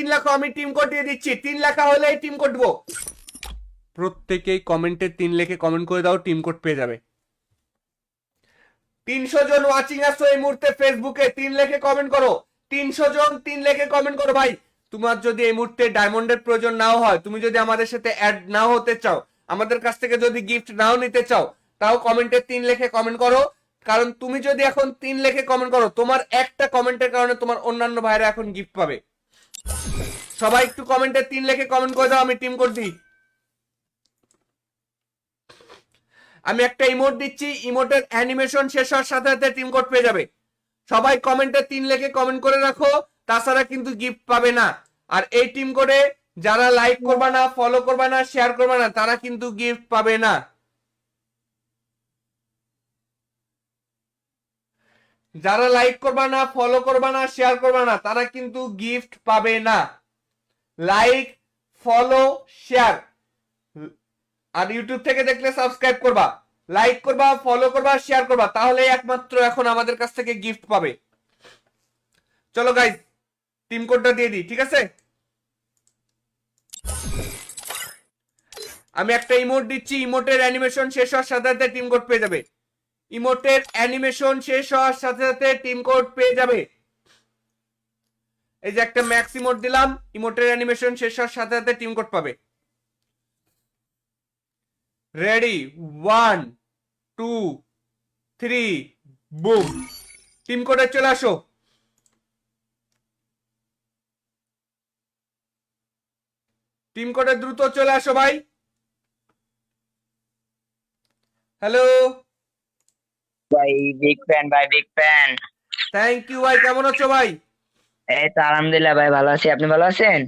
3 লেখো, আমি team code দিয়ে দিচ্ছি। 3 লেখা হলে টিম কোড দেবো। প্রত্যেকেই কমেন্টে 3 লিখে কমেন্ট করে দাও, টিম কোড পেয়ে যাবে। 300 জন ওয়াচিং আসছো এই মুহূর্তে ফেসবুকে, 3 লিখে কমেন্ট করো। 300 জন 3 লিখে কমেন্ট করো ভাই। তোমার যদি এই মুহূর্তে ডায়মন্ডের প্রয়োজন নাও হয়, তুমি যদি আমাদের সাথে অ্যাড নাও হতে চাও, আমাদের কাছ থেকে যদি গিফট নাও নিতে চাও, তাও কমেন্টে 3 লিখে কমেন্ট করো। কারণ তুমি যদি এখন 3 লিখে কমেন্ট করো, তোমার একটা কমেন্টের কারণে তোমার অন্যান্য ভাইরা এখন গিফট পাবে। সবাই একটু কমেন্টে 3 লিখে কমেন্ট করে দাও, আমি টিম কোড দিই। আমি একটা ইমোট দিচ্ছি, ইমোটের অ্যানিমেশন শেষ হওয়ার সাথে সাথে টিম কোড পেয়ে যাবে। সবাই কমেন্টে 3 লিখে কমেন্ট করে রাখো, তাছাড়া কিন্তু গিফট পাবে না। আর এই টিম কোডে যারা লাইক করবে না, ফলো করবে না, শেয়ার করবে না, তারা কিন্তু গিফট পাবে না। যারা লাইক করবে না, ফলো করবে না, শেয়ার করবে না, তারা কিন্তু গিফট পাবে না। লাইক, ফলো, শেয়ার, আর ইউটিউব থেকে দেখলে সাবস্ক্রাইব করবা, লাইক করবা, ফলো করবা, শেয়ার করবা, তাহলে একমাত্র এখন আমাদের কাছ থেকে গিফট পাবে। চলো গাইস, টিম কোডটা দিয়ে দিই, ঠিক আছে? আমি একটা ইমোট দিচ্ছি, ইমোটের অ্যানিমেশন শেষ হওয়ার সাথে সাথে টিম কোড পেয়ে যাবে। ইমোটের অ্যানিমেশন শেষ হওয়ার সাথে সাথে টিম কোড পেয়ে যাবে। এই যে একটা ম্যাক্স ইমোট দিলাম, ইমোটের অ্যানিমেশন শেষ হওয়ার সাথে সাথে টিম কোড পাবে। Ready, 1 2 3 broom. টিম কোডে চলে আসো। টিম কোডে দ্রুত চলে আসো ভাই। হ্যালো ভাই, বিগ ফ্যান ভাই, বিগ ফ্যান। থ্যাংক ইউ ভাই, কেমন আছো ভাই? এই তো আলহামদুলিল্লাহ ভাই, ভালো আছি। আপনি ভালো আছেন?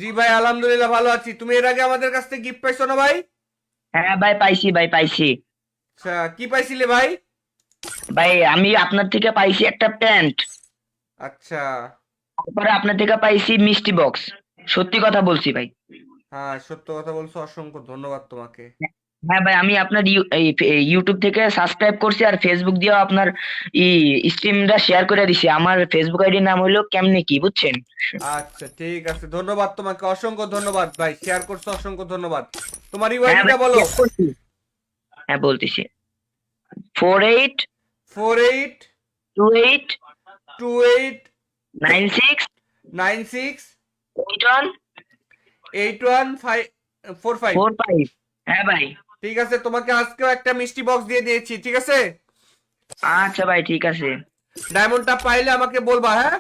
জি ভাই, আলহামদুলিল্লাহ ভালো আছি। তুমি এর আগে আমাদের কাছ থেকে গিফট পাইছো না ভাই? হ্যাঁ ভাই, পাইছি ভাই, পাইছি। আচ্ছা, কি পাইছিলে ভাই? ভাই আমি আপনার থেকে পাইছি একটা প্যান্ট। আচ্ছা, তারপরে আপনার থেকে পাইছি মিষ্টি বক্স। সত্যি কথা বলছি ভাই। হ্যাঁ সত্য কথা বলছো, অসংখ্য ধন্যবাদ তোমাকে। হ্যাঁ ভাই, আমি আপনার ইউটিউব থেকে সাবস্ক্রাইব করছি, আর ফেসবুক দিয়েও আপনার স্ট্রিমটা শেয়ার করে দিছি। আমার ফেসবুক আইডির নাম হলো কেমনে কি, বুঝছেন? আচ্ছা ঠিক আছে, ধন্যবাদ তোমাকে, অসংখ্য ধন্যবাদ ভাই, শেয়ার করছো, অসংখ্য ধন্যবাদ। তোমার হ্যাঁ ইউআইডিটা ভাই, বলো। share করছি। হ্যাঁ বলতেছি, 48 48 28 28 96 96 81 8145। 45। হ্যাঁ ভাই। ঠিক আছে, তোমাকে আজকেও একটা মিষ্টি বক্স দিয়ে দিয়েছি, ঠিক আছে? আচ্ছা ভাই, ঠিক আছে। ডায়মন্ডটা পাইলে আমাকে বলবা, হ্যাঁ?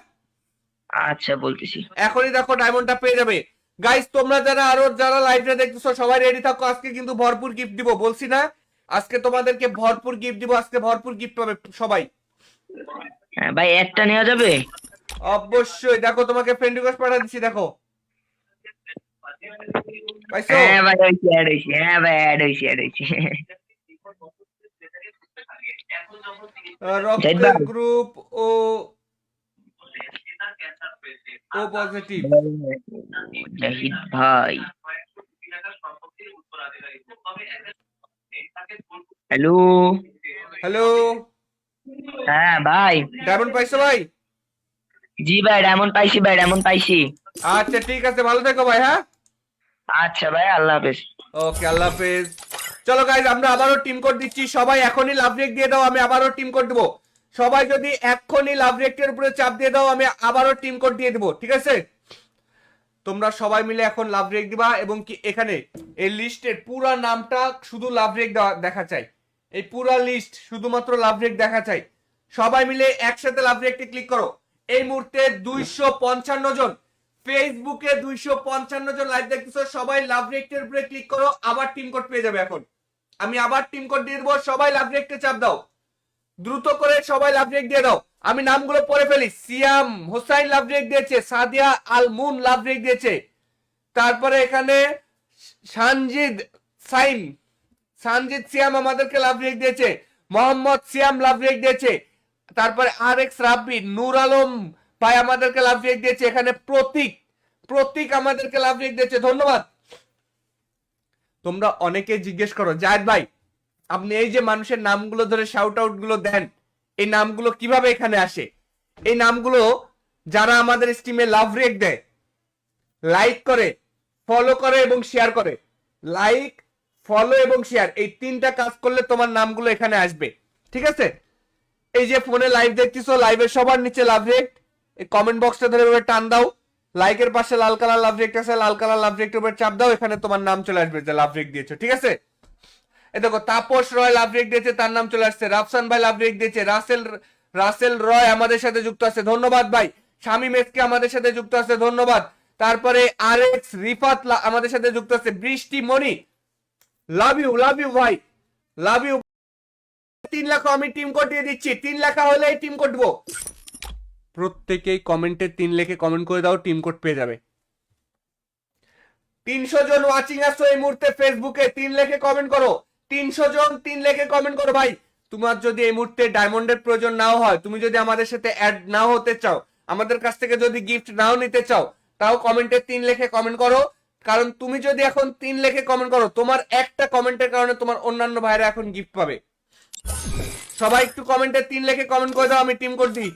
আচ্ছা বলতেছি। এখনই দেখো ডায়মন্ডটা পেয়ে যাবে। গাইস, তোমরা যারা আরো যারা লাইভে দেখতেছো সবাই রেডি থাকো, আজকে কিন্তু ভরপুর গিফট দিব, বলছি না? আজকে তোমাদেরকে ভরপুর গিফট দিব, আজকে ভরপুর গিফট পাবে সবাই। হ্যাঁ ভাই, একটা নেওয়া যাবে? অবশ্যই, দেখো তোমাকে ফ্রেন্ড রিকোয়েস্ট পাঠিয়ে দিচ্ছি, দেখো পাইছো? হ্যাঁ ভাই, হয়েছে, অ্যাড হয়েছে। হ্যাঁ ভাই, অ্যাড হয়েছে, অ্যাড হয়েছে। জাহিদ রক্তের ভাই, গ্রুপ ও ও পজিটিভ। জাহিদ ভাই, হ্যালো। হ্যালো, হ্যাঁ ভাই। ডায়মন্ড পাইছো ভাই? জি ভাই, ডায়মন্ড পাইছি ভাই, ডায়মন্ড পাইছি। আচ্ছা ঠিক আছে, ভালো থেকো ভাই, হ্যাঁ? আচ্ছা ভাই, আল্লাহ হাফেজ। ওকে, আল্লাহ হাফেজ। চলো গাইজ, আমরা আবারও টিম কোড দিচ্ছি, সবাই এখনই লাভ রেক দিয়ে দাও, আমি আবারও টিম কোড দেবো। সবাই যদি এখনই লাভ রেকের উপরে চাপ দিয়ে দাও, আমি আবারও টিম কোড দিয়ে দেবো, ঠিক আছে? তোমরা সবাই মিলে এখন লাভ রেক দিবা, এবং কি এখানে এই লিস্টের পুরা নামটা শুধু লাভ রেক দেখা চাই। এই পুরা লিস্ট শুধুমাত্র লাভ রেক দেখা চাই। সবাই মিলে একসাথে লাভ রেকটি ক্লিক করো। এই মুহূর্তে 255 জন ফেসবুকে, 255 জন লাইভ দেখতেছো, সবাই লাভ রেকটের উপরে ক্লিক করো, আবার টিম কোড পেয়ে যাবে। এখন আমি আবার টিম কোড দিয়ে দেবো, সবাই লাভ রেকটে চাপ দাও, দ্রুত করে সবাই লাভ রেক দিয়ে দাও। আমি নামগুলো পড়ে ফেলি। সিয়াম হোসাইন লাভ রেক দিয়েছে, সাদিয়া আল মুন লাভ রেক দিয়েছে, তারপরে এখানে সানজিদ সাইম, সানজিদ সিয়াম আমাদেরকে লাভ রেক দিয়েছে, মোহাম্মদ সিয়াম লাভ রেক দিয়েছে, তারপরে আর এক্স রাব্বি, নূর আলম ভাই আমাদেরকে লাভ রেক দিয়েছে, এখানে প্রতীক, প্রতীক আমাদেরকে লাভ রেক দিয়েছে, ধন্যবাদ। তোমরা অনেকে জিজ্ঞেস করো, জায়েদ ভাই আপনি এই যে মানুষের নামগুলো ধরে শাউট আউট গুলো দেন, এই নামগুলো কিভাবে এখানে আসে? এই নামগুলো যারা আমাদের স্ট্রিমে লাভ রেক দেয়, লাইক করে, ফলো করে এবং শেয়ার করে। লাইক, ফলো এবং শেয়ার, এই তিনটা কাজ করলে তোমার নামগুলো এখানে আসবে, ঠিক আছে? এই যে ফোনে লাইভ দেখতেছো, লাইভের সবার নিচে লাভ রেক্ট, এই কমেন্ট বক্সটা ধরে এভাবে টান দাও, লাইকের পাশে লাল কালার লাভ রেক্ট আছে, লাল কালার লাভ রেক্টের উপর চাপ দাও, এখানে তোমার নাম চলে আসবে যে লাভ রেক্ট দিয়েছো, ঠিক আছে? এই দেখো তাপস রয় লাভ রেক্ট দিয়েছে, তার নাম চলে আসছে। রাফসান ভাই লাভ রেক্ট দিয়েছে। রাসেল রয় আমাদের সাথে যুক্ত আছে, ধন্যবাদ ভাই। শামীম এসকে আমাদের সাথে যুক্ত আছে, ধন্যবাদ। তারপরে আর এক্স রিফাত আমাদের সাথে যুক্ত আছে। বৃষ্টি মনি, লাভ ইউ ভাই, লাভ ইউ। 3 লাখ আমি টিম কোড দিয়ে দিচ্ছি, 3 লেখা হলে টিম কোড দেবো। প্রত্যেকেই কমেন্টে 3 লিখে কমেন্ট করে দাও, টিম কোড পেয়ে যাবে। 300 জন ওয়াচিং আসছো এই মুহূর্তে ফেসবুকে, 3 লিখে কমেন্ট করো। 300 জন 3 লিখে কমেন্ট করো ভাই। তোমার যদি এই মুহূর্তে ডায়মন্ডের প্রয়োজন নাও হয়, তুমি যদি আমাদের সাথে অ্যাড নাও হতে চাও, আমাদের কাছ থেকে যদি গিফট নাও নিতে চাও, তাও কমেন্টে 3 লিখে কমেন্ট করো। কারণ তুমি যদি এখন 3 লিখে কমেন্ট করো, তোমার একটা কমেন্টের কারণে তোমার অন্যান্য ভাইরা এখন গিফট পাবে। সবাই একটু কমেন্টে 3 লিখে কমেন্ট করে দাও, আমি টিম কোড দিই।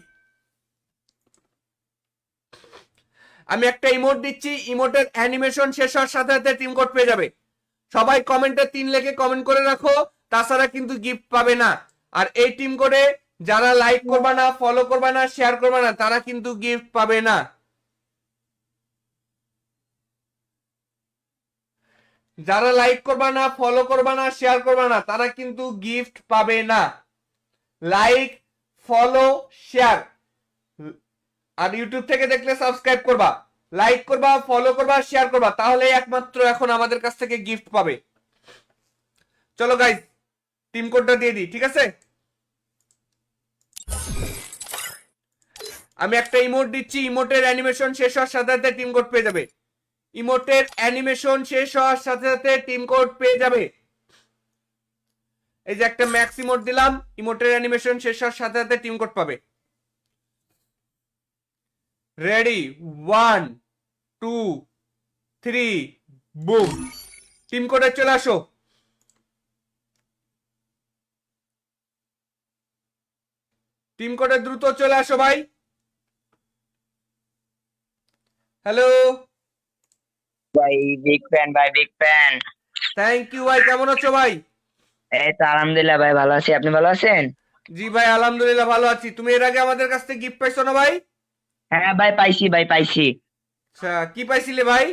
আমি একটা ইমোট দিচ্ছি, ইমোটের অ্যানিমেশন শেষ হওয়ার সাথে সাথে টিম কোড পেয়ে যাবে। সবাই কমেন্টে 3 লিখে কমেন্ট করে রাখো, তাছাড়া কিন্তু গিফট পাবে না। আর এই টিম কোডে যারা লাইক করবা না, ফলো করবা না, শেয়ার করবা না, তারা কিন্তু গিফট পাবে না। যারা লাইক করবা না, ফলো করবা না, শেয়ার করবা না, তারা কিন্তু গিফট পাবে না। Like, follow, share. আর ইউটিউব থেকে দেখলে সাবস্ক্রাইব করবা, লাইক করবা, ফলো করবা, শেয়ার করবা, তাহলে একমাত্র এখন আমাদের কাছ থেকে গিফট পাবে। চলো গাইস, টিম কোডটা দিয়ে দিই, ঠিক আছে? আমি একটা ইমোট দিচ্ছি, ইমোটের অ্যানিমেশন শেষ হওয়ার সাথে সাথে টিম কোড পেয়ে যাবে। ইমোটের অ্যানিমেশন শেষ হওয়ার সাথে সাথে টিম কোড পেয়ে যাবে। এই যে একটা ম্যাক্স ইমোট দিলাম, ইমোটের অ্যানিমেশন শেষ হওয়ার সাথে সাথে টিম কোড পাবে। Ready, 1 2 3 broom. টিম কোডে চলে আসো। টিম কোডে দ্রুত চলে আসো ভাই। হ্যালো ভাই, বিগ ফ্যান ভাই, বিগ ফ্যান। থ্যাংক ইউ ভাই, কেমন আছো ভাই? এই তো আলহামদুলিল্লাহ ভাই, ভালো আছি। আপনি ভালো আছেন? জি ভাই, আলহামদুলিল্লাহ ভালো আছি। তুমি এর আগে আমাদের কাছ থেকে গিফট পাইছো না ভাই? হ্যাঁ ভাই, পাইছি ভাই, পাইছি। আচ্ছা, কি পাইছিলে ভাই?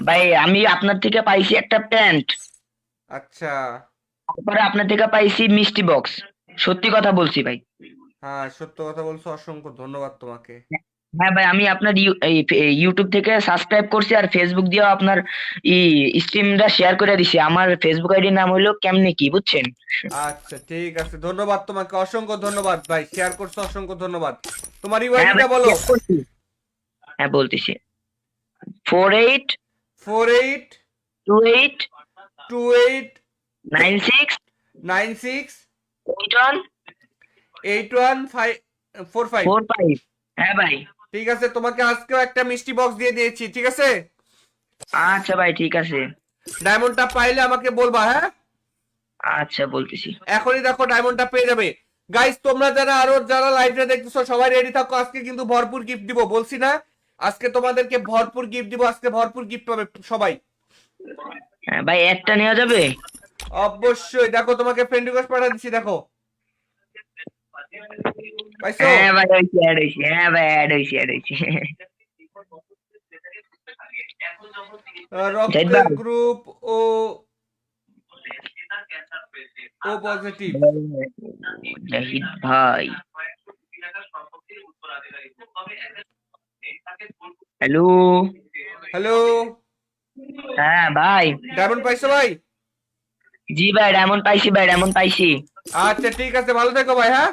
ভাই আমি আপনার থেকে পাইছি একটা প্যান্ট, আচ্ছা, তারপরে আপনার থেকে পাইছি মিষ্টি বক্স। সত্যি কথা বলছি ভাই। হ্যাঁ সত্য কথা বলছো, অসংখ্য ধন্যবাদ তোমাকে। হ্যাঁ ভাই, আমি আপনার ইউটিউব থেকে সাবস্ক্রাইব করছি আর ফেসবুক দিয়েও আপনার স্ট্রিমটা শেয়ার করে দিছি। আমার ফেসবুক আইডির নাম হলো কেমনে কি, বুঝছেন? আচ্ছা ঠিক আছে, ধন্যবাদ তোমাকে, অসংখ্য ধন্যবাদ ভাই, শেয়ার করছো, অসংখ্য ধন্যবাদ। তোমার হ্যাঁ ইউআইডিটা ভাই, বলো। share করছি। হ্যাঁ বলতেছি, 48 48 28 28 96 96 81 8145। 45। হ্যাঁ ভাই। ঠিক আছে, তোমাকে আজকেও একটা মিষ্টি বক্স দিয়ে দিয়েছি, ঠিক আছে? আচ্ছা ভাই, ঠিক আছে। ডায়মন্ডটা পাইলে আমাকে বলবা, হ্যাঁ? আচ্ছা বলতেছি। এখনই দেখো ডায়মন্ডটা পেয়ে যাবে। গাইস, তোমরা যারা লাইভটা দেখতেছো সবাই রেডি থাকো, আজকে কিন্তু ভরপুর গিফট দিব, বলছি না? আজকে তোমাদেরকে ভরপুর গিফট দিব, আজকে ভরপুর গিফট পাবে সবাই। হ্যাঁ ভাই, একটা নেওয়া যাবে? অবশ্যই, দেখো তোমাকে ফ্রেন্ড রিকোয়েস্ট পাঠিয়ে দিচ্ছি, দেখো পাইছো? হ্যাঁ ভাই, হয়েছে, অ্যাড হয়েছে। হ্যাঁ ভাই, অ্যাড হয়েছে, অ্যাড হয়েছে। জাহিদ রক্তের ভাই, গ্রুপ ও ও পজিটিভ। জাহিদ ভাই, হ্যালো। হ্যালো, হ্যাঁ ভাই। ডায়মন্ড পাইছো ভাই? জি ভাই, ডায়মন্ড পাইছি ভাই, ডায়মন্ড পাইছি। আচ্ছা ঠিক আছে, ভালো থেকো ভাই, হ্যাঁ?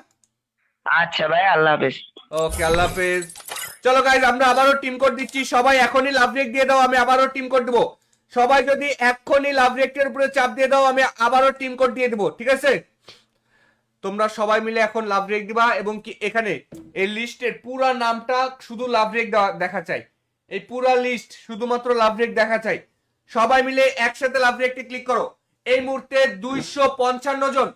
আচ্ছা ভাই, আল্লাহ হাফেজ। ওকে, আল্লাহ হাফেজ। চলো গাইজ, আমরা আবারও টিম কোড দিচ্ছি, সবাই এখনই লাভ রেক দিয়ে দাও, আমি আবারও টিম কোড দেবো। সবাই যদি এখনই লাভ রেকের উপরে চাপ দিয়ে দাও, আমি আবারও টিম কোড দিয়ে দেবো, ঠিক আছে? তোমরা সবাই মিলে এখন লাভ রেক দিবা, এবং কি এখানে এই লিস্টের পুরা নামটা শুধু লাভ রেক দেখা চাই। এই পুরা লিস্ট শুধুমাত্র লাভ রেক দেখা চাই। সবাই মিলে একসাথে লাভ রেকটি ক্লিক করো। এই মুহূর্তে 255 জন,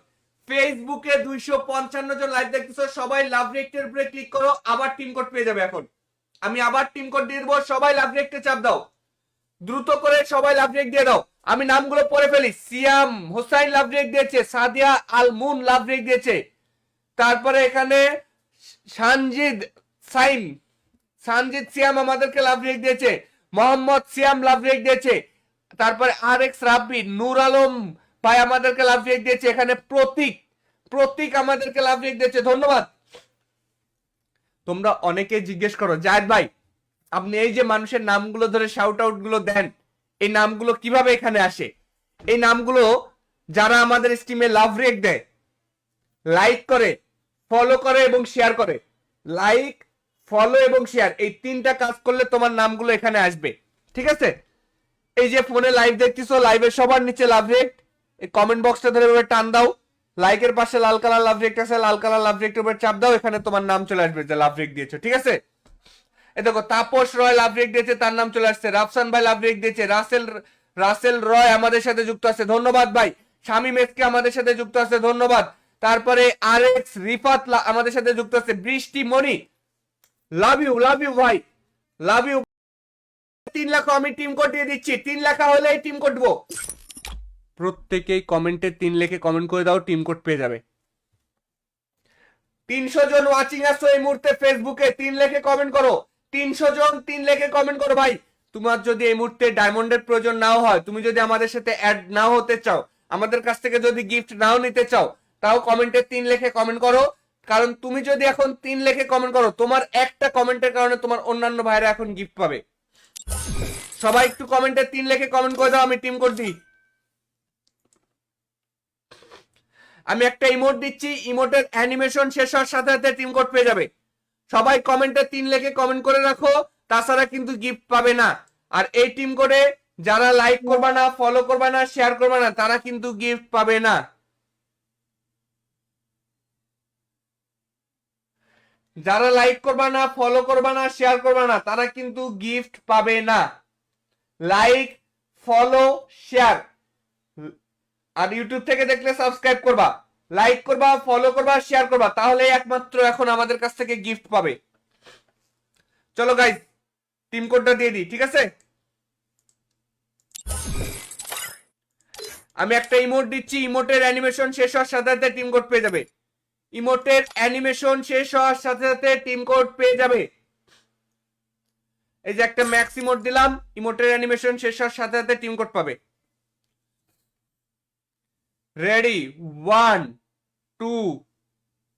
ফেসবুকে 255 জন লাইভ দেখতেছো, সবাই লাভ রেক্টের উপরে ক্লিক করো, আবার টিম কোড পেয়ে যাবে এখন। আমি আবার টিম কোড দিয়ে দেবো, সবাই লাভ রেখতে চাপ দাও, দ্রুত করে সবাই লাভ রেক দিয়ে দাও। আমি নামগুলো পড়ে ফেলি। সিয়াম হোসাইন লাভ রেক দিয়েছে, সাদিয়া আল মুন লাভ রেক দিয়েছে, তারপরে এখানে সানজিদ সাইম, সানজিদ সিয়াম আমাদেরকে লাভ রেক দিয়েছে, মোহাম্মদ সিয়াম লাভ রেক দিয়েছে, তারপরে আর এক্স রাব্বি, নূর আলম ভাই আমাদেরকে লাভ রেক দিয়েছে, এখানে প্রতীক, প্রতীক আমাদেরকে লাভ রেক দিয়েছে, ধন্যবাদ। তোমরা অনেকে জিজ্ঞেস করো জায়েদ ভাই আপনি এই যে মানুষের নামগুলো ধরে শাউট আউট গুলো দেন, এই নামগুলো কিভাবে এখানে আসে? এই নামগুলো যারা আমাদের স্ট্রিমে লাভ রেক দেয়, লাইক করে, ফলো করে এবং শেয়ার করে, লাইক, ফলো এবং শেয়ার, এই তিনটা কাজ করলে তোমার নামগুলো এখানে আসবে, ঠিক আছে? এই যে ফোনে লাইভ দেখতেছো, লাইভের সবার নিচে লাভ রেক, এই কমেন্ট বক্সটা ধরে এভাবে টান দাও, লাইকের পাশে লাল কালার লাভ রেক আছে, লাল কালার লাভ রেকটার উপর চাপ দাও, এখানে তোমার নাম চলে আসবে যে লাভ রেক দিয়েছো, ঠিক আছে? এই দেখো তাপস রয় লাভ রেক দিয়েছে, তার নাম চলে আসছে। রাফসান ভাই লাভ রেক দিয়েছে, রাসেল রাসেল রয় আমাদের সাথে যুক্ত আছে, ধন্যবাদ ভাই। শামীম এসকে আমাদের সাথে যুক্ত আছে, ধন্যবাদ। তারপরে আর এক্স রিফাত আমাদের সাথে যুক্ত আছে, বৃষ্টি মনি লাভ ইউ ভাই, লাভ ইউ। 3 লাখ আমি টিম কোড দিয়ে দিচ্ছি, 3 লেখা হলেই টিম কোড দেবো। প্রত্যেকেই কমেন্টে 3 লিখে কমেন্ট করে দাও, টিম কোড পেয়ে যাবে। 300 জন ওয়াচিং আসছো এই মুহূর্তে ফেসবুকে, 3 লিখে কমেন্ট করো, 300 জন 3 লিখে কমেন্ট করো ভাই। তোমার যদি এই মুহূর্তে ডায়মন্ডের প্রয়োজন নাও হয়, তুমি যদি আমাদের সাথে অ্যাড নাও হতে চাও, আমাদের কাছ থেকে যদি গিফট নাও নিতে চাও, তাও কমেন্টে 3 লিখে কমেন্ট করো। কারণ তুমি যদি এখন 3 লিখে কমেন্ট করো, তোমার একটা কমেন্টের কারণে তোমার অন্যান্য ভাইরা এখন গিফট পাবে। সবাই একটু কমেন্টে 3 লিখে কমেন্ট করে দাও, আমি টিম কোড দিই। আমি একটা ইমোট দিচ্ছি, ইমোটের অ্যানিমেশন শেষ হওয়ার সাথে সাথে টিম কোড পেয়ে যাবে। সবাই কমেন্টে 3 লিখে কমেন্ট করে রাখো, তাছাড়া কিন্তু গিফট পাবে না। আর এই টিম কোডে যারা লাইক করবে না, ফলো করবে না, শেয়ার করবে না, তারা কিন্তু গিফট পাবে না। যারা লাইক করবে না, ফলো করবে না, শেয়ার করবে না, তারা কিন্তু গিফট পাবে না। লাইক, ফলো, শেয়ার, আর ইউটিউব থেকে দেখলে সাবস্ক্রাইব করবা, লাইক করবা, ফলো করবা, শেয়ার করবা, তাহলে একমাত্র এখন আমাদের কাছ থেকে গিফট পাবে। চলো গাইস টিম কোডটা দিয়ে দিই, ঠিক আছে? আমি একটা ইমোট দিচ্ছি, ইমোটের অ্যানিমেশন শেষ হওয়ার সাথে সাথে টিম কোড পেয়ে যাবে। ইমোটের অ্যানিমেশন শেষ হওয়ার সাথে সাথে টিম কোড পেয়ে যাবে। এই যে একটা ম্যাক্স ইমোট দিলাম, ইমোটের অ্যানিমেশন শেষ হওয়ার সাথে সাথে টিম কোড পাবে। রেডি, 1 2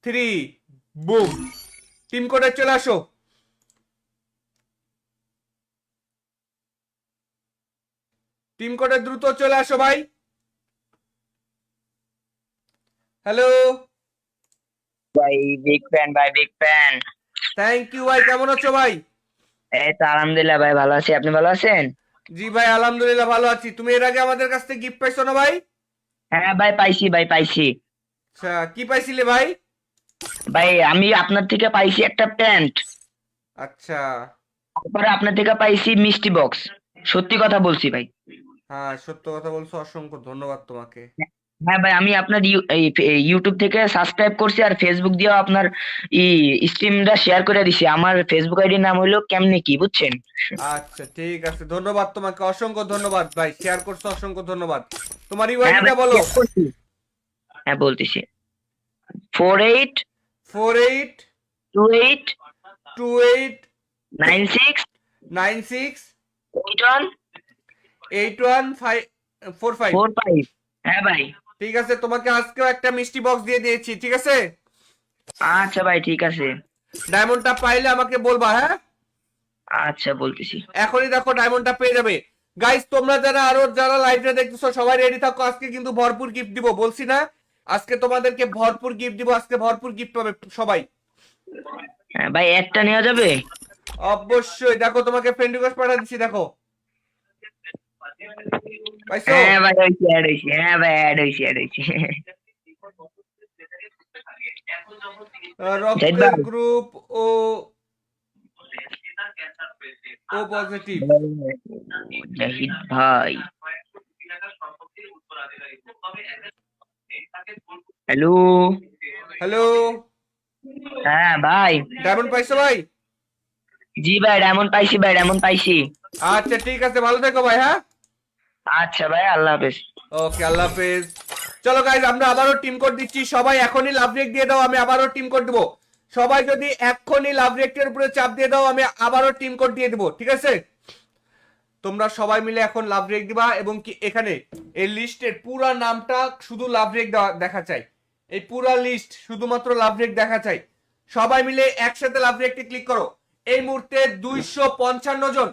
3 বুম, টিম কোডে চলে আসো। টিম কোডে দ্রুত চলে আসো ভাই। হ্যালো ভাই, বিগ ফ্যান ভাই, বিগ ফ্যান। থ্যাংক ইউ ভাই, কেমন আছো ভাই? এই তো আলহামদুলিল্লাহ ভাই, ভালো আছি। আপনি ভালো আছেন? জি ভাই আলহামদুলিল্লাহ ভালো আছি। তুমি এর আগে আমাদের কাছ থেকে গিফট পাইছো না ভাই? হ্যাঁ ভাই, পাইছি ভাই, পাইছি। আচ্ছা কি পাইছিলে ভাই? ভাই আমি আপনার থেকে পাইছি একটা প্যান্ট, আচ্ছা তারপরে আপনার থেকে পাইছি মিষ্টি বক্স। সত্যি কথা বলছি ভাই। হ্যাঁ সত্য কথা বলছো, অসংখ্য ধন্যবাদ তোমাকে। হ্যাঁ ভাই, আমি আপনার ইউটিউব থেকে সাবস্ক্রাইব করছি আর ফেসবুক দিয়েও আপনার স্ট্রিমটা শেয়ার করে দিছি। আমার ফেসবুক আইডির নাম হলো কেমনে কি, বুঝছেন? আচ্ছা ঠিক আছে, ধন্যবাদ তোমাকে, অসংখ্য ধন্যবাদ ভাই, শেয়ার করছো, অসংখ্য ধন্যবাদ। তোমার হ্যাঁ ইউআইডিটা ভাই, বলো। share করছি। হ্যাঁ বলতেছি, 48 48 28 28 96 96 81 8145। 45। হ্যাঁ ভাই। ঠিক আছে, তোমাকে আজকেও একটা মিষ্টি বক্স দিয়ে দিয়েছি, ঠিক আছে? আচ্ছা ভাই, ঠিক আছে। ডায়মন্ডটা পাইলে আমাকে বলবা, হ্যাঁ? আচ্ছা বলতেছি। এখনই দেখো ডায়মন্ডটা পেয়ে যাবে। গাইস তোমরা যারা আরো যারা লাইভে দেখতেছো সবাই রেডি থাকো, আজকে কিন্তু ভরপুর গিফট দিব, বলছি না? আজকে তোমাদেরকে ভরপুর গিফট দিব, আজকে ভরপুর গিফট পাবে সবাই। হ্যাঁ ভাই, একটা নেওয়া যাবে? অবশ্যই, দেখো তোমাকে ফ্রেন্ড রিকোয়েস্ট পাঠিয়ে দিচ্ছি, দেখো পাইছো? হ্যাঁ ভাই, হয়েছে, অ্যাড হয়েছে। হ্যাঁ ভাই, অ্যাড হয়েছে, অ্যাড হয়েছে। জাহিদ রক্তের ভাই, গ্রুপ ও ও পজিটিভ। জাহিদ ভাই, হ্যালো। হ্যালো হ্যাঁ ভাই। ডায়মন্ড পাইছো ভাই? জি ভাই, ডায়মন্ড পাইছি ভাই, ডায়মন্ড পাইছি। আচ্ছা ঠিক আছে, ভালো থেকো ভাই। হ্যাঁ, আচ্ছা ভাই, আল্লাহ হাফেজ। ওকে, আল্লাহ হাফেজ। চলো গাইজ, আমরা আবারও টিম কোড দিচ্ছি, সবাই এখনই লাভ রেক দিয়ে দাও, আমি আবারও টিম কোড দেবো। সবাই যদি এখনই লাভ রেকের উপরে চাপ দিয়ে দাও, আমি আবারও টিম কোড দিয়ে দেবো, ঠিক আছে? তোমরা সবাই মিলে এখন লাভ রেক দিবা, এবং কি এখানে এই লিস্টের পুরা নামটা শুধু লাভ রেক দেখা চাই। এই পুরা লিস্ট শুধুমাত্র লাভ রেক দেখা চাই। সবাই মিলে একসাথে লাভ রেকটি ক্লিক করো। এই মুহূর্তে 255 জন,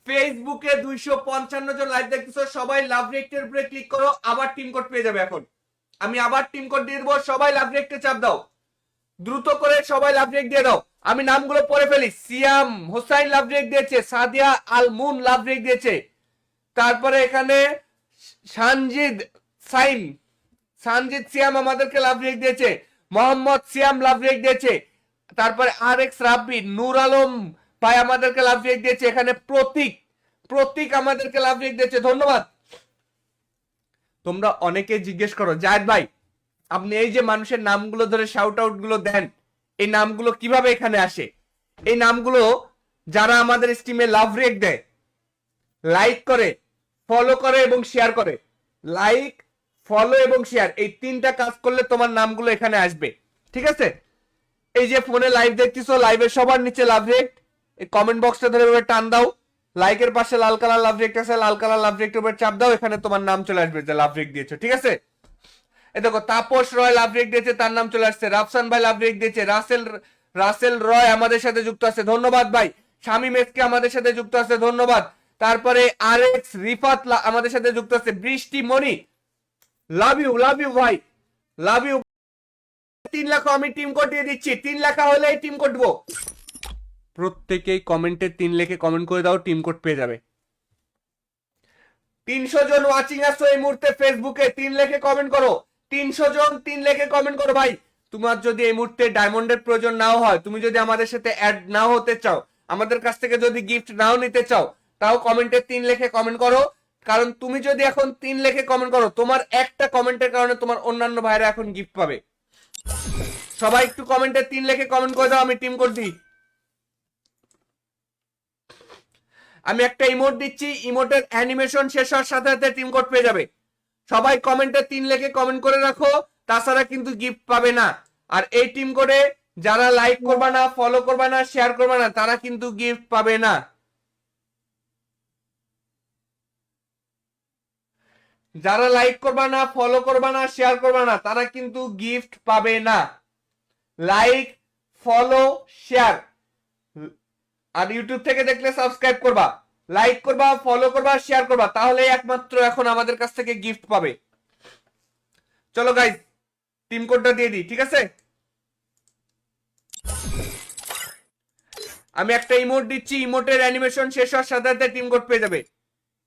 ফেসবুকে 255 জন লাইভ দেখতেছো, সবাই লাভ রেকটের উপরে ক্লিক করো, আবার টিম কোড পেয়ে যাবে। এখন আমি আবার টিম কোড দিয়ে দেবো, সবাই লাভ রেকটে চাপ দাও, দ্রুত করে সবাই লাভ রেক দিয়ে দাও। আমি নামগুলো পড়ে ফেলি। সিয়াম হোসাইন লাভ রেক দিয়েছে, সাদিয়া আল মুন লাভ রেক দিয়েছে, তারপরে এখানে সানজিদ সাইম, সানজিদ সিয়াম আমাদেরকে লাভ রেক দিয়েছে, মোহাম্মদ সিয়াম লাভ রেক দিয়েছে, তারপরে আর এক্স রাব্বি, নূর আলম ভাই আমাদেরকে লাভ রেক দিয়েছে, এখানে প্রতীক, প্রতীক আমাদেরকে লাভ রেক দিয়েছে, ধন্যবাদ। তোমরা অনেকে জিজ্ঞেস করো, জায়েদ ভাই আপনি এই যে মানুষের নামগুলো ধরে শাউট আউট গুলো দেন, এই নামগুলো কিভাবে এখানে আসে? এই নামগুলো যারা আমাদের স্ট্রিমে লাভ রেক দেয়, লাইক করে, ফলো করে এবং শেয়ার করে, লাইক, ফলো এবং শেয়ার, এই তিনটা কাজ করলে তোমার নামগুলো এখানে আসবে, ঠিক আছে? এই যে ফোনে লাইভ দেখতেছো, লাইভের সবার নিচে লাভ রেক, এই কমেন্ট বক্সটা ধরে এভাবে টান দাও, লাইকের পাশে লাল কালার লাভ রেক আছে, লাল কালার লাভ রেকটার উপর চাপ দাও, এখানে তোমার নাম চলে আসবে যে লাভ রেক দিয়েছো, ঠিক আছে? এ দেখো, তাপস রয় লাভ রেক দিয়েছে, তার নাম চলে আসছে। রাফসান ভাই লাভ রেক দিয়েছে, রাসেল রাসেল রয় আমাদের সাথে যুক্ত আছে, ধন্যবাদ ভাই। শামীম এসকে আমাদের সাথে যুক্ত আছে, ধন্যবাদ। তারপরে আর এক্স রিফাত আমাদের সাথে যুক্ত আছে, বৃষ্টি মনি, লাভ ইউ ভাই, লাভ ইউ। 3 লাখ আমি টিম কোড দিয়ে দিচ্ছি, 3 লাখ হলে টিম কোড দেবো। প্রত্যেকেই কমেন্টে 3 লিখে কমেন্ট করে দাও, টিম কোড পেয়ে যাবে। 300 জন ওয়াচিং আসছো এই মুহূর্তে ফেসবুকে, 3 লিখে কমেন্ট করো। 300 জন 3 লিখে কমেন্ট করো ভাই। তোমার যদি এই মুহূর্তে ডায়মন্ডের প্রয়োজন নাও হয়, তুমি যদি আমাদের সাথে অ্যাড নাও হতে চাও, আমাদের কাছ থেকে যদি গিফট নাও নিতে চাও, তাও কমেন্টে 3 লিখে কমেন্ট করো। কারণ তুমি যদি এখন 3 লিখে কমেন্ট করো, তোমার একটা কমেন্টের কারণে তোমার অন্যান্য ভাইরা এখন গিফট পাবে। সবাই একটু কমেন্টে 3 লিখে কমেন্ট করে দাও, আমি টিম কোড দিই। আমি একটা ইমোট দিচ্ছি, ইমোটের অ্যানিমেশন শেষ হওয়ার সাথে সাথে টিম কোড পেয়ে যাবে। সবাই কমেন্টে 3 লিখে কমেন্ট করে রাখো, তাছাড়া কিন্তু গিফট পাবে না। আর এই টিম কোডে যারা লাইক করবে না, ফলো করবে না, শেয়ার করবে না, তারা কিন্তু গিফট পাবে না। যারা লাইক করবে না, ফলো করবে না, শেয়ার করবে না, তারা কিন্তু গিফট পাবে না। লাইক, ফলো, শেয়ার, আর ইউটিউব থেকে দেখলে সাবস্ক্রাইব করবা, লাইক করবা, ফলো করবা, শেয়ার করবা, তাহলে একমাত্র এখন আমাদের কাছ থেকে গিফট পাবে। চলো গাইজ, টিম কোডটা দিয়ে দিই, ঠিক আছে? আমি একটা ইমোট দিচ্ছি, ইমোটের অ্যানিমেশন শেষ হওয়ার সাথে সাথে টিম কোড পেয়ে যাবে।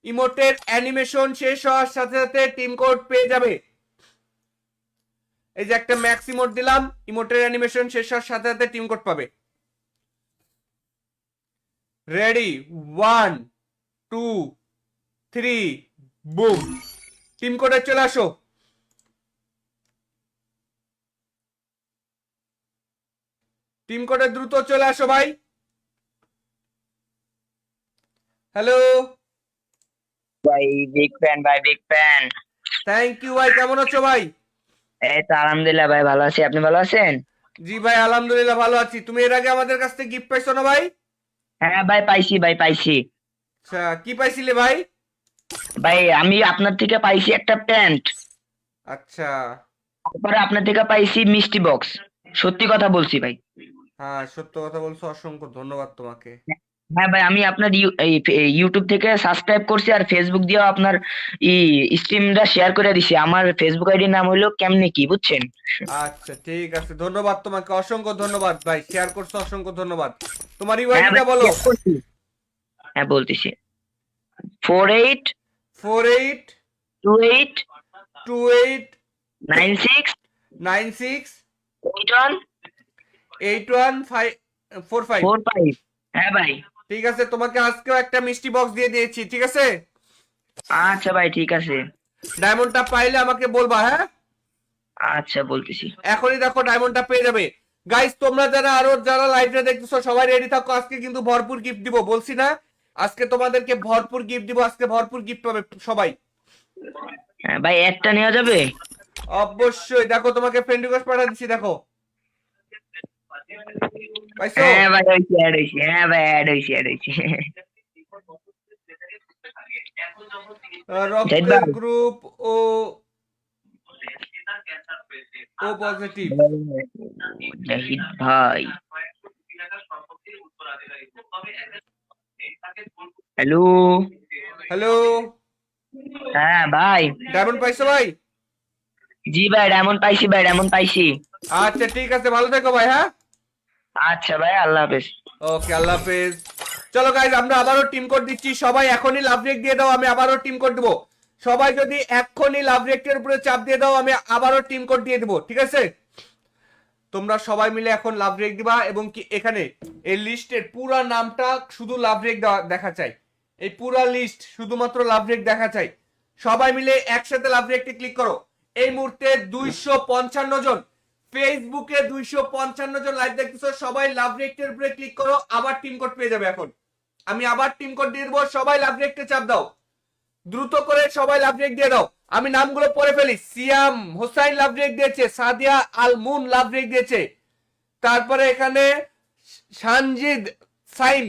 ইমোটের অ্যানিমেশন শেষ হওয়ার সাথে সাথে টিম কোড পেয়ে যাবে। এই যে একটা ম্যাক্স ইমোট দিলাম, ইমোটের অ্যানিমেশন শেষ হওয়ার সাথে সাথে টিম কোড পাবে। Ready, 1 2 3, broom. টিম কোডে চলে আসো। টিম কোডে দ্রুত চলে আসো ভাই। হ্যালো ভাই বিগ ফ্যান, ভাই বিগ ফ্যান। থ্যাংক ইউ ভাই, কেমন আছো ভাই? এই তো আলহামদুলিল্লাহ ভাই, ভালো আছি, আপনি ভালো আছেন? জি ভাই, আলহামদুলিল্লাহ ভালো আছি। তুমি এর আগে আমাদের কাছ থেকে গিফট পাইছো না ভাই? হ্যাঁ ভাই, পাইছি ভাই, পাইছি। আচ্ছা, কি পাইছিলে ভাই? ভাই আমি আপনার থেকে পাইছি একটা প্যান্ট, আচ্ছা, তারপরে আপনার থেকে পাইছি মিষ্টি বক্স। সত্যি কথা বলছি ভাই। হ্যাঁ সত্য কথা বলছো, অসংখ্য ধন্যবাদ তোমাকে। হ্যাঁ ভাই, আমি আপনার ইউটিউব থেকে সাবস্ক্রাইব করছি, আর ফেসবুক দিয়েও আপনার স্ট্রিমটা শেয়ার করে দিছি। আমার ফেসবুক আইডির নাম হলো কেমনে কি, বুঝছেন? আচ্ছা ঠিক আছে, ধন্যবাদ তোমাকে, অসংখ্য ধন্যবাদ ভাই, শেয়ার করছো, অসংখ্য ধন্যবাদ। তোমার হ্যাঁ ইউআইডিটা ভাই, বলো। share করছি। হ্যাঁ বলতেছি, 48 48 28 28 96 96 81 8145। 45। হ্যাঁ ভাই। ঠিক আছে, তোমাকে আজকেও একটা মিষ্টি বক্স দিয়ে দিয়েছি, ঠিক আছে? আচ্ছা ভাই, ঠিক আছে। ডায়মন্ডটা পাইলে আমাকে বলবা, হ্যাঁ? আচ্ছা বলতেছি। এখনই দেখো ডায়মন্ডটা পেয়ে যাবে। গাইস তোমরা যারা লাইভটা দেখতেছো সবাই রেডি থাকো, আজকে কিন্তু ভরপুর গিফট দিব, বলছি না আজকে তোমাদেরকে ভরপুর গিফট দিব, আজকে ভরপুর গিফট পাবে সবাই। হ্যাঁ ভাই, একটা নেওয়া যাবে? অবশ্যই, দেখো তোমাকে ফ্রেন্ড রিকোয়েস্ট পাঠিয়ে দিচ্ছি, দেখো পাইছো? হ্যাঁ ভাই, হয়েছে, অ্যাড হয়েছে। হ্যাঁ ভাই, অ্যাড হয়েছে। জাহিদ রক্তের ভাই, গ্রুপ ও ও পজিটিভ। জাহিদ ভাই, হ্যালো। হ্যালো, হ্যাঁ ভাই। ডায়মন্ড পাইছো ভাই? জি ভাই, ডায়মন্ড পাইছি ভাই, ডায়মন্ড পাইছি। আচ্ছা ঠিক আছে, ভালো থেকো ভাই। হ্যাঁ, আচ্ছা ভাই, আল্লাহ হাফেজ। ওকে, আল্লাহ হাফেজ। চলো গাইজ, আমরা আবারও টিম কোড দিচ্ছি, সবাই এখনই লাভ রেক দিয়ে দাও, আমি আবারও টিম কোড দেবো। সবাই যদি এখনই লাভ রেকের উপরে চাপ দিয়ে দাও, আমি আবারও টিম কোড দিয়ে দেবো, ঠিক আছে? তোমরা সবাই মিলে এখন লাভ রেক দিবা, এবং কি এখানে এই লিস্টের পুরা নামটা শুধু লাভ রেক দেখা চাই, এই পুরা লিস্ট শুধুমাত্র লাভ রেক দেখা চাই। সবাই মিলে একসাথে লাভ রেকটি ক্লিক করো। এই মুহূর্তে 255 জন, ফেসবুকে 255 জন লাইভ দেখতেছো, সবাই লাভ রেকটের উপরে ক্লিক করো, আবার টিম কোড পেয়ে যাবে। এখন আমি আবার টিম কোড দিয়ে দেবো, সবাই লাভ রেকটে চাপ দাও, দ্রুত করে সবাই লাভ রেক দিয়ে দাও। আমি নামগুলো পড়ে ফেলি। সিয়াম হোসাইন লাভ রেক দিয়েছে, সাদিয়া আল মুন লাভ রেক দিয়েছে, তারপরে এখানে সানজিদ সাইম,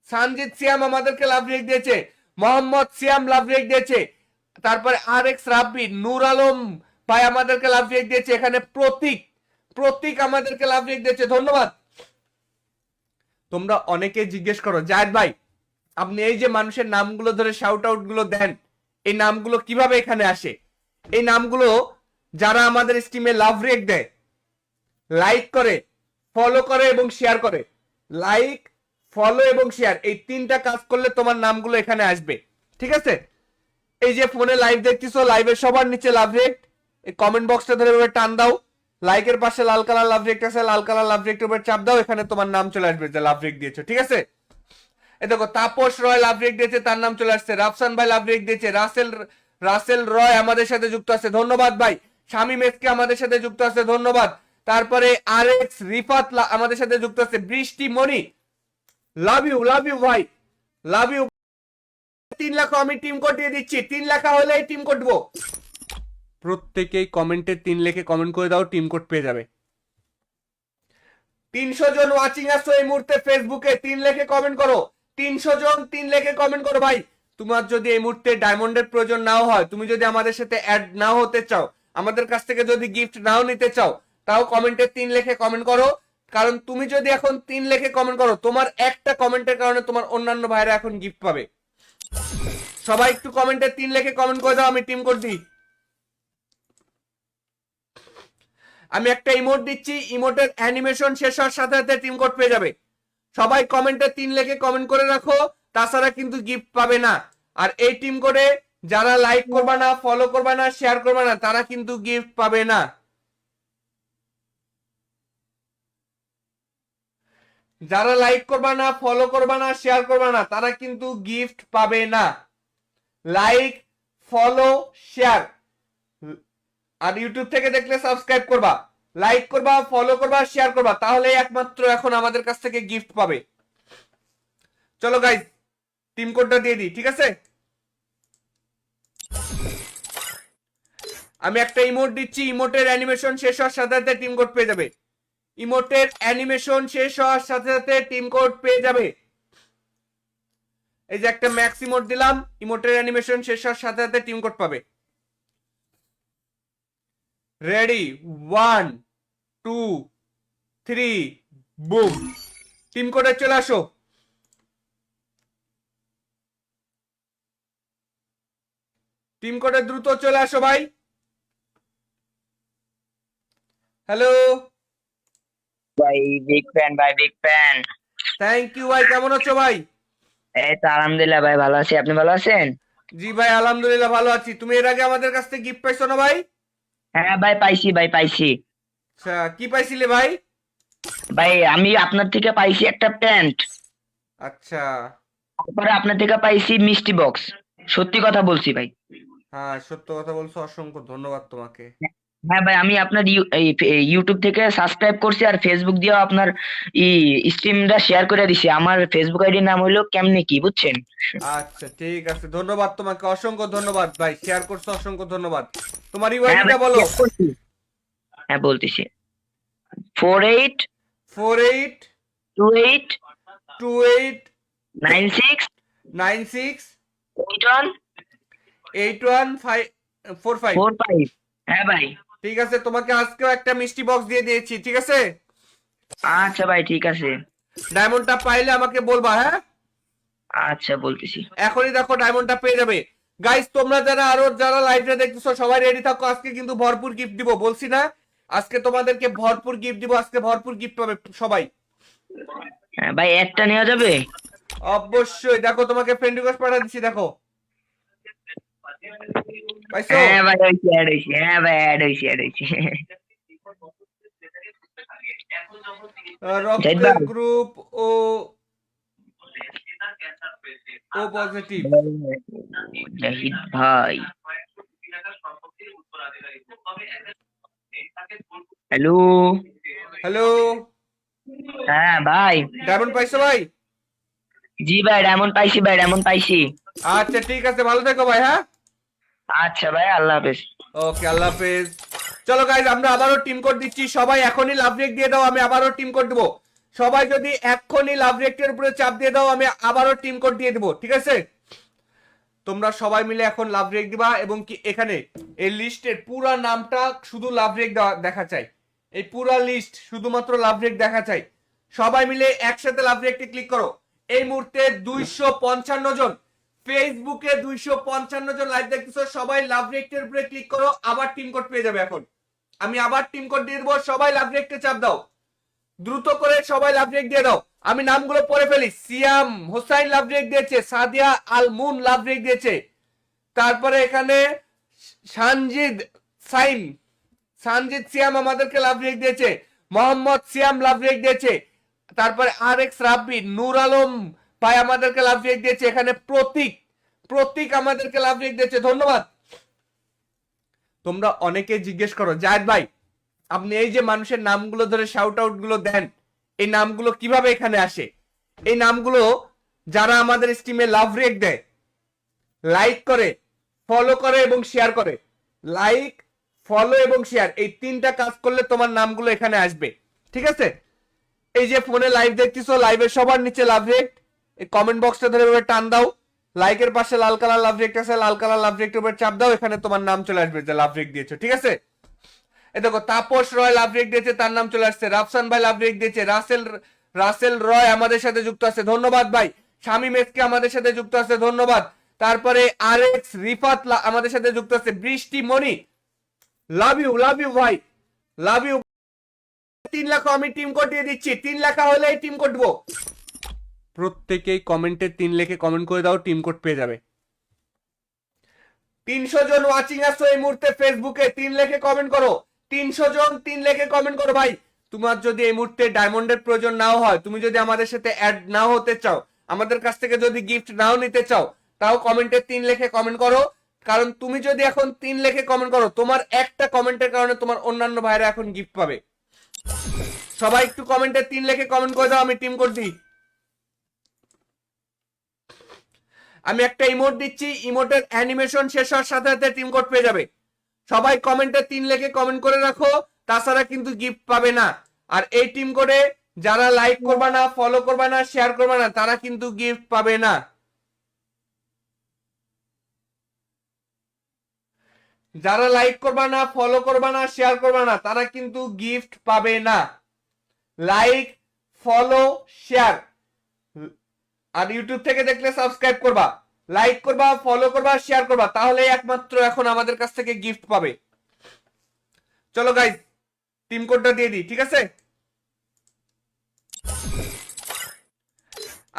সানজিদ সিয়াম আমাদেরকে লাভ রেক দিয়েছে, মোহাম্মদ সিয়াম লাভ রেক দিয়েছে, তারপরে আর এক্স রাব্বি, নূর আলম ভাই আমাদেরকে লাভ রেক দিয়েছে, এখানে প্রতীক প্রতীক আমাদেরকে লাভ রেক দিয়েছে, ধন্যবাদ। তোমরা অনেকে জিজ্ঞেস করো জায়েদ ভাই, আপনি এই যে মানুষের নামগুলো ধরে শাউট আউট গুলো দেন, এই নামগুলো কিভাবে এখানে আসে? এই নামগুলো যারা আমাদের স্ট্রিমে লাভ রেক দেয়, লাইক করে, ফলো করে এবং শেয়ার করে, লাইক, ফলো এবং শেয়ার, এই তিনটা কাজ করলে তোমার নামগুলো এখানে আসবে, ঠিক আছে? এই যে ফোনে লাইভ দেখতেছো, লাইভের সবার নিচে লাভ রেক, এই কমেন্ট বক্সটা ধরে এভাবে টান দাও, লাইকের পাশে লাল কালার লাভ রেক আছে, লাল কালার লাভ রেকের উপর চাপ দাও, এখানে তোমার নাম চলে আসবে যে লাভ রেক দিয়েছো, ঠিক আছে? এই দেখো তাপস রয় লাভ রেক দিয়েছে, তার নাম চলে আসছে। রাফসান ভাই লাভ রেক দিয়েছে, রাসেল রয় আমাদের সাথে যুক্ত আছে, ধন্যবাদ ভাই। শামিম এসকে আমাদের সাথে যুক্ত আছে, ধন্যবাদ। তারপরে আর এক্স রিফাত আমাদের সাথে যুক্ত আছে, বৃষ্টি মনি, লাভ ইউ ভাই, লাভ ইউ। 3 লাখ আমি টিম কোড দিয়ে দিচ্ছি, 3 লাখ হলে টিম কোড দেবো। প্রত্যেকেই কমেন্টে 3 লিখে কমেন্ট করে দাও, টিম কোড পেয়ে যাবে। 300 জন ওয়াচিং আসছো এই মুহূর্তে ফেসবুকে, 3 লিখে কমেন্ট করো। 300 জন 3 লিখে কমেন্ট করো ভাই। তোমার যদি এই মুহূর্তে ডায়মন্ডের প্রয়োজন নাও হয়, তুমি যদি আমাদের সাথে অ্যাড নাও হতে চাও, আমাদের কাছ থেকে যদি গিফট নাও নিতে চাও, তাও কমেন্টে 3 লিখে কমেন্ট করো। কারণ তুমি যদি এখন 3 লিখে কমেন্ট করো, তোমার একটা কমেন্টের কারণে তোমার অন্যান্য ভাইরা এখন গিফট পাবে। সবাই একটু কমেন্টে 3 লিখে কমেন্ট করে দাও, আমি টিম কোড দিই। আমি একটা ইমোট দিচ্ছি, ইমোটের অ্যানিমেশন শেষ হওয়ার সাথে সাথে টিম কোড পেয়ে যাবে। সবাই কমেন্টে 3 লিখে কমেন্ট করে রাখো, তাছাড়া কিন্তু গিফট পাবে না। আর এই টিম কোডে যারা লাইক করবা না, ফলো করবা না, শেয়ার করবা না, তারা কিন্তু গিফট পাবে না। যারা লাইক করবা না, ফলো করবা না, শেয়ার করবা না, তারা কিন্তু গিফট পাবে না। লাইক, ফলো, শেয়ার, আর ইউটিউব থেকে দেখলে সাবস্ক্রাইব করবা, লাইক করবা, ফলো করবা, শেয়ার করবা, তাহলে একমাত্র এখন আমাদের কাছ থেকে গিফট পাবে। চলো গাইজ, টিম কোডটা দিয়ে দিই, ঠিক আছে? আমি একটা ইমোট দিচ্ছি, ইমোটের অ্যানিমেশন শেষ হওয়ার সাথে সাথে টিম কোড পেয়ে যাবে। ইমোটের অ্যানিমেশন শেষ হওয়ার সাথে সাথে টিম কোড পেয়ে যাবে। এই যে একটা ম্যাক্স ইমোট দিলাম, ইমোটের অ্যানিমেশন শেষ হওয়ার সাথে সাথে টিম কোড পাবে। রেডি, 1 2 3, বুম, টিম কোডে চলে আসো। টিম কোডে দ্রুত চলে আসো ভাই। হ্যালো ভাই, বিগ ফ্যান ভাই, বিগ ফ্যান। থ্যাংক ইউ ভাই, কেমন আছো ভাই? এই তো আলহামদুলিল্লাহ ভাই, ভালো আছি। আপনি ভালো আছেন? জি ভাই, আলহামদুলিল্লাহ ভালো আছি। তুমি এর আগে আমাদের কাছ থেকে গিফট পাইছো না ভাই? হ্যাঁ ভাই, পাইছি ভাই, পাইছি। আচ্ছা, কি পাইছিলে ভাই? ভাই আমি আপনার থেকে পাইছি একটা প্যান্ট, আচ্ছা, তারপরে আপনার থেকে পাইছি মিষ্টি বক্স। সত্যি কথা বলছি ভাই। হ্যাঁ সত্য কথা বলছো, অসংখ্য ধন্যবাদ তোমাকে। হ্যাঁ ভাই, আমি আপনার ইউটিউব থেকে সাবস্ক্রাইব করছি আর ফেসবুক দিয়েও আপনার স্ট্রিমটা শেয়ার করে দিছি। আমার ফেসবুক আইডির নাম হলো কেমনে কি, বুঝছেন? আচ্ছা ঠিক আছে, ধন্যবাদ তোমাকে, অসংখ্য ধন্যবাদ ভাই, শেয়ার করছো, অসংখ্য ধন্যবাদ। তোমার হ্যাঁ ইউআইডিটা ভাই, বলো। শেয়ার করছি। হ্যাঁ বলতেছি, 48 48 28 28 96 96 81 8145। 45। হ্যাঁ ভাই। ঠিক আছে, তোমাকে আজকেও একটা মিষ্টি বক্স দিয়ে দিয়েছি, ঠিক আছে? আচ্ছা ভাই, ঠিক আছে। ডায়মন্ডটা পাইলে আমাকে বলবা, হ্যাঁ? আচ্ছা বলতেছি। এখনই দেখো ডায়মন্ডটা পেয়ে যাবে। গাইস, তোমরা যারা লাইভটা দেখতেছো সবাই রেডি থাকো, আজকে কিন্তু ভরপুর গিফট দিব, বলছি না? আজকে তোমাদেরকে ভরপুর গিফট দিব, আজকে ভরপুর গিফট পাবে সবাই। হ্যাঁ ভাই, একটা নেওয়া যাবে? অবশ্যই, দেখো তোমাকে ফ্রেন্ড রিকোয়েস্ট পাঠিয়ে দিচ্ছি, দেখো পাইছো? হ্যাঁ ভাই, হয়েছে, অ্যাড হয়েছে। হ্যাঁ ভাই, অ্যাড হয়েছে। জাহিদ রক্তের ভাই। গ্রুপ ও ও পজিটিভ। জাহিদ ভাই। হ্যালো। হ্যালো, হ্যাঁ ভাই। ডায়মন্ড পাইছো ভাই? জি ভাই, ডায়মন্ড পাইছি ভাই, ডায়মন্ড পাইছি। আচ্ছা ঠিক আছে, ভালো থেকো ভাই, হ্যাঁ? আচ্ছা ভাই, আল্লাহ হাফেজ। ওকে, আল্লাহ হাফেজ। চলো গাইজ, আমরা আবারও টিম কোড দিচ্ছি, সবাই এখনই লাভ রেক দিয়ে দাও, আমি আবারও টিম কোড দেবো। সবাই যদি এখনই লাভ রেকের উপরে চাপ দিয়ে দাও, আমি আবারও টিম কোড দিয়ে দেবো, ঠিক আছে? তোমরা সবাই মিলে এখন লাভ রেক দিবা, এবং কি এখানে এই লিস্টের পুরা নামটা শুধু লাভ রেক দেখা চাই। এই পুরা লিস্ট শুধুমাত্র লাভ রেক দেখা চাই। সবাই মিলে একসাথে লাভ রেকটি ক্লিক করো। এই মুহূর্তে 255 জন, ফেসবুকে 255 জন লাইভ দেখতেছো, সবাই লাভ রেকটের উপরে ক্লিক করো, আবার টিম কোড পেয়ে যাবে। এখন আমি আবার টিম কোড দিয়ে দেবো, সবাই লাভ রেকটে চাপ দাও, দ্রুত করে সবাই লাভ রেক দিয়ে দাও। আমি নামগুলো পড়ে ফেলি। সিয়াম হোসাইন লাভ রেক দিয়েছে, সাদিয়া আল মুন লাভ রেক দিয়েছে, তারপরে এখানে সানজিদ সাইম, সানজিদ সিয়াম আমাদেরকে লাভ রেক দিয়েছে, মোহাম্মদ সিয়াম লাভ রেক দিয়েছে, তারপরে আর এক্স রাব্বি, নূর আলম ভাই আমাদেরকে লাভ রেক দিয়েছে, এখানে প্রতীক, প্রতীক আমাদেরকে লাভ রেক দিয়েছে, ধন্যবাদ। তোমরা অনেকে জিজ্ঞেস করো, জায়েদ ভাই আপনি এই যে মানুষের নামগুলো ধরে শাউট আউট গুলো দেন, এই নামগুলো কিভাবে এখানে আসে? এই নামগুলো যারা আমাদের স্ট্রিমে লাভ রেক দেয়, লাইক করে, ফলো করে এবং শেয়ার করে, লাইক, ফলো এবং শেয়ার, এই তিনটা কাজ করলে তোমার নামগুলো এখানে আসবে, ঠিক আছে? এই যে ফোনে লাইভ দেখতেছো, লাইভের সবার নিচে লাভ রেক, এই কমেন্ট বক্সটা ধরে এভাবে টান দাও, লাইকের পাশে লাল কালার লাভ রেক আছে, লাল কালার লাভ রেকটার উপর চাপ দাও, এখানে তোমার নাম চলে আসবে যে লাভ রেক দিয়েছো, ঠিক আছে? এই দেখো তাপস রয় লাভ রেক দিয়েছে, তার নাম চলে আসছে। রাফসান ভাই লাভ রেক দিয়েছে, রাসেল রাসেল রয় আমাদের সাথে যুক্ত আছে, ধন্যবাদ ভাই। শামীম এসকে আমাদের সাথে যুক্ত আছে, ধন্যবাদ। তারপরে আর এক্স রিফাত আমাদের সাথে যুক্ত আছে, বৃষ্টি মনি, লাভ ইউ ভাই, লাভ ইউ। 3 লাখ আমি টিম কোড দিয়ে দিচ্ছি, 3 লাখ হলেই টিম কোড দেবো। প্রত্যেকেই কমেন্টে 3 লিখে কমেন্ট করে দাও, টিম কোড পেয়ে যাবে। 300 জন ওয়াচিং আসছো এই মুহূর্তে ফেসবুকে, 3 লিখে কমেন্ট করো। 300 জন 3 লিখে কমেন্ট করো ভাই। তোমার যদি এই মুহূর্তে ডায়মন্ডের প্রয়োজন নাও হয়, তুমি যদি আমাদের সাথে অ্যাড নাও হতে চাও, আমাদের কাছ থেকে যদি গিফট নাও নিতে চাও, তাও কমেন্টে 3 লিখে কমেন্ট করো। কারণ তুমি যদি এখন 3 লিখে কমেন্ট করো, তোমার একটা কমেন্টের কারণে তোমার অন্যান্য ভাইরা এখন গিফট পাবে। সবাই একটু কমেন্টে 3 লিখে কমেন্ট করে দাও, আমি টিম কোড দিই। আমি একটা ইমোট দিচ্ছি, ইমোটের অ্যানিমেশন শেষ হওয়ার সাথে সাথে টিম কোড পেয়ে যাবে। সবাই কমেন্টে 3 লিখে কমেন্ট করে রাখো, তাছাড়া কিন্তু গিফট পাবে না। আর এই টিম কোডে যারা লাইক করবা না, ফলো করবা না, শেয়ার করবা না, তারা কিন্তু গিফট পাবে না। যারা লাইক করবা না, ফলো করবা না, শেয়ার করবা না, তারা কিন্তু গিফট পাবে না। লাইক, ফলো, শেয়ার, আর ইউটিউব থেকে দেখলে সাবস্ক্রাইব করবা, লাইক করবা, ফলো করবা, শেয়ার করবা, তাহলে একমাত্র এখন আমাদের কাছ থেকে গিফট পাবে। চলো গাইজ, টিম কোডটা দিয়ে দিই, ঠিক আছে?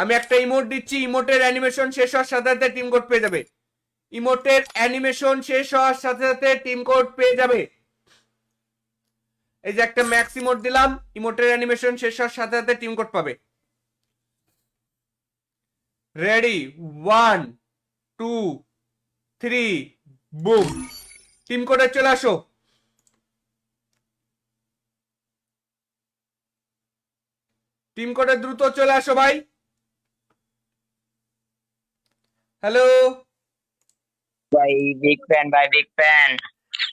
আমি একটা ইমোট দিচ্ছি, ইমোটের অ্যানিমেশন শেষ হওয়ার সাথে সাথে টিম কোড পেয়ে যাবে। ইমোটের অ্যানিমেশন শেষ হওয়ার সাথে সাথে টিম কোড পেয়ে যাবে। এই যে একটা ম্যাক্স ইমোট দিলাম, ইমোটের অ্যানিমেশন শেষ হওয়ার সাথে সাথে টিম কোড পাবে। রেডি, 1 2 3, বুম, টিম কোডে চলে আসো। টিম কোডে দ্রুত চলে আসো ভাই। হ্যালো ভাই, বিগ ফ্যান ভাই, বিগ ফ্যান।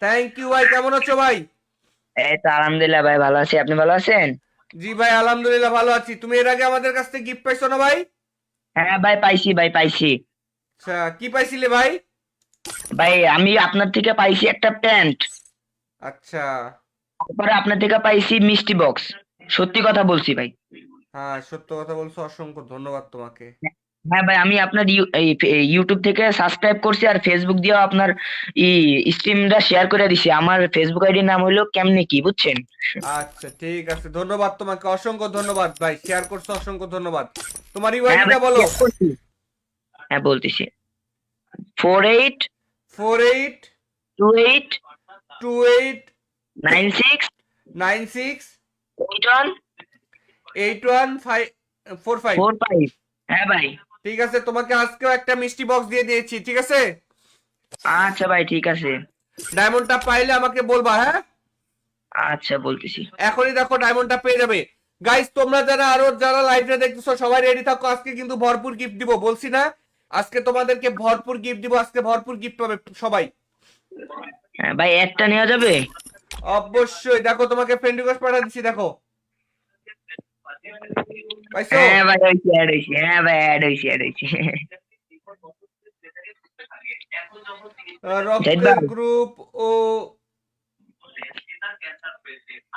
থ্যাংক ইউ ভাই, কেমন আছো ভাই? এই তো আলহামদুলিল্লাহ ভাই, ভালো আছি। আপনি ভালো আছেন? জি ভাই আলহামদুলিল্লাহ ভালো আছি। তুমি এর আগে আমাদের কাছ থেকে গিফট পাইছো না ভাই? হ্যাঁ ভাই, পাইছি ভাই, পাইছি। আচ্ছা, কি পাইছিলে ভাই? ভাই আমি আপনার থেকে পাইছি একটা প্যান্ট। আচ্ছা, তারপরে আপনার থেকে পাইছি মিষ্টি বক্স। সত্যি কথা বলছি ভাই। হ্যাঁ সত্য কথা বলছো, অসংখ্য ধন্যবাদ তোমাকে। হ্যাঁ ভাই, আমি আপনার ইউটিউব থেকে সাবস্ক্রাইব করছি আর ফেসবুক দিয়েও আপনার ই স্ট্রিমটা শেয়ার করে দিছি। আমার ফেসবুক আইডির নাম হলো কেমনে কি, বুঝছেন? আচ্ছা ঠিক আছে, ধন্যবাদ তোমাকে, অসংখ্য ধন্যবাদ ভাই, শেয়ার করছো, অসংখ্য ধন্যবাদ। তোমার হ্যাঁ ইউআইডিটা ভাই, বলো। share করছি। হ্যাঁ বলতেছি, 48 48 28 28 96 96 81 8145। 45। হ্যাঁ ভাই। ঠিক আছে, তোমাকে আজকেও একটা মিষ্টি বক্স দিয়ে দিয়েছি, ঠিক আছে? আচ্ছা ভাই, ঠিক আছে। ডায়মন্ডটা পাইলে আমাকে বলবা, হ্যাঁ? আচ্ছা বলতেছি। এখনই দেখো ডায়মন্ডটা পেয়ে যাবে। গাইস তোমরা যারা আরো যারা লাইভে দেখতেছো সবাই রেডি থাকো, আজকে কিন্তু ভরপুর গিফট দিব, বলছি না? আজকে তোমাদেরকে ভরপুর গিফট দিব, আজকে ভরপুর গিফট পাবে সবাই। হ্যাঁ ভাই, একটা নেওয়া যাবে? অবশ্যই, দেখো তোমাকে ফ্রেন্ড রিকোয়েস্ট পাঠিয়ে দিচ্ছি, দেখো পাইছো? হ্যাঁ ভাই, হয়েছে, অ্যাড হয়েছে। হ্যাঁ ভাই, অ্যাড হয়েছে, অ্যাড হয়েছে। জাহিদ রক্তের ভাই। গ্রুপ ও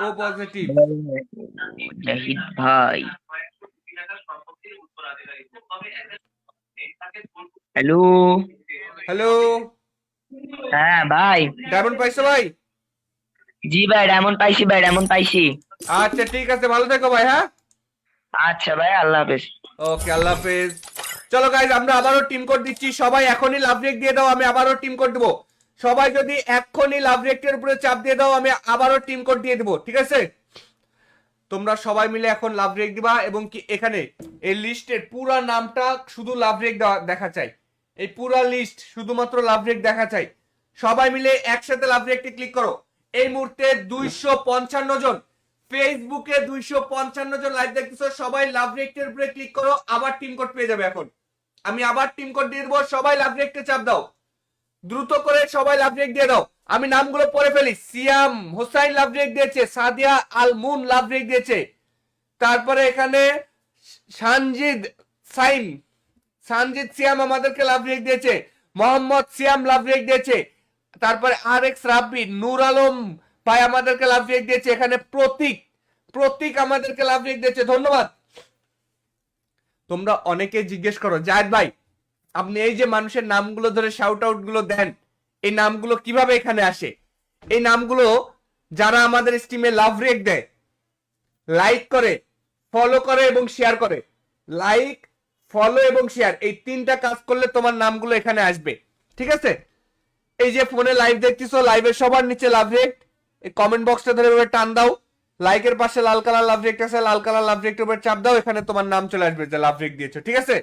ও পজিটিভ। জাহিদ ভাই। হ্যালো। হ্যালো, হ্যাঁ ভাই। ডায়মন্ড পাইছো ভাই? জি ভাই, ডায়মন্ড পাইছি ভাই, ডায়মন্ড পাইছি। আচ্ছা ঠিক আছে, ভালো থেকো ভাই, হ্যাঁ? আচ্ছা ভাই, আল্লাহ হাফেজ। ওকে, আল্লাহ হাফেজ। চলো গাইজ, আমরা আবারও টিম কোড দিচ্ছি, সবাই এখনই লাভ রেক দিয়ে দাও, আমি আবারও টিম কোড দেবো। সবাই যদি এখনই লাভ রেকের উপরে চাপ দিয়ে দাও, আমি আবারও টিম কোড দিয়ে দেবো, ঠিক আছে? তোমরা সবাই মিলে এখন লাভ রেক দিবা, এবং কি এখানে এই লিস্টের পুরা নামটা শুধু লাভ রেক দেখা চাই। এই পুরা লিস্ট শুধুমাত্র লাভ রেক দেখা চাই। সবাই মিলে একসাথে লাভ রেকটি ক্লিক করো। এই মুহূর্তে 255 জন, ফেসবুকে 255 জন লাইভ দেখতেছো, সবাই লাভ রেকটের উপরে ক্লিক করো, আবার টিম কোড পেয়ে যাবে। এখন আমি আবার টিম কোড দিয়ে দেবো, সবাই লাভ রেকটে চাপ দাও, দ্রুত করে সবাই লাভ রেক দিয়ে দাও। আমি নামগুলো পড়ে ফেলি। সিয়াম হোসাইন লাভ রেক দিয়েছে, সাদিয়া আল মুন লাভ রেক দিয়েছে, তারপরে এখানে সানজিদ সাইম, সানজিদ সিয়াম আমাদেরকে লাভ রেক দিয়েছে, মোহাম্মদ সিয়াম লাভ রেক দিয়েছে, তারপরে আর এক্স রাব্বি, নূর আলম ভাই আমাদেরকে লাভ রেক দিয়েছে, এখানে প্রতীক, প্রতীক আমাদেরকে লাভ রেক দিয়েছে, ধন্যবাদ। তোমরা অনেকে জিজ্ঞেস করো জায়েদ ভাই, আপনি এই যে মানুষের নামগুলো ধরে শাউট আউট গুলো দেন, এই নামগুলো কিভাবে এখানে আসে? এই নামগুলো যারা আমাদের স্ট্রিমে লাভ রেক দেয়, লাইক করে, ফলো করে এবং শেয়ার করে, লাইক, ফলো এবং শেয়ার, এই তিনটা কাজ করলে তোমার নামগুলো এখানে আসবে, ঠিক আছে? এই যে ফোনে লাইভ দেখতেছো, লাইভের সবার নিচে লাভ রেক, এই কমেন্ট বক্সটা ধরে এভাবে টান দাও, লাইকের পাশে লাল কালার লাভ রেক আছে, লাল কালার লাভ রেকটার উপর চাপ দাও, এখানে তোমার নাম চলে আসবে যে লাভ রেক দিয়েছো, ঠিক আছে?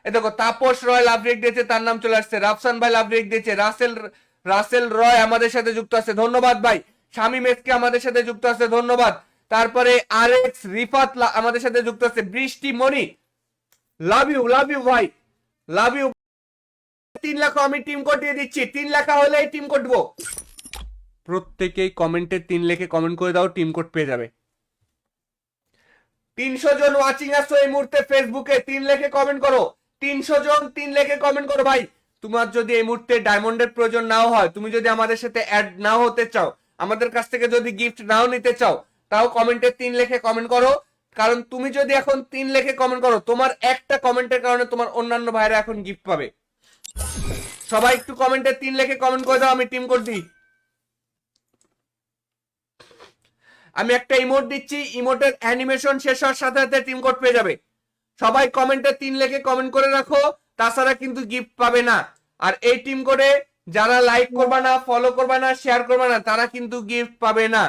এ দেখো তাপস রয় লাভ রেক দিয়েছে, তার নাম চলে আসছে। রাফসান ভাই লাভ রেক দিয়েছে, রাসেল রাসেল রয় আমাদের সাথে যুক্ত আছে, ধন্যবাদ ভাই। শামীম এসকে আমাদের সাথে যুক্ত আছে, ধন্যবাদ। তারপরে আর এক্স রিফাত আমাদের সাথে যুক্ত আছে, বৃষ্টি মনি, লাভ ইউ ভাই, লাভ ইউ। 3 লাখ আমি টিম কোড দিয়ে দিচ্ছি, 3 লাখ হলে টিম কোড দেবো। প্রত্যেকেই কমেন্টে 3 লিখে কমেন্ট করে দাও, টিম কোড পেয়ে যাবে। 300 জন ওয়াচিং আসছো এই মুহূর্তে ফেসবুকে, 3 লিখে কমেন্ট করো। 300 জন 3 লিখে কমেন্ট করো ভাই। তোমার যদি এই মুহূর্তে ডায়মন্ডের প্রয়োজন নাও হয়, তুমি যদি আমাদের সাথে অ্যাড নাও হতে চাও, আমাদের কাছ থেকে যদি গিফট নাও নিতে চাও, তাও কমেন্টে 3 লিখে কমেন্ট করো। কারণ তুমি যদি এখন 3 লিখে কমেন্ট করো, তোমার একটা কমেন্টের কারণে তোমার অন্যান্য ভাইরা এখন গিফট পাবে। সবাই একটু কমেন্টে 3 লিখে কমেন্ট করে দাও, আমি টিম কোড দিই। আমি একটা ইমোট দিচ্ছি, ইমোটের অ্যানিমেশন শেষ হওয়ার সাথে সাথে টিম কোড পেয়ে যাবে। সবাই কমেন্টে 3 লিখে কমেন্ট করে রাখো, তাছাড়া কিন্তু গিফট পাবে না। আর এই টিম কোডে যারা লাইক করবে না, ফলো করবে না, শেয়ার করবে না, তারা কিন্তু গিফট পাবে না।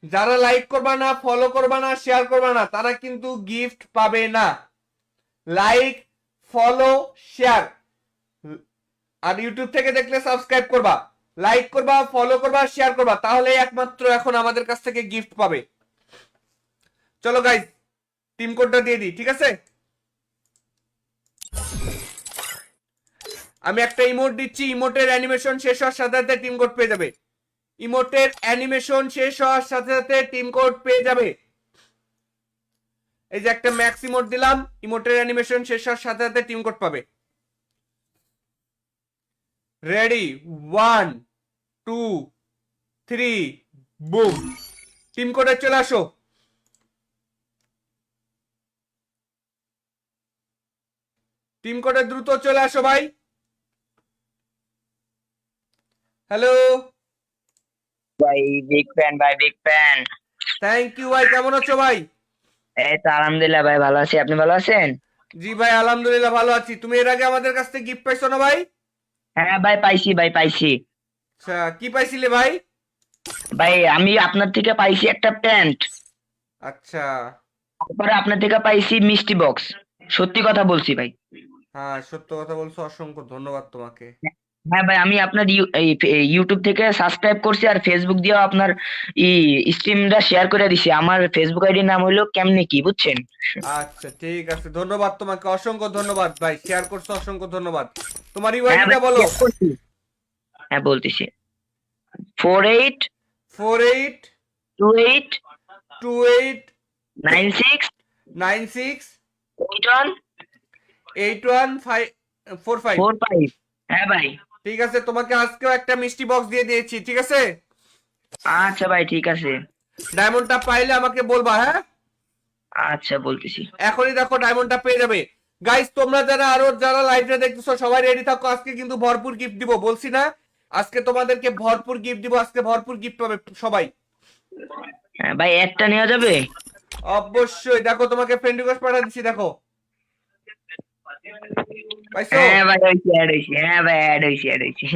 যারা লাইক করবে না, ফলো করবে না, শেয়ার করবে না, তারা কিন্তু গিফট পাবে না। লাইক, ফলো, শেয়ার, আর ইউটিউব থেকে দেখলে সাবস্ক্রাইব করবা। লাইক করবা, ফলো করবা, শেয়ার করবা, তাহলে একমাত্র এখন আমাদের কাছ থেকে গিফট পাবে। চলো গাইজ টিম কোডটা দিয়ে দিই, ঠিক আছে? আমি একটা ইমোট দিচ্ছি, ইমোটের অ্যানিমেশন শেষ হওয়ার সাথে সাথে টিম কোড পেয়ে যাবে। ইমোটের অ্যানিমেশন শেষ হওয়ার সাথে সাথে টিম কোড পেয়ে যাবে। এই যে একটা ম্যাক্স ইমোট দিলাম, ইমোটের অ্যানিমেশন শেষ হওয়ার সাথে সাথে টিম কোড পাবে। Ready, 1 2 3 broom. টিম কোডে চলে আসো। টিম কোডে দ্রুত চলে আসো ভাই। হ্যালো ভাই বিগ ফ্যান ভাই, বিগ ফ্যান। থ্যাংক ইউ ভাই, কেমন আছো ভাই? এই তো আলহামদুলিল্লাহ ভাই, ভালো আছি, আপনি ভালো আছেন? জি ভাই আলহামদুলিল্লাহ ভালো আছি। তুমি এর আগে আমাদের কাছ থেকে গিফট পাইছো না ভাই? হ্যাঁ ভাই, পাইছি ভাই, পাইছি। আচ্ছা, কি পাইছিলে ভাই? ভাই আমি আপনার থেকে পাইছি একটা প্যান্ট, আচ্ছা, তারপরে আপনার থেকে পাইছি মিষ্টি বক্স। সত্যি কথা বলছি ভাই। হ্যাঁ সত্য কথা বলছো, অসংখ্য ধন্যবাদ তোমাকে। হ্যাঁ ভাই, আমি আপনার ইউটিউব থেকে সাবস্ক্রাইব করছি আর ফেসবুক দিয়েও আপনার স্ট্রিমটা শেয়ার করে দিছি। আমার ফেসবুক আইডির নাম হলো কেমনে কি, বুঝছেন? আচ্ছা ঠিক আছে, ধন্যবাদ তোমাকে, অসংখ্য ধন্যবাদ ভাই, শেয়ার করছো, অসংখ্য ধন্যবাদ। তোমার হ্যাঁ ইউআইডিটা ভাই, বলো। share করছি। হ্যাঁ বলতেছি, 48 48 28 28 96 96 81 8145। 45। হ্যাঁ ভাই। ঠিক আছে, তোমাকে আজকেও একটা মিষ্টি বক্স দিয়ে দিয়েছি, ঠিক আছে? আচ্ছা ভাই, ঠিক আছে। ডায়মন্ডটা পাইলে আমাকে বলবা, হ্যাঁ? আচ্ছা বলতেছি। এখনই দেখো ডায়মন্ডটা পেয়ে যাবে। গাইস তোমরা যারা লাইভে দেখতেছো সবাই রেডি থাকো, আজকে কিন্তু ভরপুর গিফট দিব, বলছি না? আজকে তোমাদেরকে ভরপুর গিফট দিব, আজকে ভরপুর গিফট পাবে সবাই। হ্যাঁ ভাই, একটা নেওয়া যাবে? অবশ্যই, দেখো তোমাকে ফ্রেন্ড রিকোয়েস্ট পাঠিয়ে দিচ্ছি, দেখো পাইছো? হ্যাঁ ভাই, হয়েছে, অ্যাড হয়েছে। হ্যাঁ ভাই, অ্যাড হয়েছে, অ্যাড হয়েছে।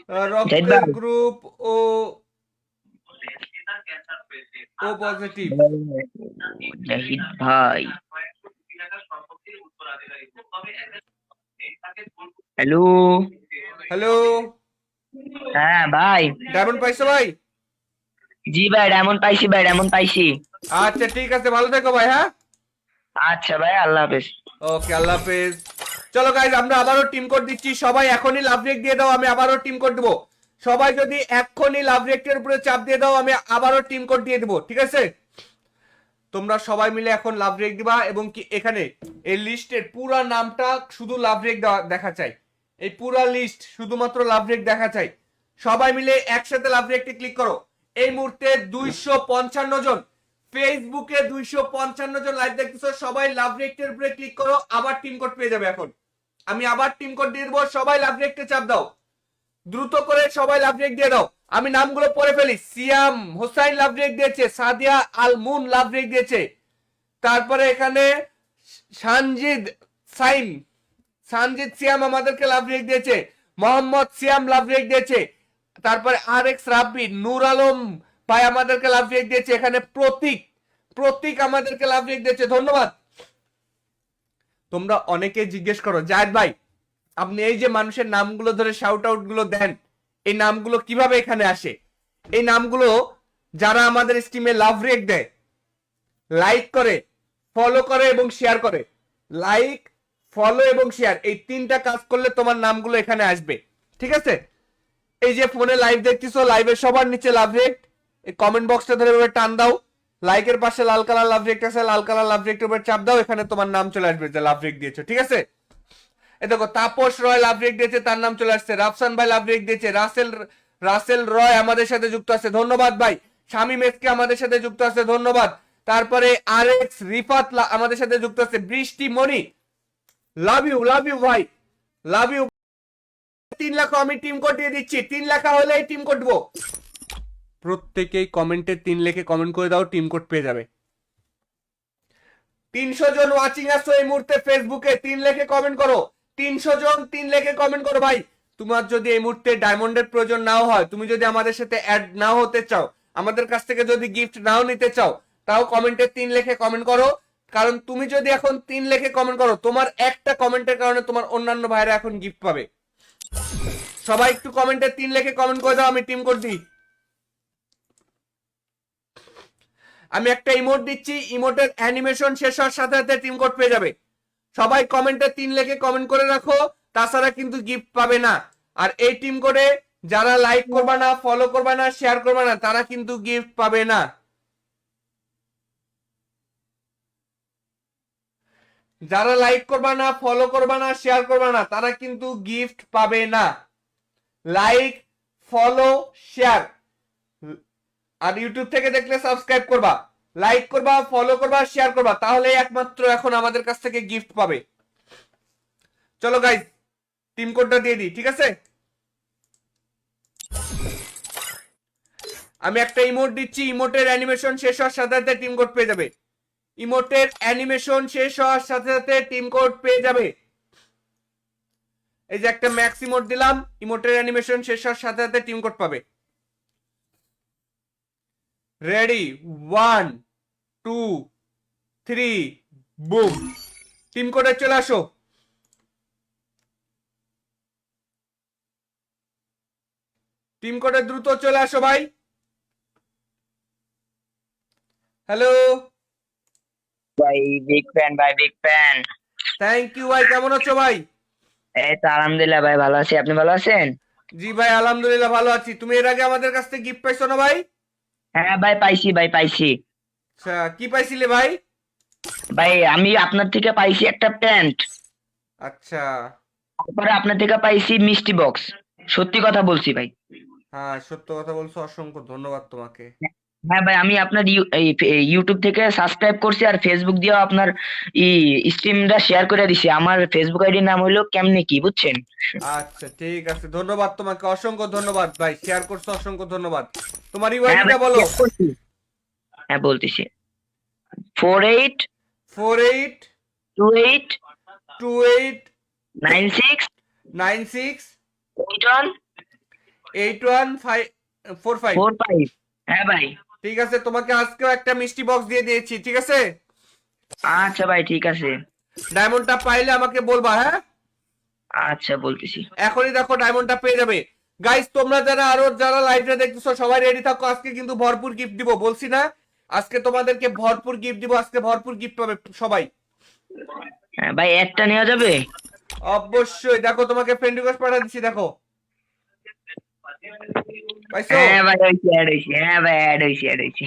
জাহিদ রক্তের ভাই, গ্রুপ ও ও পজিটিভ। জাহিদ ভাই, হ্যালো। হ্যালো, হ্যাঁ ভাই। ডায়মন্ড পাইছো ভাই? জি ভাই, ডায়মন্ড পাইছি ভাই, ডায়মন্ড পাইছি। আচ্ছা ঠিক আছে, ভালো থেকো ভাই, হ্যাঁ? আচ্ছা ভাই, আল্লাহ হাফেজ। ওকে, আল্লাহ হাফেজ। চলো গাইজ আমরা আবারও টিম কোড দিচ্ছি, সবাই এখনই লাভ রেক দিয়ে দাও, আমি আবারও টিম কোড দেবো। সবাই যদি এখনই লাভ রেকের উপরে চাপ দিয়ে দাও, আমি আবারও টিম কোড দিয়ে দেবো, ঠিক আছে? তোমরা সবাই মিলে এখন লাভ রেক দিবা, এবং কি এখানে এই লিস্টের পুরা নামটা শুধু লাভ রেক দেখা চাই। এই পুরা লিস্ট শুধুমাত্র লাভ রেক দেখা চাই। সবাই মিলে একসাথে লাভ রেকটি ক্লিক করো। এই মুহূর্তে 255 জন, ফেসবুকে 255 জন লাইভ দেখতেছো, সবাই লাভ রেকটের উপরে ক্লিক করো, আবার টিম কোড পেয়ে যাবে। এখন আমি আবার টিম কোড দিয়ে দেবো, সবাই লাভ রেকটে চাপ দাও, দ্রুত করে সবাই লাভ রেক দিয়ে দাও। আমি নামগুলো পড়ে ফেলি। সিয়াম হোসাইন লাভ রেক দিয়েছে, সাদিয়া আল মুন লাভ রেক দিয়েছে, তারপরে এখানে সানজিদ সাইম, সানজিদ সিয়াম আমাদেরকে লাভ রেক দিয়েছে, মোহাম্মদ সিয়াম লাভ রেক দিয়েছে, তারপরে আর এক্স রাব্বি, নূর আলম ভাই আমাদেরকে লাভ রেক দিয়েছে, এখানে প্রতীক প্রতীক আমাদেরকে লাভ রেক দিয়েছে, ধন্যবাদ। তোমরা অনেকে জিজ্ঞেস করো জায়েদ ভাই আপনি এই যে মানুষের নামগুলো ধরে শাউট আউট গুলো দেন, এই নামগুলো কিভাবে এখানে আসে? এই নামগুলো যারা আমাদের স্ট্রিমে লাভ রেক দেয়, লাইক করে, ফলো করে এবং শেয়ার করে, লাইক, ফলো এবং শেয়ার, এই তিনটা কাজ করলে তোমার নামগুলো এখানে আসবে, ঠিক আছে? এই যে ফোনে লাইভ দেখতেছো, লাইভের সবার নিচে লাভ রেক, এই কমেন্ট বক্সটা ধরে এভাবে টান দাও, লাইকের পাশে লাল কালার লাভ রেক আছে, লাল কালার লাভ রেকটার উপর চাপ দাও, এখানে তোমার নাম চলে আসবে যে লাভ রেক দিয়েছো, ঠিক আছে? এ দেখো তাপস রয় লাভ রেক দিয়েছে, তার নাম চলে আসছে। রাফসান ভাই লাভ রেক দিয়েছে, রাসেল রয় আমাদের সাথে যুক্ত আছে, ধন্যবাদ ভাই। শামীম এসকে আমাদের সাথে যুক্ত আছে, ধন্যবাদ। তারপরে আর এক্স রিফাত আমাদের সাথে যুক্ত আছে, বৃষ্টি মনি লাভ ইউ ভাই, লাভ ইউ। 3 লাখ আমি টিম কোড দিয়ে দিচ্ছি, 3 লেখা হলে টিম কোড দেবো। প্রত্যেকেই কমেন্টে 3 লিখে কমেন্ট করে দাও, টিম কোড পেয়ে যাবে। 300 জন ওয়াচিং আসছো এই মুহূর্তে ফেসবুকে, 3 লিখে কমেন্ট করো। 300 জন 3 লিখে কমেন্ট করো ভাই। তোমার যদি এই মুহূর্তে ডায়মন্ডের প্রয়োজন নাও হয়, তুমি যদি আমাদের সাথে অ্যাড নাও হতে চাও, আমাদের কাছ থেকে যদি গিফট নাও নিতে চাও, তাও কমেন্টে 3 লিখে কমেন্ট করো। কারণ তুমি যদি এখন 3 লেখে কমেন্ট করো, তোমার একটা কমেন্টের কারণে তোমার অন্যান্য ভাইরা এখন গিফট পাবে। সবাই একটু কমেন্টে 3 লেখে কমেন্ট করে দাও, আমি টিম কোড দিই। আমি একটা ইমোট দিচ্ছি, ইমোটের অ্যানিমেশন শেষ হওয়ার সাথে সাথে টিম কোড পেয়ে যাবে। সবাই কমেন্টে 3 লেখে কমেন্ট করে রাখো, তাছাড়া কিন্তু গিফট পাবে না। আর এই টিম কোডে যারা লাইক করবা না, ফলো করবা না, শেয়ার করবা না, তারা কিন্তু গিফট পাবে না। যারা লাইক করবা না, ফলো করবা না, শেয়ার করবা না, তারা কিন্তু গিফট পাবে না। লাইক, ফলো, শেয়ার, আর ইউটিউব থেকে দেখলে সাবস্ক্রাইব করবা, লাইক করবা, ফলো করবা, শেয়ার করবা, তাহলে একমাত্র এখন আমাদের কাছ থেকে গিফট পাবে। চলো গাইস, টিম কোডটা দিয়ে দিই, ঠিক আছে? আমি একটা ইমোট দিচ্ছি, ইমোটের অ্যানিমেশন শেষ হওয়ার সাথে সাথে টিম কোড পেয়ে যাবে। ইমোটের অ্যানিমেশন শেষ হওয়ার সাথে সাথে টিম কোড পেয়ে যাবে। এই যে একটা ম্যাক্স ইমোট দিলাম, ইমোটের অ্যানিমেশন শেষ হওয়ার সাথে সাথে টিম কোড পাবে। Ready, 1 2 3, broom. টিম কোডে চলে আসো। টিম কোডে দ্রুত চলে আসো ভাই। হ্যালো ভাই, বিগ ফ্যান ভাই, বিগ ফ্যান। থ্যাংক ইউ ভাই, কেমন আছো ভাই? এই তো আলহামদুলিল্লাহ ভাই, ভালো আছি। আপনি ভালো আছেন? জি ভাই, আলহামদুলিল্লাহ ভালো আছি। তুমি এর আগে আমাদের কাছ থেকে গিফট পাইছো না ভাই? হ্যাঁ ভাই, পাইছি ভাই, পাইছি। আচ্ছা, কি পাইছিলে ভাই? ভাই আমি আপনার থেকে পাইছি একটা প্যান্ট, আচ্ছা, তারপরে আপনার থেকে পাইছি মিষ্টি বক্স। সত্যি কথা বলছি ভাই। হ্যাঁ সত্য কথা বলছো, অসংখ্য ধন্যবাদ তোমাকে। হ্যাঁ ভাই, আমি আপনার ইউটিউব থেকে সাবস্ক্রাইব করছি আর ফেসবুক দিয়েও আপনার স্ট্রিমটা শেয়ার করে দিছি। আমার ফেসবুক আইডির নাম হলো কেমনে কি, বুঝছেন? আচ্ছা ঠিক আছে, ধন্যবাদ তোমাকে, অসংখ্য ধন্যবাদ ভাই, শেয়ার করছো, অসংখ্য ধন্যবাদ। তোমার হ্যাঁ ইউআইডিটা ভাই, বলো। share করছি। হ্যাঁ বলতেছি, 48 48 28 28 96 96 81 8145। 45। হ্যাঁ ভাই। ঠিক আছে, তোমাকে আজকেও একটা মিষ্টি বক্স দিয়ে দিয়েছি, ঠিক আছে? আচ্ছা ভাই, ঠিক আছে। ডায়মন্ডটা পাইলে আমাকে বলবা, হ্যাঁ? আচ্ছা বলতেছি। এখনই দেখো ডায়মন্ডটা পেয়ে যাবে। গাইস, তোমরা যারা লাইভটা দেখতেছো সবাই রেডি থাকো, আজকে কিন্তু ভরপুর গিফট দিব, বলছি না? আজকে তোমাদেরকে ভরপুর গিফট দিব, আজকে ভরপুর গিফট পাবে সবাই। হ্যাঁ ভাই, একটা নেওয়া যাবে? অবশ্যই, দেখো তোমাকে ফ্রেন্ড রিকোয়েস্ট পাঠিয়ে দিচ্ছি, দেখো পাইছো? হ্যাঁ ভাই, হয়েছে, অ্যাড হয়েছে। হ্যাঁ ভাই, অ্যাড হয়েছে, অ্যাড হয়েছে।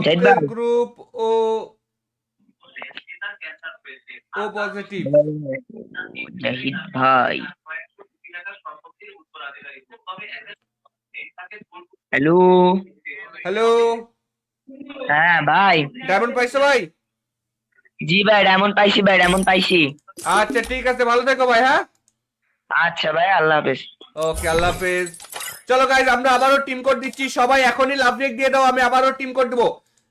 জাহিদ রক্তের ভাই, গ্রুপ ও ও পজিটিভ। জাহিদ ভাই, হ্যালো। হ্যালো, হ্যাঁ ভাই। ডায়মন্ড পাইছো ভাই? জি ভাই, ডায়মন্ড পাইছি ভাই, ডায়মন্ড পাইছি। আচ্ছা ঠিক আছে, ভালো থেকো ভাই, হ্যাঁ? আচ্ছা ভাই, আল্লাহ হাফেজ। ওকে, আল্লাহ হাফেজ। চলো গাইজ, আমরা আবারও টিম কোড দিচ্ছি, সবাই এখনই লাভ রেক দিয়ে দাও, আমি আবারও টিম কোড দেবো।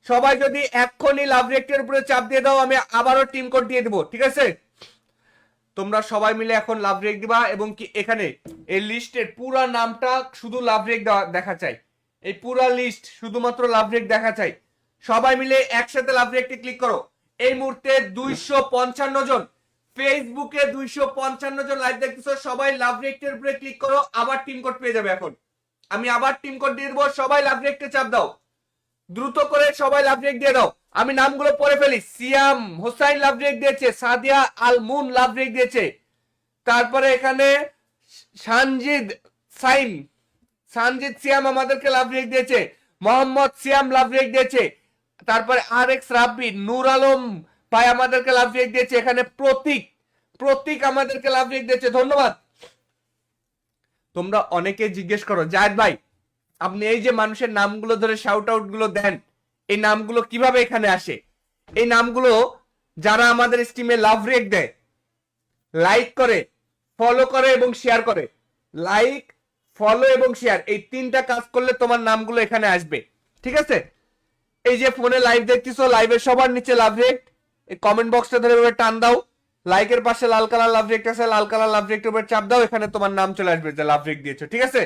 সবাই যদি এখনই লাভ রেকটের উপরে চাপ দিয়ে দাও, আমি আবারও টিম কোড দিয়ে দেবো, ঠিক আছে? তোমরা সবাই মিলে এখন লাভ রেক দিবা, এবং কি এখানে এই লিস্টের পুরা নামটা শুধু লাভ রেক দেখা চাই। এই পুরা লিস্ট শুধুমাত্র লাভ রেক দেখা চাই। সবাই মিলে একসাথে লাভ রেকটি ক্লিক করো। এই মুহূর্তে 255 জন, ফেসবুকে 255 জন লাইভ দেখতেছো, সবাই লাভ রেকটের উপরে ক্লিক করো, আবার টিম কোড পেয়ে যাবে। এখন আমি আবার টিম কোড দিয়ে দেবো, সবাই লাভ রেকটে চাপ দাও, দ্রুত করে সবাই লাভ রেক দিয়ে দাও। আমি নামগুলো পড়ে ফেলি। সিয়াম হোসাইন লাভ রেক দিয়েছে, সাদিয়া আল মুন লাভ রেক দিয়েছে, তারপরে এখানে সানজিদ সাইম, সানজিদ সিয়াম আমাদেরকে লাভ রেক দিয়েছে, মোহাম্মদ সিয়াম লাভ রেক দিয়েছে, তারপরে আর এক্স রাব্বি, নূর আলম ভাই আমাদেরকে লাভ রেক দিয়েছে, এখানে প্রতীক প্রতীক আমাদেরকে লাভ রেক দিয়েছে, ধন্যবাদ। তোমরা অনেকে জিজ্ঞেস করো, জায়েদ ভাই আপনি এই যে মানুষের নামগুলো ধরে শাউট আউট গুলো দেন, এই নামগুলো কিভাবে এখানে আসে? এই নামগুলো যারা আমাদের স্ট্রিমে লাভ রেক দেয়, লাইক করে, ফলো করে এবং শেয়ার করে, লাইক, ফলো এবং শেয়ার, এই 3টা কাজ করলে তোমার নামগুলো এখানে আসবে, ঠিক আছে? এই যে ফোনে লাইভ দেখতেছো, লাইভের সবার নিচে লাভ রেক, এই কমেন্ট বক্সটা ধরে টান দাও, লাইকের পাশে লাল কালার লাভ রেক আছে, লাল কালার লাভ রেকটার উপরে চাপ দাও, এখানে তোমার নাম চলে আসবে যে লাভ রেক দিয়েছো, ঠিক আছে?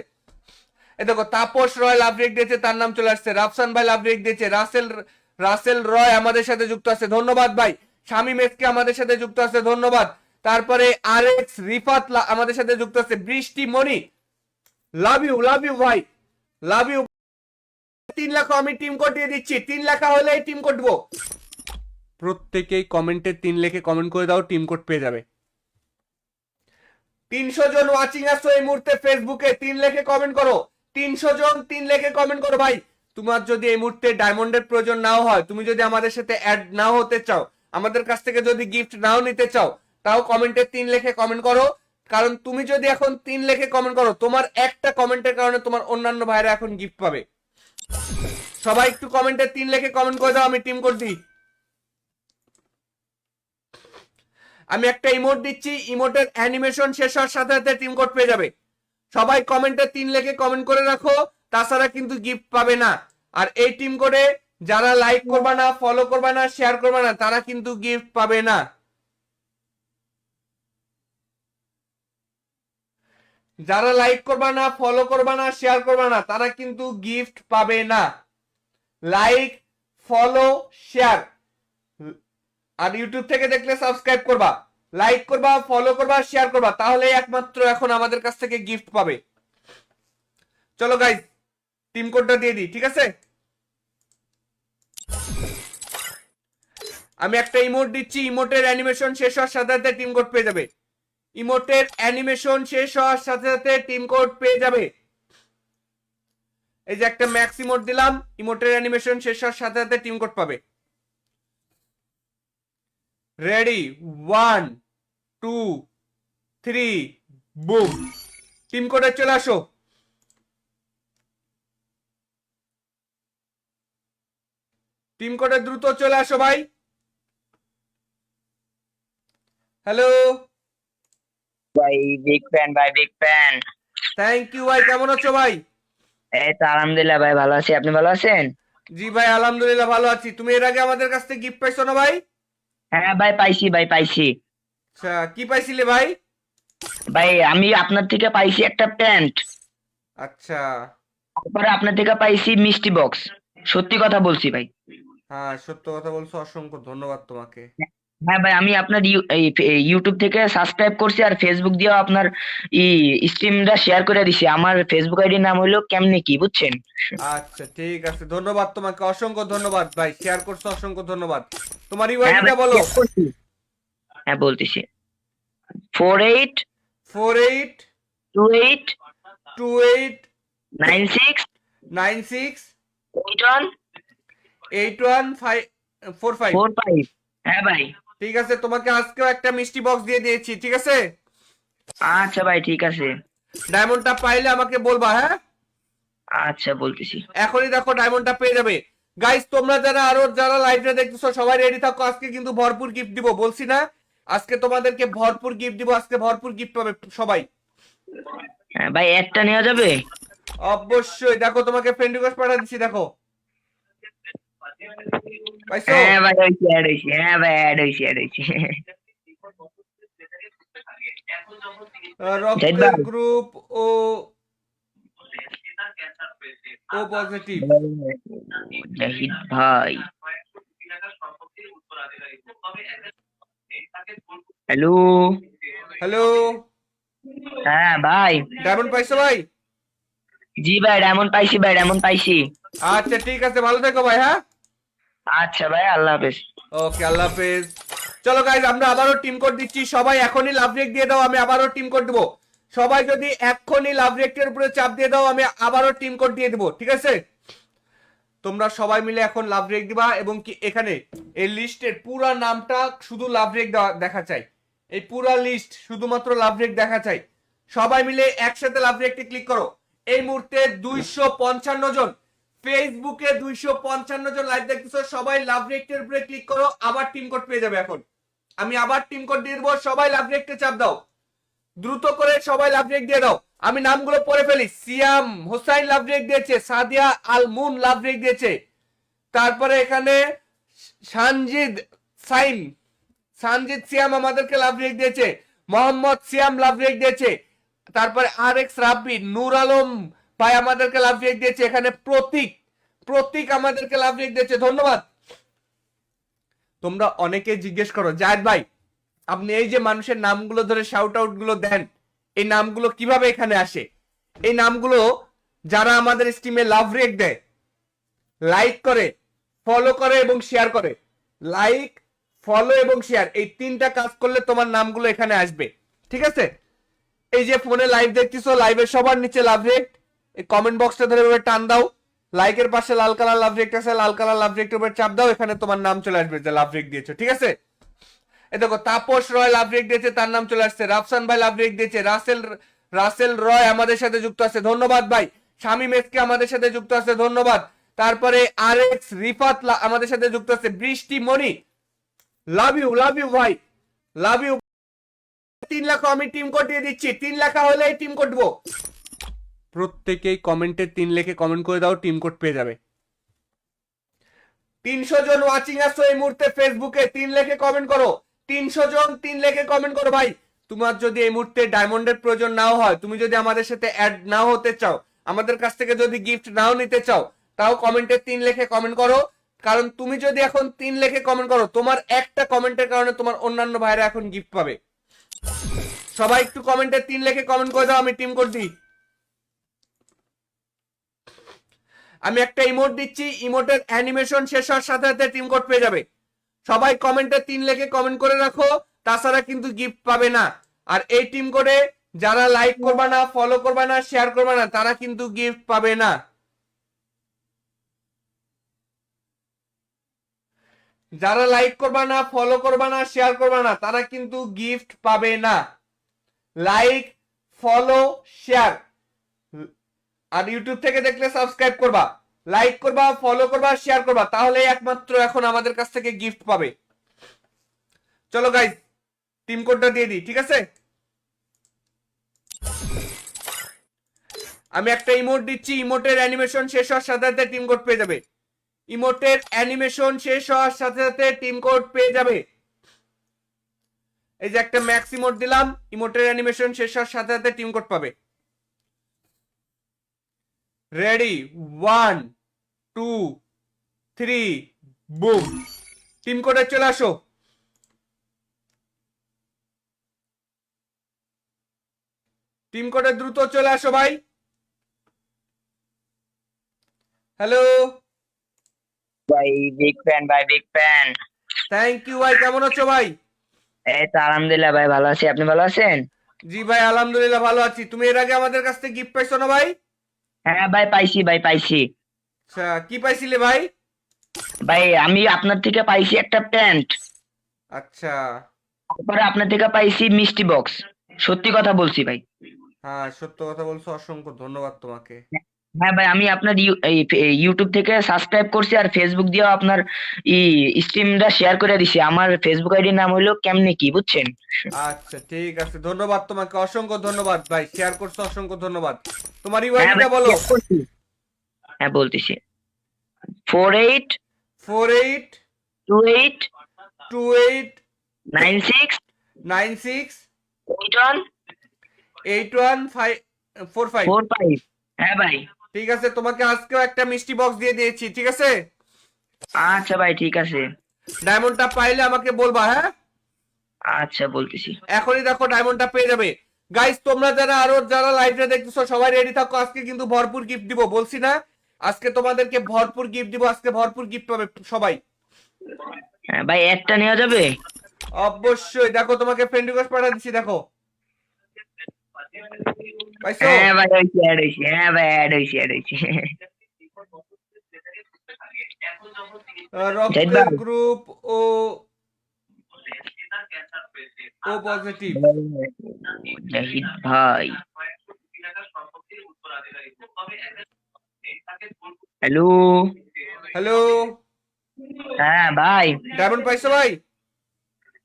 এই দেখো তাপস রয় লাভ রেক দিয়েছে, তার নাম চলে আসছে। রাফসান ভাই লাভ রেক দিয়েছে। রাসেল রাসেল রয় আমাদের সাথে যুক্ত আছে, ধন্যবাদ ভাই। শামীম এসকে আমাদের সাথে যুক্ত আছে, ধন্যবাদ। তারপরে আর এক্স রিফাত আমাদের সাথে যুক্ত আছে। বৃষ্টি মনি লাভ ইউ ভাই, লাভ ইউ। 3 লাখ আমি টিম কোড দিয়ে দিচ্ছি, 3 লাখ হলেই টিম কোড দেবো। প্রত্যেকেই কমেন্টে 3 লিখে কমেন্ট করে দাও, টিম কোড পেয়ে যাবে। 300 জন ওয়াচিং আসছো এই মুহূর্তে ফেসবুকে, 3 লিখে কমেন্ট করো। 300 জন 3 লিখে কমেন্ট করো ভাই। তোমার যদি এই মুহূর্তে ডায়মন্ডের প্রয়োজন নাও হয়, তুমি যদি আমাদের সাথে অ্যাড নাও হতে চাও, আমাদের কাছ থেকে যদি গিফট নাও নিতে চাও, তাও কমেন্টে 3 লিখে কমেন্ট করো। কারণ তুমি যদি এখন 3 লিখে কমেন্ট করো, তোমার একটা কমেন্টের কারণে তোমার অন্যান্য ভাইরা এখন গিফট পাবে। সবাই একটু কমেন্টে 3 লিখে কমেন্ট করে দাও, আমি টিম কোড দিই। আমি একটা ইমোট দিচ্ছি, ইমোটের অ্যানিমেশন শেষ হওয়ার সাথে সাথে টিম কোড পেয়ে যাবে। সবাই কমেন্টে 3 লিখে কমেন্ট করে রাখো, তাছাড়া কিন্তু গিফট পাবে না। আর এই টিম কোডে যারা লাইক করবা না, ফলো করবা না, শেয়ার করবা না, তারা কিন্তু গিফট পাবে না। যারা লাইক করবা না, ফলো করবা না, শেয়ার করবা না, তারা কিন্তু গিফট পাবে না। Like, follow, share. আর ইউটিউব থেকে দেখলে সাবস্ক্রাইব করবা, লাইক করবা, ফলো করবা, শেয়ার করবা, তাহলে একমাত্র এখন আমাদের কাছ থেকে গিফট পাবে। চলো গাইস, টিম কোডটা দিয়ে দিই, ঠিক আছে? আমি একটা ইমোট দিচ্ছি, ইমোটের অ্যানিমেশন শেষ হওয়ার সাথে সাথে টিম কোড পেয়ে যাবে। ইমোটের অ্যানিমেশন শেষ হওয়ার সাথে সাথে টিম কোড পেয়ে যাবে। এই যে একটা ম্যাক্স ইমোট দিলাম, ইমোটের অ্যানিমেশন শেষ হওয়ার সাথে সাথে টিম কোড পাবে। Ready, 1 2 3 broom. টিম কোডে চলে আসো। টিম কোডে দ্রুত চলে আসো ভাই। হ্যালো ভাই, বিগ ফ্যান ভাই, বিগ ফ্যান। থ্যাংক ইউ ভাই, কেমন আছো ভাই? এই তো আলহামদুলিল্লাহ ভাই, ভালো আছি। আপনি ভালো আছেন? জি ভাই, আলহামদুলিল্লাহ ভালো আছি। তুমি এর আগে আমাদের কাছ থেকে গিফট পাইছো না ভাই? হ্যাঁ ভাই, পাইছি ভাই, পাইছি। আচ্ছা, কি পাইছিলে ভাই? ভাই আমি আপনার থেকে পাইছি একটা প্যান্ট, আচ্ছা, তারপরে আপনার থেকে পাইছি মিষ্টি বক্স। সত্যি কথা বলছি ভাই। হ্যাঁ সত্য কথা বলছো, অসংখ্য ধন্যবাদ তোমাকে। হ্যাঁ ভাই, আমি আপনার ইউটিউব থেকে সাবস্ক্রাইব করছি আর ফেসবুক দিয়েও আপনার স্ট্রিমটা শেয়ার করে দিছি। আমার ফেসবুক আইডির নাম হলো কেমনে কি, বুঝছেন? আচ্ছা ঠিক আছে, ধন্যবাদ তোমাকে, অসংখ্য ধন্যবাদ ভাই, শেয়ার করছো, অসংখ্য ধন্যবাদ। তোমার হ্যাঁ ইউআইডিটা ভাই, বলো। share করছি। হ্যাঁ বলতেছি, 48 48 28 28 96 96 81 8145। 45। হ্যাঁ ভাই। ঠিক আছে, তোমাকে আজকেও একটা মিষ্টি বক্স দিয়ে দিয়েছি, ঠিক আছে? আচ্ছা ভাই, ঠিক আছে। ডায়মন্ডটা পাইলে আমাকে বলবা, হ্যাঁ? আচ্ছা বলতেছি। এখনই দেখো ডায়মন্ডটা পেয়ে যাবে। গাইস, তোমরা যারা আরো যারা লাইভে দেখতেছো সবাই রেডি থাকো, আজকে কিন্তু ভরপুর গিফট দিব, বলছি না? আজকে তোমাদেরকে ভরপুর গিফট দিব, আজকে ভরপুর গিফট পাবে সবাই। হ্যাঁ ভাই, একটা নেওয়া যাবে? অবশ্যই, দেখো তোমাকে ফ্রেন্ড রিকোয়েস্ট পাঠিয়ে দিচ্ছি, দেখো পাইছো? হ্যাঁ ভাই, হয়েছে, অ্যাড হয়েছে। হ্যাঁ ভাই, অ্যাড হয়েছে, অ্যাড হয়েছে। জাহিদ রক্তের ভাই, গ্রুপ ও ও পজিটিভ। জাহিদ ভাই, হ্যালো। হ্যালো, হ্যাঁ ভাই। ডায়মন্ড পাইছো ভাই? জি ভাই, ডায়মন্ড পাইছি ভাই, ডায়মন্ড পাইছি। আচ্ছা ঠিক আছে, ভালো থেকো ভাই, হ্যাঁ? আচ্ছা ভাই, আল্লাহ হাফেজ। ওকে, আল্লাহ হাফেজ। চলো গাইজ, আমরা আবারও টিম কোড দিচ্ছি, সবাই এখনই লাভ রেক দিয়ে দাও, আমি আবারও টিম কোড দেবো। সবাই যদি এখনই লাভ রেকের উপরে চাপ দিয়ে দাও, আমি আবারও টিম কোড দিয়ে দেবো, ঠিক আছে? তোমরা সবাই মিলে এখন লাভ রেক দিবা, এবং কি এখানে এই লিস্টের পুরা নামটা শুধু লাভ রেক দেখা চাই। এই পুরা লিস্ট শুধুমাত্র লাভ রেক দেখা চাই। সবাই মিলে একসাথে লাভ রেকটি ক্লিক করো। এই মুহূর্তে 255 জন ফেসবুকে, 255 জন লাইভ দেখতেছো, সবাই লাভ রেকটের উপরে ক্লিক করো, আবার টিম কোড পেয়ে যাবে। এখন আমি আবার টিম কোড দিয়ে দেবো, সবাই লাভ রেকটে চাপ দাও, দ্রুত করে সবাই লাভ রেক দিয়ে দাও। আমি নামগুলো পড়ে ফেলি। সিয়াম হোসাইন লাভ রেক দিয়েছে, সাদিয়া আল মুন লাভ রেক দিয়েছে, তারপরে এখানে সানজিদ সাইম, সানজিদ সিয়াম আমাদেরকে লাভ রেক দিয়েছে, মোহাম্মদ সিয়াম লাভ রেক দিয়েছে, তারপরে আর এক্স রাব্বি, নূর আলম ভাই আমাদেরকে লাভ রেক দিয়েছে, এখানে প্রতীক প্রতীক আমাদেরকে লাভ রেক দিয়েছে, ধন্যবাদ। তোমরা অনেকে জিজ্ঞেস করো জায়েদ ভাই আপনি এই যে মানুষের নামগুলো ধরে শাউট আউট গুলো দেন, এই নামগুলো কিভাবে এখানে আসে? এই নামগুলো যারা আমাদের স্ট্রিমে লাভ রেক দেয়, লাইক করে, ফলো করে এবং শেয়ার করে, লাইক, ফলো এবং শেয়ার, এই তিনটা কাজ করলে তোমার নামগুলো এখানে আসবে, ঠিক আছে? এই যে ফোনে লাইভ দেখতেছো, লাইভের সবার নিচে লাভ রেক, এই কমেন্ট বক্সটা ধরে এভাবে টান দাও, লাইকের পাশে লাল কালার লাভ রেক আছে, লাল কালার লাভ রেকটার উপর চাপ দাও, এখানে তোমার নাম চলে আসবে যে লাভ রেক দিয়েছো, ঠিক আছে? এ দেখো তাপস রয় লাভ রেক দিয়েছে, তার নাম চলে আসছে। রাফসান ভাই লাভ রেক দিয়েছে। রাসেল রয় আমাদের সাথে যুক্ত আছে, ধন্যবাদ ভাই। শামীম এসকে আমাদের সাথে যুক্ত আছে, ধন্যবাদ। তারপরে আর এক্স রিফাত আমাদের সাথে যুক্ত আছে। বৃষ্টি মনি লাভ ইউ ভাই, লাভ ইউ। 3 লাখ আমি টিম কোড দিয়ে দিচ্ছি, 3 লাখ হলে টিম কোড দেবো। প্রত্যেকেই কমেন্টে 3 লিখে কমেন্ট করে দাও, টিম কোড পেয়ে যাবে। 300 জন ওয়াচিং আসছো এই মুহূর্তে ফেসবুকে, 3 লিখে কমেন্ট করো। 300 জন 3 লিখে কমেন্ট করো ভাই। তোমার যদি এই মুহূর্তে ডায়মন্ডের প্রয়োজন নাও হয়, তুমি যদি আমাদের সাথে অ্যাড নাও হতে চাও, আমাদের কাছ থেকে যদি গিফট নাও নিতে চাও, তাও কমেন্টে 3 লিখে কমেন্ট করো। কারণ তুমি যদি এখন 3 লিখে কমেন্ট করো, তোমার একটা কমেন্টের কারণে তোমার অন্যান্য ভাইরা এখন গিফট পাবে। সবাই একটু কমেন্টে 3 লিখে কমেন্ট করে দাও, আমি টিম কোড দিই। আমি একটা ইমোট দিচ্ছি, ইমোটের অ্যানিমেশন শেষ হওয়ার সাথে সাথে টিম কোড পেয়ে যাবে। সবাই কমেন্টে 3 লিখে কমেন্ট করে রাখো, তাছাড়া কিন্তু গিফট পাবে না। আর এই টিম কোডে যারা লাইক করবে না, ফলো করবে না, শেয়ার করবে না, তারা কিন্তু গিফট পাবে না। যারা লাইক করবে না, ফলো করবে না, শেয়ার করবে না, তারা কিন্তু গিফট পাবে না। লাইক, ফলো, শেয়ার, আর ইউটিউব থেকে দেখলে সাবস্ক্রাইব করবা, লাইক করবা, ফলো করবা, শেয়ার করবা, তাহলে একমাত্র এখন আমাদের কাছ থেকে গিফট পাবে। চলো গাইস টিম কোডটা দিয়ে দিই, ঠিক আছে? আমি একটা ইমোট দিচ্ছি, ইমোটের অ্যানিমেশন শেষ হওয়ার সাথে সাথে টিম কোড পেয়ে যাবে। ইমোটের অ্যানিমেশন শেষ হওয়ার সাথে সাথে টিম কোড পেয়ে যাবে। এই যে একটা ম্যাক্স ইমোট দিলাম, ইমোটের অ্যানিমেশন শেষ হওয়ার সাথে সাথে টিম কোড পাবে। Ready, 1 2 3 broom. টিম কোডে চলে আসো। টিম কোডে দ্রুত চলে আসো ভাই। হ্যালো ভাই বিগ ফ্যান, ভাই বিগ ফ্যান। থ্যাংক ইউ ভাই, কেমন আছো ভাই? এই তো আলহামদুলিল্লাহ ভাই, ভালো আছি, আপনি ভালো আছেন? জি ভাই আলহামদুলিল্লাহ ভালো আছি। তুমি এর আগে আমাদের কাছ থেকে গিফট পাইছো না ভাই? হ্যাঁ ভাই পাইছি, ভাই পাইছি। আচ্ছা কি পাইছিলে ভাই? ভাই আমি আপনার থেকে পাইছি একটা প্যান্ট, আচ্ছা তারপরে আপনার থেকে পাইছি মিষ্টি বক্স। সত্যি কথা বলছি ভাই। হ্যাঁ সত্য কথা বলছো, অসংখ্য ধন্যবাদ তোমাকে। হ্যাঁ ভাই, আমি আপনার ইউটিউব থেকে সাবস্ক্রাইব করছি আর ফেসবুক দিয়েও আপনার স্ট্রিমটা শেয়ার করে দিছি। আমার ফেসবুক আইডির নাম হলো কেমনে কি, বুঝছেন? আচ্ছা ঠিক আছে, ধন্যবাদ তোমাকে, অসংখ্য ধন্যবাদ ভাই, শেয়ার করছো, অসংখ্য ধন্যবাদ। তোমার হ্যাঁ ইউআইডিটা ভাই বলো। share করছি। হ্যাঁ বলতেছি, 48 48 28 28 96 96 81 8145। 45। হ্যাঁ ভাই। ঠিক আছে, তোমাকে আজকেও একটা মিষ্টি বক্স দিয়ে দিয়েছি, ঠিক আছে? আচ্ছা ভাই ঠিক আছে। ডায়মন্ডটা পাইলে আমাকে বলবা, হ্যাঁ? আচ্ছা বলতেছি। এখনই দেখো ডায়মন্ডটা পেয়ে যাবে। গাইস তোমরা যারা লাইভে দেখতেছো সবাই রেডি থাকো, আজকে কিন্তু ভরপুর গিফট দিব, বলছি না? আজকে তোমাদেরকে ভরপুর গিফট দিব, আজকে ভরপুর গিফট পাবে সবাই। হ্যাঁ ভাই একটা নেওয়া যাবে? অবশ্যই, দেখো তোমাকে ফ্রেন্ড রিকোয়েস্ট পাঠিয়ে দিচ্ছি, দেখো পাইছো? হ্যাঁ ভাই হয়েছে, অ্যাড হয়েছে। হ্যাঁ ভাই অ্যাড হয়েছে, অ্যাড হয়েছে। রক্তের গ্রুপ ও পজিটিভ। জাহিদ ভাই, হ্যালো। হ্যালো হ্যাঁ ভাই। ডায়মন্ড পাইছো ভাই?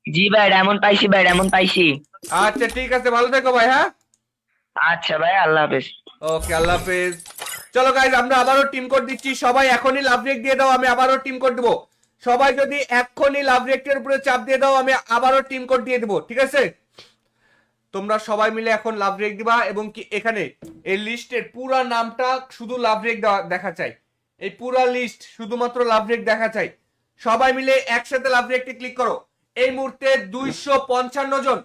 জি ভাই ডায়মন্ড পাইছি, ভাই ডায়মন্ড পাইছি। আচ্ছা ঠিক আছে, ভালো থেকো ভাই, হ্যাঁ? আচ্ছা ভাই, আল্লাহ হাফেজ। ওকে আল্লাহ হাফেজ। চলো গাইজ আমরা আবারও টিম কোড দিচ্ছি, সবাই এখনই লাভ রেক দিয়ে দাও, আমি আবারও টিম কোড দেবো। সবাই যদি এখনই লাভ রেকটার উপরে চাপ দিয়ে দাও, আমি আবারও টিম কোড দিয়ে দেবো, ঠিক আছে? তোমরা সবাই মিলে এখন লাভ রেক দিবা এবং কি এখানে এই লিস্টের পুরা নামটা শুধু লাভ রেক দেখা চাই। এই পুরা লিস্ট শুধুমাত্র লাভ রেক দেখা চাই। সবাই মিলে একসাথে লাভ রেকটি ক্লিক করো। এই মুহূর্তে 255 জন,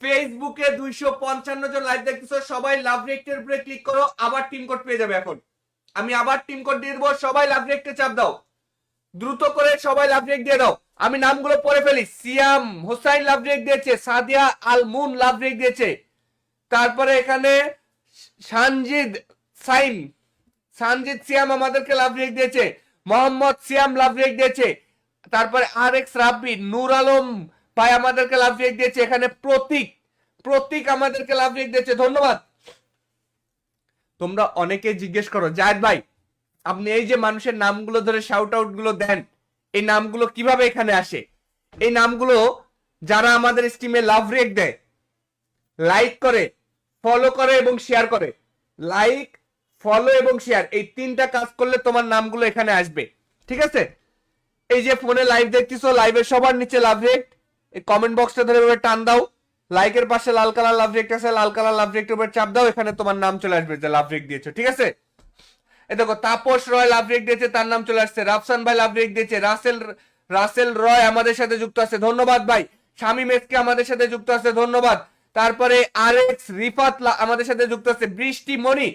ফেসবুকে 255 জন লাইভ দেখতেছো, সবাই লাভ রেকটের উপরে ক্লিক করো, আবার টিম কোড পেয়ে যাবে। এখন আমি আবার টিম কোড দিয়ে দেবো, সবাই লাভ রেকটে চাপ দাও, দ্রুত করে সবাই লাভ রেক দিয়ে দাও। আমি নামগুলো পড়ে ফেলি। সিয়াম হোসাইন লাভ রেক দিয়েছে, সাদিয়া আলমুন লাভ রেক দিয়েছে, তারপরে এখানে সানজিদ সাইম, সানজিদ সিয়াম আমাদেরকে লাভ রেক দিয়েছে, মোহাম্মদ সিয়াম লাভ রেক দিয়েছে, তারপরে আর এক্স রাব্বি, নূর আলম ভাই আমাদেরকে লাভ রেক দিয়েছে, এখানে প্রতীক, প্রতীক আমাদেরকে লাভ রেক দিয়েছে, ধন্যবাদ। তোমরা অনেকে জিজ্ঞেস করো জায়েদ ভাই আপনি এই যে মানুষের নামগুলো ধরে শাউট আউট গুলো দেন, এই নামগুলো কিভাবে এখানে আসে? এই নামগুলো যারা আমাদের স্ট্রিমে লাভ রেক দেয়, লাইক করে, ফলো করে এবং শেয়ার করে, লাইক, ফলো এবং শেয়ার, এই তিনটা কাজ করলে তোমার নামগুলো এখানে আসবে, ঠিক আছে? এই যে ফোনে লাইভ দেখতেছো, লাইভের সবার নিচে লাভ রেক, এই কমেন্ট বক্সটা ধরে এভাবে টান দাও, লাইকের পাশে লাল কালার লাভ রেক আছে, লাল কালার লাভ রেকটার উপর চাপ দাও, এখানে তোমার নাম চলে আসবে যে লাভ রেক দিয়েছো, ঠিক আছে? এই দেখো তাপস রয় লাভ রেক দিয়েছে, তার নাম চলে আসছে। রাফসান ভাই লাভ রেক দিয়েছে, রাসেল রয় আমাদের সাথে যুক্ত আছে, ধন্যবাদ ভাই। শামীম এসকে আমাদের সাথে যুক্ত আছে, ধন্যবাদ। তারপরে আর এক্স রিফাত আমাদের সাথে যুক্ত আছে, বৃষ্টি মনি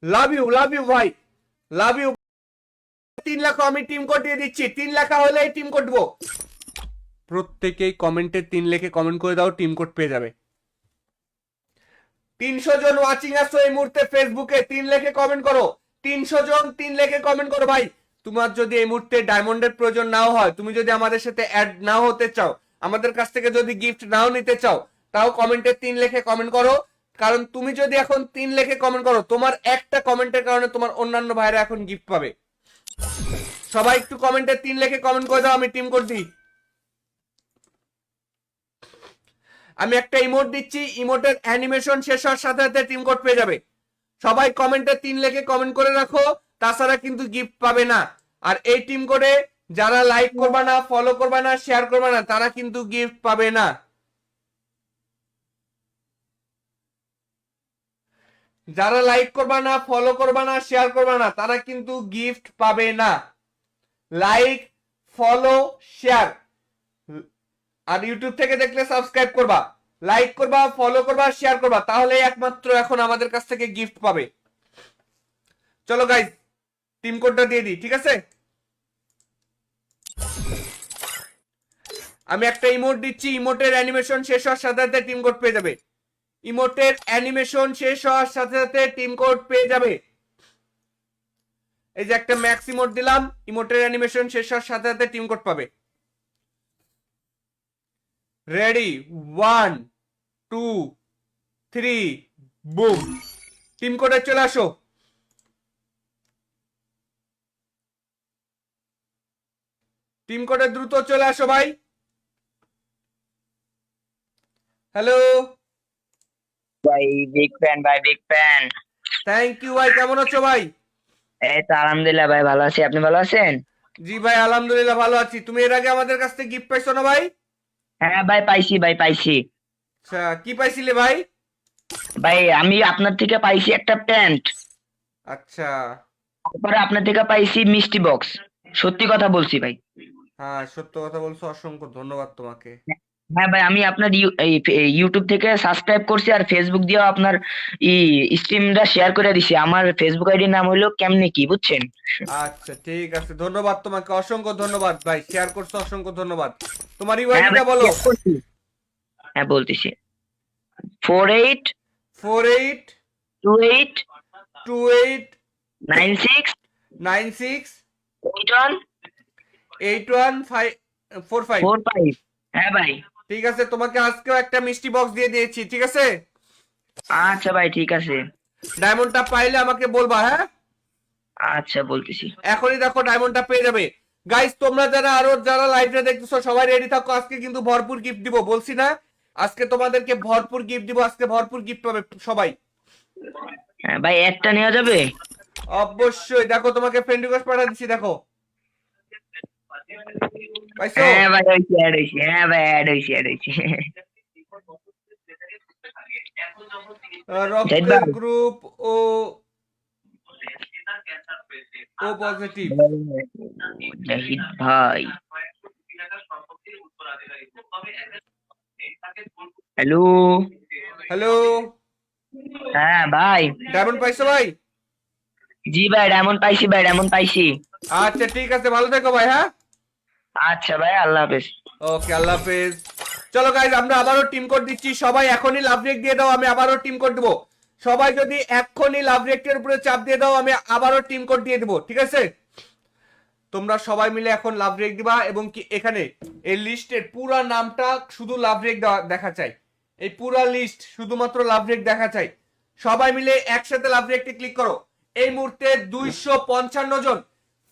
লাভ ইউ ভাই, লাভ ইউ। 3 লাখ আমি টিম কোড দিয়ে দিচ্ছি, 3 লেখা হলে টিম কোড দেবো। প্রত্যেকেই কমেন্টে 3 লিখে কমেন্ট করে দাও, টিম কোড পেয়ে যাবে। 300 জন ওয়াচিং আসছো এই মুহূর্তে ফেসবুকে, 3 লিখে কমেন্ট করো। 300 জন 3 লিখে কমেন্ট করো ভাই। তোমার যদি এই মুহূর্তে ডায়মন্ডের প্রয়োজন নাও হয়, তুমি যদি আমাদের সাথে অ্যাড নাও হতে চাও, আমাদের কাছ থেকে যদি গিফট নাও নিতে চাও, তাও কমেন্টে 3 লিখে কমেন্ট করো। কারণ তুমি যদি এখন 3 লিখে কমেন্ট করো, তোমার একটা কমেন্টের কারণে তোমার অন্যান্য ভাইরা এখন গিফট পাবে। সবাই একটু কমেন্টে 3 লিখে কমেন্ট করে দাও, আমি টিম কোড দিই। আমি একটা ইমোট দিচ্ছি, ইমোটের অ্যানিমেশন শেষ হওয়ার সাথে সাথে টিম কোড পেয়ে যাবে। সবাই কমেন্টে 3 লিখে কমেন্ট করে রাখো, তাছাড়া কিন্তু গিফট পাবে না। আর এই টিম কোডে যারা লাইক করবা না, ফলো করবা না, শেয়ার করবা না, তারা কিন্তু গিফট পাবে না। যারা লাইক করবা না, ফলো করবা না, শেয়ার করবা না, তারা কিন্তু গিফট পাবে না। লাইক, ফলো, শেয়ার, আর ইউটিউব থেকে দেখলে সাবস্ক্রাইব করবা, লাইক করবা, ফলো করবা, শেয়ার করবা, তাহলে একমাত্র এখন আমাদের কাছ থেকে গিফট পাবে। চলো গাইস টিম কোডটা দিয়ে দিই, ঠিক আছে? আমি একটা ইমোট দিচ্ছি, ইমোটের অ্যানিমেশন শেষ হওয়ার সাথে সাথে টিম কোড পেয়ে যাবে। ইমোটের অ্যানিমেশন শেষ হওয়ার সাথে সাথে টিম কোড পেয়ে যাবে। এই যে একটা ম্যাক্স ইমোট দিলাম, ইমোটের অ্যানিমেশন শেষ হওয়ার সাথে সাথে টিম কোড পাবে। রেডি, 1 2 3 বুম, টিম কোডে চলে আসো। টিম কোডে দ্রুত চলে আসো ভাই। হ্যালো ভাই, বিগ ফ্যান ভাই, বিগ ফ্যান। থ্যাংক ইউ ভাই, কেমন আছো ভাই? এই তো আলহামদুলিল্লাহ ভাই, ভালো আছি। আপনি ভালো আছেন? জি ভাই আলহামদুলিল্লাহ ভালো আছি। তুমি এর আগে আমাদের কাছ থেকে গিফট পাইছো না ভাই? হ্যাঁ ভাই, পাইছি ভাই, পাইছি। আচ্ছা কি পাইছিলে ভাই? ভাই আমি আপনার থেকে পাইছি একটা প্যান্ট, আচ্ছা তারপরে আপনার থেকে পাইছি মিষ্টি বক্স। সত্যি কথা বলছি ভাই। হ্যাঁ সত্য কথা বলছো, অসংখ্য ধন্যবাদ তোমাকে। হ্যাঁ ভাই, আমি আপনার ইউটিউব থেকে সাবস্ক্রাইব করছি আর ফেসবুক দিয়েও আপনার স্ট্রিমটা শেয়ার করে দিছি। আমার ফেসবুক আইডির নাম হলো কেমনে কি, বুঝছেন? আচ্ছা ঠিক আছে, ধন্যবাদ তোমাকে, অসংখ্য ধন্যবাদ ভাই, শেয়ার করছো, অসংখ্য ধন্যবাদ। তোমার হ্যাঁ ইউআইডিটা ভাই, বলো। share করছি। হ্যাঁ বলতেছি, 48 48 28 28 96 96 81 8145। 45। হ্যাঁ ভাই। ঠিক আছে, তোমাকে আজকেও একটা মিষ্টি বক্স দিয়ে দিয়েছি, ঠিক আছে? আচ্ছা ভাই, ঠিক আছে। ডায়মন্ডটা পাইলে আমাকে বলবা, হ্যাঁ? আচ্ছা বলতেছি। এখনই দেখো ডায়মন্ডটা পেয়ে যাবে। গাইস তোমরা যারা লাইভটা দেখতেছো সবাই রেডি থাকো, আজকে কিন্তু ভরপুর গিফট দিব, বলছি না আজকে তোমাদেরকে ভরপুর গিফট দিব, আজকে ভরপুর গিফট পাবে সবাই। হ্যাঁ ভাই, একটা নেওয়া যাবে? অবশ্যই, দেখো তোমাকে ফ্রেন্ড রিকোয়েস্ট পাঠিয়ে দিচ্ছি, দেখো পাইছো? হ্যাঁ ভাই, হয়েছে, অ্যাড হয়েছে। হ্যাঁ ভাই, অ্যাড হয়েছে, অ্যাড হয়েছে। জাহিদ রক্তের ভাই, গ্রুপ ও ও পজিটিভ। জাহিদ ভাই, হ্যালো। হ্যালো, হ্যাঁ ভাই। ডায়মন্ড পাইছো ভাই? জি ভাই, ডায়মন্ড পাইছি ভাই, ডায়মন্ড পাইছি। আচ্ছা ঠিক আছে, ভালো থেকো ভাই, হ্যাঁ। আচ্ছা ভাই, আল্লাহ হাফেজ। ওকে, আল্লাহ হাফেজ। চলো গাইজ, আমরা আবারও টিম কোড দিচ্ছি, সবাই এখনই লাভ রেক দিয়ে দাও, আমি আবারও টিম কোড দেবো। সবাই যদি এখনই লাভ রেকটের উপরে চাপ দিয়ে দাও, আমি আবারও টিম কোড দিয়ে দেবো, ঠিক আছে? তোমরা সবাই মিলে এখন লাভ রেক দিবা, এবং কি এখানে এই লিস্টের পুরা নামটা শুধু লাভ রেক দেখা চাই। এই পুরা লিস্ট শুধুমাত্র লাভ রেক দেখা চাই। সবাই মিলে একসাথে লাভ রেকটে ক্লিক করো। এই মুহূর্তে 255 জন,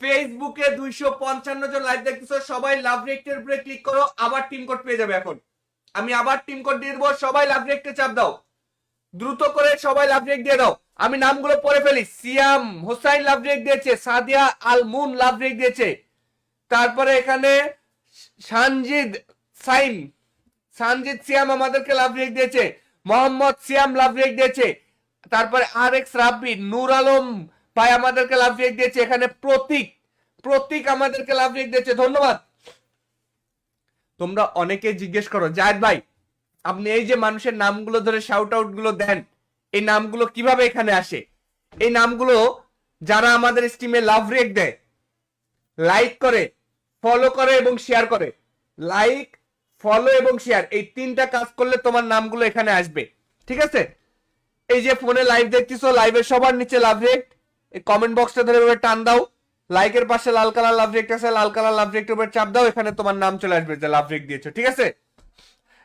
ফেসবুকে 255 জন লাইভ দেখতেছো, সবাই লাভ রেকটের উপরে ক্লিক করো, আবার টিম কোড পেয়ে যাবে। এখন আমি আবার টিম কোড দিয়ে দেবো, সবাই লাভ রেকটে চাপ দাও, দ্রুত করে সবাই লাভ রেক দিয়ে দাও। আমি নামগুলো পড়ে ফেলি। সিয়াম হোসাইন লাভ রেক দিয়েছে, সাদিয়া আল মুন লাভ রেক দিয়েছে, তারপরে এখানে সানজিদ সাইম, সানজিদ সিয়াম আমাদেরকে লাভ রেক দিয়েছে, মোহাম্মদ সিয়াম লাভ রেক দিয়েছে, তারপরে আর এক্স রাব্বি, নূর আলম ভাই আমাদেরকে লাভ রেক দিয়েছে, এখানে প্রতীক, প্রতীক আমাদেরকে লাভ রেক দিয়েছে, ধন্যবাদ। তোমরা অনেকে জিজ্ঞেস করো, জায়েদ ভাই আপনি এই যে মানুষের নামগুলো ধরে শাউট আউট গুলো দেন, এই নামগুলো কিভাবে এখানে আসে? এই নামগুলো যারা আমাদের স্ট্রিমে লাভ রেক দেয়, লাইক করে, ফলো করে এবং শেয়ার করে, লাইক, ফলো এবং শেয়ার, এই তিনটা কাজ করলে তোমার নামগুলো এখানে আসবে, ঠিক আছে? এই যে ফোনে লাইভ দেখতেছো, লাইভের সবার নিচে লাভ রেক, এই কমেন্ট বক্সটা ধরে এভাবে টান দাও, লাইকের পাশে লাল কালার লাভ রেক আছে, লাল কালার লাভ রেকটার উপর চাপ দাও, এখানে তোমার নাম চলে আসবে যে লাভ রেক দিয়েছো, ঠিক আছে?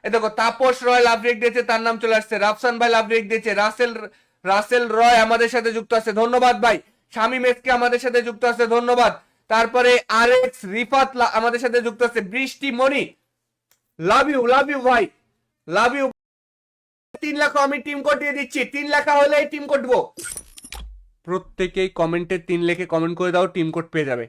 এই দেখো, তাপস রয় লাভ রেক দিয়েছে, তার নাম চলে আসছে। রাফসান ভাই লাভ রেক দিয়েছে, রাসেল রাসেল রয় আমাদের সাথে যুক্ত আছে, ধন্যবাদ ভাই। শামীম এসকে আমাদের সাথে যুক্ত আছে, ধন্যবাদ। তারপরে আর এক্স রিফাত আমাদের সাথে যুক্ত আছে, বৃষ্টি মনি, লাভ ইউ ভাই, লাভ ইউ। 3 লাখ আমি টিম কোড দিয়ে দিচ্ছি, 3 লাখ হলে টিম কোড দেবো। প্রত্যেকেই কমেন্টে 3 লিখে কমেন্ট করে দাও, টিম কোড পেয়ে যাবে।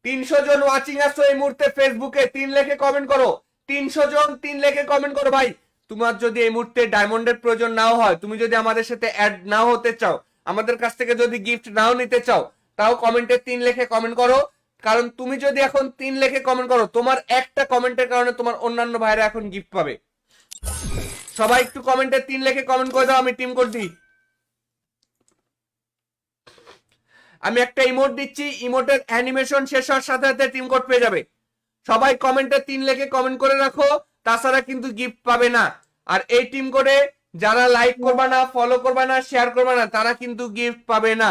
300 জন ওয়াচিং আসছো এই মুহূর্তে ফেসবুকে, 3 লিখে কমেন্ট করো। 300 জন 3 লিখে কমেন্ট করো ভাই। তোমার যদি এই মুহূর্তে ডায়মন্ডের প্রয়োজন নাও হয়, তুমি যদি আমাদের সাথে অ্যাড নাও হতে চাও, আমাদের কাছ থেকে যদি গিফট নাও নিতে চাও, তাও কমেন্টে 3 লিখে কমেন্ট করো। কারণ তুমি যদি এখন 3 লিখে কমেন্ট করো, তোমার একটা কমেন্টের কারণে তোমার অন্যান্য ভাইরা এখন গিফট পাবে। সবাই একটু কমেন্টে 3 লিখে কমেন্ট করে দাও, আমি টিম কোড দিই। আমি একটা ইমোট দিচ্ছি, ইমোটের অ্যানিমেশন শেষ হওয়ার সাথে সাথে টিম কোড পেয়ে যাবে। সবাই কমেন্টে 3 লিখে কমেন্ট করে রাখো, তাছাড়া কিন্তু গিফট পাবে না। আর এই টিম কোডে যারা লাইক করবে না, ফলো করবে না, শেয়ার করবে না, তারা কিন্তু গিফট পাবে না।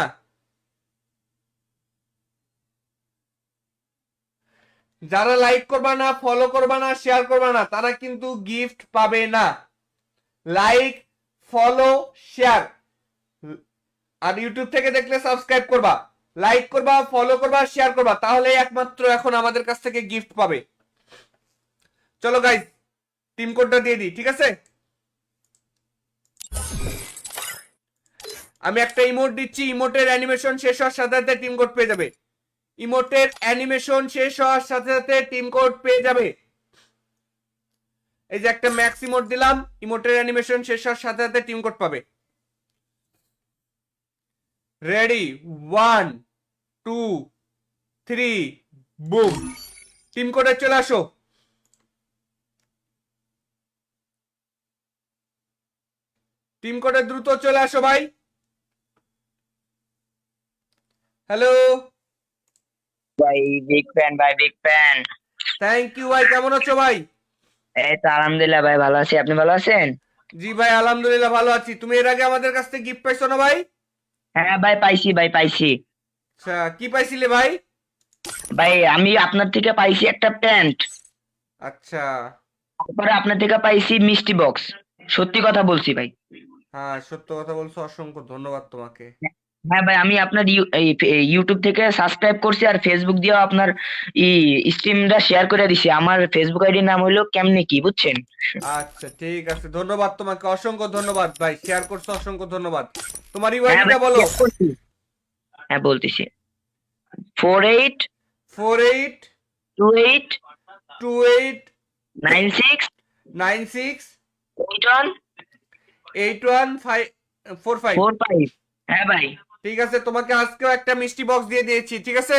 যারা লাইক করবে না, ফলো করবে না, শেয়ার করবে না, তারা কিন্তু গিফট পাবে না। লাইক, ফলো, শেয়ার, আর ইউটিউব থেকে দেখলে সাবস্ক্রাইব করবা, লাইক করবা, ফলো করবা, শেয়ার করবা, তাহলে একমাত্র এখন আমাদের কাছ থেকে গিফট পাবে। চলো গাইজ, টিম কোডটা দিয়ে দিই, ঠিক আছে? আমি একটা ইমোট দিচ্ছি, ইমোটের অ্যানিমেশন শেষ হওয়ার সাথে সাথে টিম কোড পেয়ে যাবে। ইমোটের অ্যানিমেশন শেষ হওয়ার সাথে সাথে টিম কোড পেয়ে যাবে। এই যে একটা ম্যাক্স ইমোট দিলাম, ইমোটের অ্যানিমেশন শেষ হওয়ার সাথে সাথে টিম কোড পাবে। Ready, 1 2 3, broom. টিম কোডে চলে আসো। টিম কোডে দ্রুত চলে আসো ভাই। হ্যালো ভাই, বিগ ফ্যান ভাই, বিগ ফ্যান। থ্যাংক ইউ ভাই, কেমন আছো ভাই? এই তো আলহামদুলিল্লাহ ভাই, ভালো আছি। আপনি ভালো আছেন? জি ভাই, আলহামদুলিল্লাহ ভালো আছি। তুমি এর আগে আমাদের কাছ থেকে গিফট পাইছো না ভাই? হ্যাঁ ভাই, পাইছি ভাই, পাইছি। আচ্ছা, কি পাইছিলে ভাই? ভাই আমি আপনার থেকে পাইছি একটা প্যান্ট, আচ্ছা, তারপরে আপনার থেকে পাইছি মিষ্টি বক্স। সত্যি কথা বলছি ভাই। হ্যাঁ সত্য কথা বলছো, অসংখ্য ধন্যবাদ তোমাকে। হ্যাঁ ভাই, আমি আপনার ইউটিউব থেকে সাবস্ক্রাইব করছি, আর ফেসবুক দিয়েও আপনার স্ট্রিমটা শেয়ার করে দিছি। আমার ফেসবুক আইডির নাম হলো কেমনে কি, বুঝছেন? আচ্ছা ঠিক আছে, ধন্যবাদ তোমাকে, অসংখ্য ধন্যবাদ ভাই, শেয়ার করছো, অসংখ্য ধন্যবাদ। তোমার হ্যাঁ ইউআইডিটা ভাই, বলো। share করছি। হ্যাঁ বলতেছি, 48 48 28 28 96 96 81 814545। 45। হ্যাঁ ভাই। ঠিক আছে, তোমাকে আজকেও একটা মিষ্টি বক্স দিয়ে দিয়েছি, ঠিক আছে?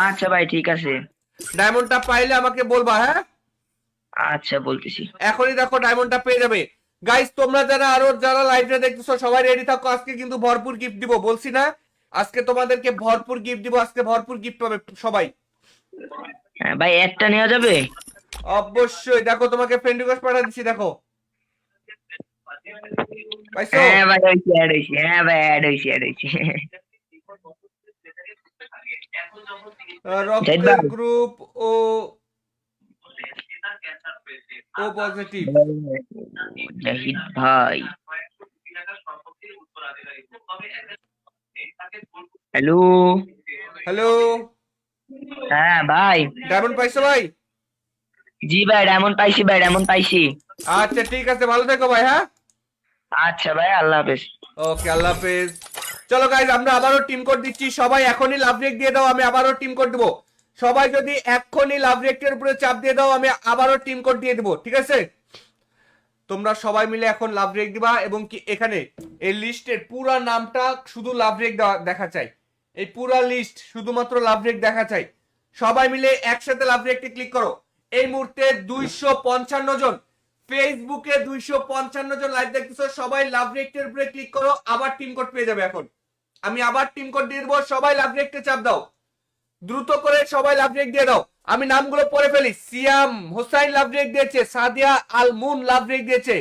আচ্ছা ভাই, ঠিক আছে। ডায়মন্ডটা পাইলে আমাকে বলবা, হ্যাঁ? আচ্ছা, বলতেছি। এখনই দেখো ডায়মন্ডটা পেয়ে যাবে। গাইস, তোমরা যারা লাইভে দেখতেছো সবাই রেডি থাকো, আজকে কিন্তু ভরপুর গিফট দিব, বলছি না? আজকে তোমাদেরকে ভরপুর গিফট দিব, আজকে ভরপুর গিফট পাবে সবাই। হ্যাঁ ভাই, একটা নেওয়া যাবে? অবশ্যই, দেখো তোমাকে ফ্রেন্ড রিকোয়েস্ট পাঠিয়ে দিচ্ছি, দেখো। পাইছো? হ্যাঁ ভাই, হয়েছে, অ্যাড হয়েছে। হ্যাঁ ভাই, অ্যাড হয়েছে। জাহিদ রক্তের ভাই। গ্রুপ ও ও পজিটিভ। জাহিদ ভাই। হ্যালো। হ্যালো। হ্যাঁ ভাই। ডায়মন্ড পাইছো ভাই? জি ভাই, ডায়মন্ড পাইছি ভাই, ডায়মন্ড পাইছি। আচ্ছা ঠিক আছে, ভালো থেকো ভাই, হ্যাঁ? আচ্ছা ভাই, আল্লাহ হাফেজ। ওকে, আল্লাহ হাফেজ। চলো গাইজ, আমরা আবারও টিম কোড দিচ্ছি, সবাই এখনই লাভ রেক দিয়ে দাও, আমি আবারও টিম কোড দেবো। সবাই যদি এখনই লাভ রেকের উপরে চাপ দিয়ে দাও, আমি আবারও টিম কোড দিয়ে দেবো, ঠিক আছে? তোমরা সবাই মিলে এখন লাভ রেক দিবা, এবং কি এখানে এই লিস্টের পুরা নামটা শুধু লাভ রেক দেখা চাই। এই পুরা লিস্ট শুধুমাত্র লাভ রেক দেখা চাই। সবাই মিলে একসাথে লাভ রেকটি ক্লিক করো। এই মুহূর্তে 255 জন, ফেসবুকে 255 জন লাইভ দেখতেছো, সবাই লাভ রেকটের উপরে ক্লিক করো, আবার টিম কোড পেয়ে যাবে। এখন আমি আবার টিম কোড দিয়ে দেবো, সবাই লাভ রেকটে চাপ দাও, দ্রুত করে সবাই লাভ রেক দিয়ে দাও। আমি নামগুলো পড়ে ফেলি। সিয়াম হোসাইন লাভ রেক দিয়েছে, সাদিয়া আল মুন লাভ রেক দিয়েছে,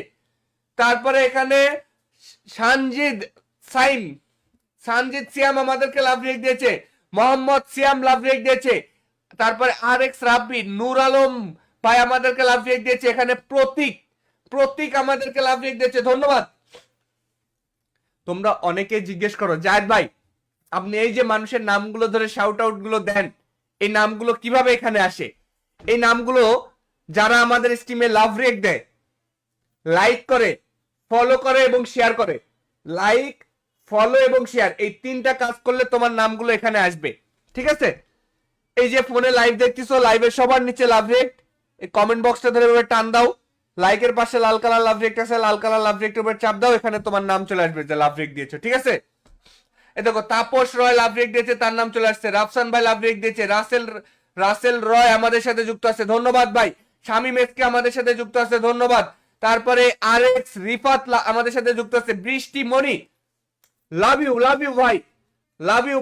তারপরে এখানে সানজিদ সাইম, সানজিদ সিয়াম আমাদেরকে লাভ রেক দিয়েছে, মোহাম্মদ সিয়াম লাভ রেক দিয়েছে, তারপরে আর এক্স রাব্বি, নূর আলম ভাই আমাদেরকে লাভ রেক দিয়েছে, এখানে প্রতীক প্রতীক আমাদেরকে লাভ রেক দিয়েছে, ধন্যবাদ। তোমরা অনেকে জিজ্ঞেস করো, জায়েদ ভাই আপনি এই যে মানুষের নামগুলো ধরে শাউট আউট গুলো দেন, এই নামগুলো কিভাবে এখানে আসে? এই নামগুলো যারা আমাদের স্ট্রিমে লাভ রেক দেয়, লাইক করে, ফলো করে এবং শেয়ার করে, লাইক, ফলো এবং শেয়ার, এই তিনটা কাজ করলে তোমার নামগুলো এখানে আসবে, ঠিক আছে? এই যে ফোনে লাইভ দেখতেছো, লাইভের সবার নিচে লাভ রেক, এই কমেন্ট বক্সটা ধরে এভাবে টান দাও, লাইকের পাশে লাল কালার লাভ রেক আছে, লাল কালার লাভ রেকটার উপর চাপ দাও, এখানে তোমার নাম চলে আসবে যে লাভ রেক দিয়েছো, ঠিক আছে? এ দেখো, তাপস রয় লাভ রেক দিয়েছে, তার নাম চলে আসছে। রাফসান ভাই লাভ রেক দিয়েছে, রাসেল রয় আমাদের সাথে যুক্ত আছে, ধন্যবাদ ভাই। শামীম এসকে আমাদের সাথে যুক্ত আছে, ধন্যবাদ। তারপরে আর এক্স রিফাত আমাদের সাথে যুক্ত আছে, বৃষ্টি মনি, লাভ ইউ ভাই, লাভ ইউ।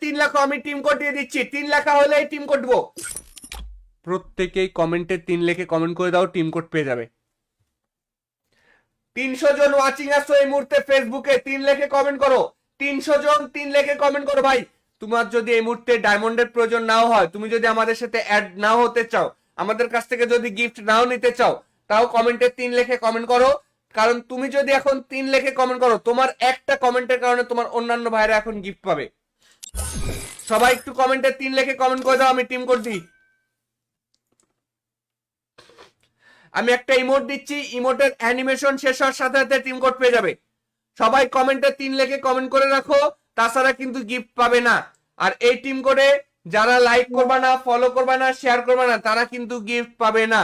3 লাখ আমি টিম কোড দিয়ে দিচ্ছি, 3 লেখা হলে টিম কোড দেবো। প্রত্যেকেই কমেন্টে 3 লিখে কমেন্ট করে দাও, টিম কোড পেয়ে যাবে। 300 জন ওয়াচিং আসছো এই মুহূর্তে ফেসবুকে, 3 লিখে কমেন্ট করো। 300 জন 3 লিখে কমেন্ট করো ভাই। তোমার যদি এই মুহূর্তে ডায়মন্ডের প্রয়োজন নাও হয়, তুমি যদি আমাদের সাথে অ্যাড নাও হতে চাও, আমাদের কাছ থেকে যদি গিফট নাও নিতে চাও, তাও কমেন্টে 3 লিখে কমেন্ট করো। কারণ তুমি যদি এখন 3 লিখে কমেন্ট করো, তোমার একটা কমেন্টের কারণে তোমার অন্যান্য ভাইরা এখন গিফট পাবে। সবাই একটু কমেন্টে 3 লিখে কমেন্ট করে দাও, আমি টিম কোড দিই। আমি একটা ইমোট দিচ্ছি, ইমোটের অ্যানিমেশন শেষ হওয়ার সাথে সাথে টিম কোড পেয়ে যাবে। সবাই কমেন্টে 3 লিখে কমেন্ট করে রাখো, তাছাড়া কিন্তু গিফট পাবে না। আর এই টিম কোডে যারা লাইক করবে না, ফলো করবে না, শেয়ার করবে না, তারা কিন্তু গিফট পাবে না।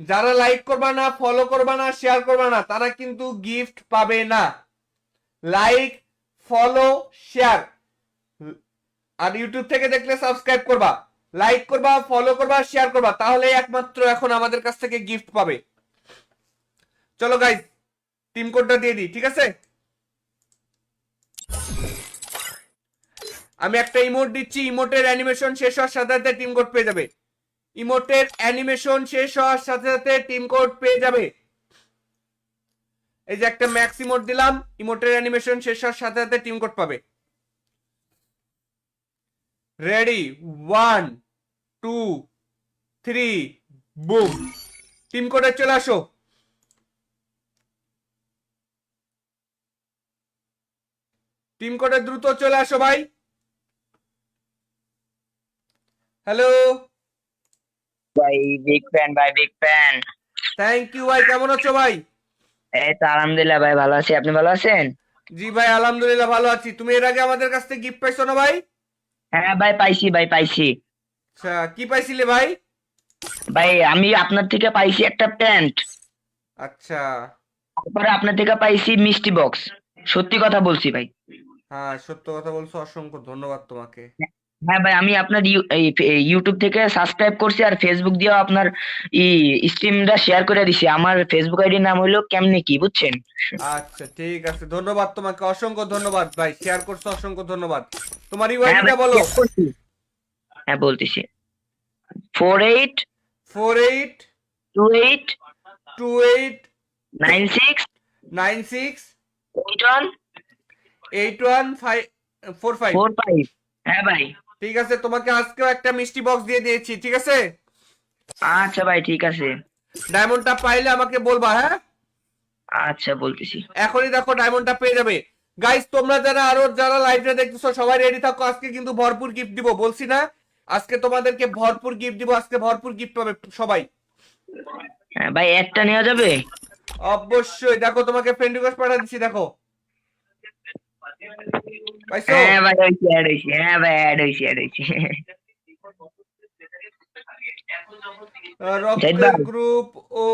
যারা লাইক করবে না, ফলো করবে না, শেয়ার করবে না, তারা কিন্তু গিফট পাবে না। লাইক, ফলো, শেয়ার, আর ইউটিউব থেকে দেখলে সাবস্ক্রাইব করবা, লাইক করবা, ফলো করবা, শেয়ার করবা, তাহলে একমাত্র এখন আমাদের কাছ থেকে গিফট পাবে। চলো গাইজ, টিম কোডটা দিয়ে দিই, ঠিক আছে? আমি একটা ইমোট দিচ্ছি, ইমোটের অ্যানিমেশন শেষ হওয়ার সাথে সাথে টিম কোড পেয়ে যাবে। ইমোটের অ্যানিমেশন শেষ হওয়ার সাথে সাথে টিম কোড পেয়ে যাবে। এই যে একটা ম্যাক্স ইমোট দিলাম, ইমোটের অ্যানিমেশন শেষ হওয়ার সাথে সাথে টিম কোড পাবে। Ready, 1 2 3, broom. টিম কোডে চলে আসো। টিম কোডে দ্রুত চলে আসো ভাই। হ্যালো ভাই, বিগ ফ্যান ভাই, বিগ ফ্যান। থ্যাংক ইউ ভাই, কেমন আছো ভাই? এই তো আলহামদুলিল্লাহ ভাই, ভালো আছি। আপনি ভালো আছেন? জি ভাই, আলহামদুলিল্লাহ ভালো আছি। তুমি এর আগে আমাদের কাছ থেকে গিফট পাইছো না ভাই? হ্যাঁ ভাই, পাইছি ভাই, পাইছি। আচ্ছা, কি পাইছিলে ভাই? ভাই আমি আপনার থেকে পাইছি একটা প্যান্ট, আচ্ছা। তারপরে আপনার থেকে পাইছি মিষ্টি বক্স। সত্যি কথা বলছি ভাই। হ্যাঁ, সত্য কথা বলছো, অসংখ্য ধন্যবাদ তোমাকে। হ্যাঁ ভাই, আমি আপনার ইউটিউব থেকে সাবস্ক্রাইব করছি আর ফেসবুক দিয়েও আপনার ই স্ট্রিমটা শেয়ার করে দিছি। আমার ফেসবুক আইডির নাম হলো কেমনে কি, বুঝছেন? আচ্ছা ঠিক আছে, ধন্যবাদ তোমাকে, অসংখ্য ধন্যবাদ ভাই, শেয়ার করছো, অসংখ্য ধন্যবাদ। তোমার হ্যাঁ ইউআইডিটা ভাই, বলো। share করছি। হ্যাঁ বলতেছি, 48 48 28 28 96 96 81 8145। 45। হ্যাঁ ভাই। ঠিক আছে, তোমাকে আজকেও একটা মিষ্টি বক্স দিয়ে দিয়েছি, ঠিক আছে। আচ্ছা ভাই, ঠিক আছে। ডায়মন্ডটা পাইলে আমাকে বলবা, হ্যাঁ। আচ্ছা বলতেছি। এখনই দেখো ডায়মন্ডটা পেয়ে যাবে। গাইস, তোমরা যারা লাইভে দেখতেছো সবাই রেডি থাকো, আজকে কিন্তু ভরপুর গিফট দিব, বলছি না আজকে তোমাদেরকে ভরপুর গিফট দিব, আজকে ভরপুর গিফট পাবে সবাই। হ্যাঁ ভাই, একটা নেওয়া যাবে? অবশ্যই, দেখো তোমাকে ফ্রেন্ড রিকোয়েস্ট পাঠিয়ে দিচ্ছি, দেখো পাইছো। হ্যাঁ ভাই, হয়েছে, অ্যাড হয়েছে। হ্যাঁ ভাই, অ্যাড হয়েছে। জাহিদ রক্তের ভাই। গ্রুপ ও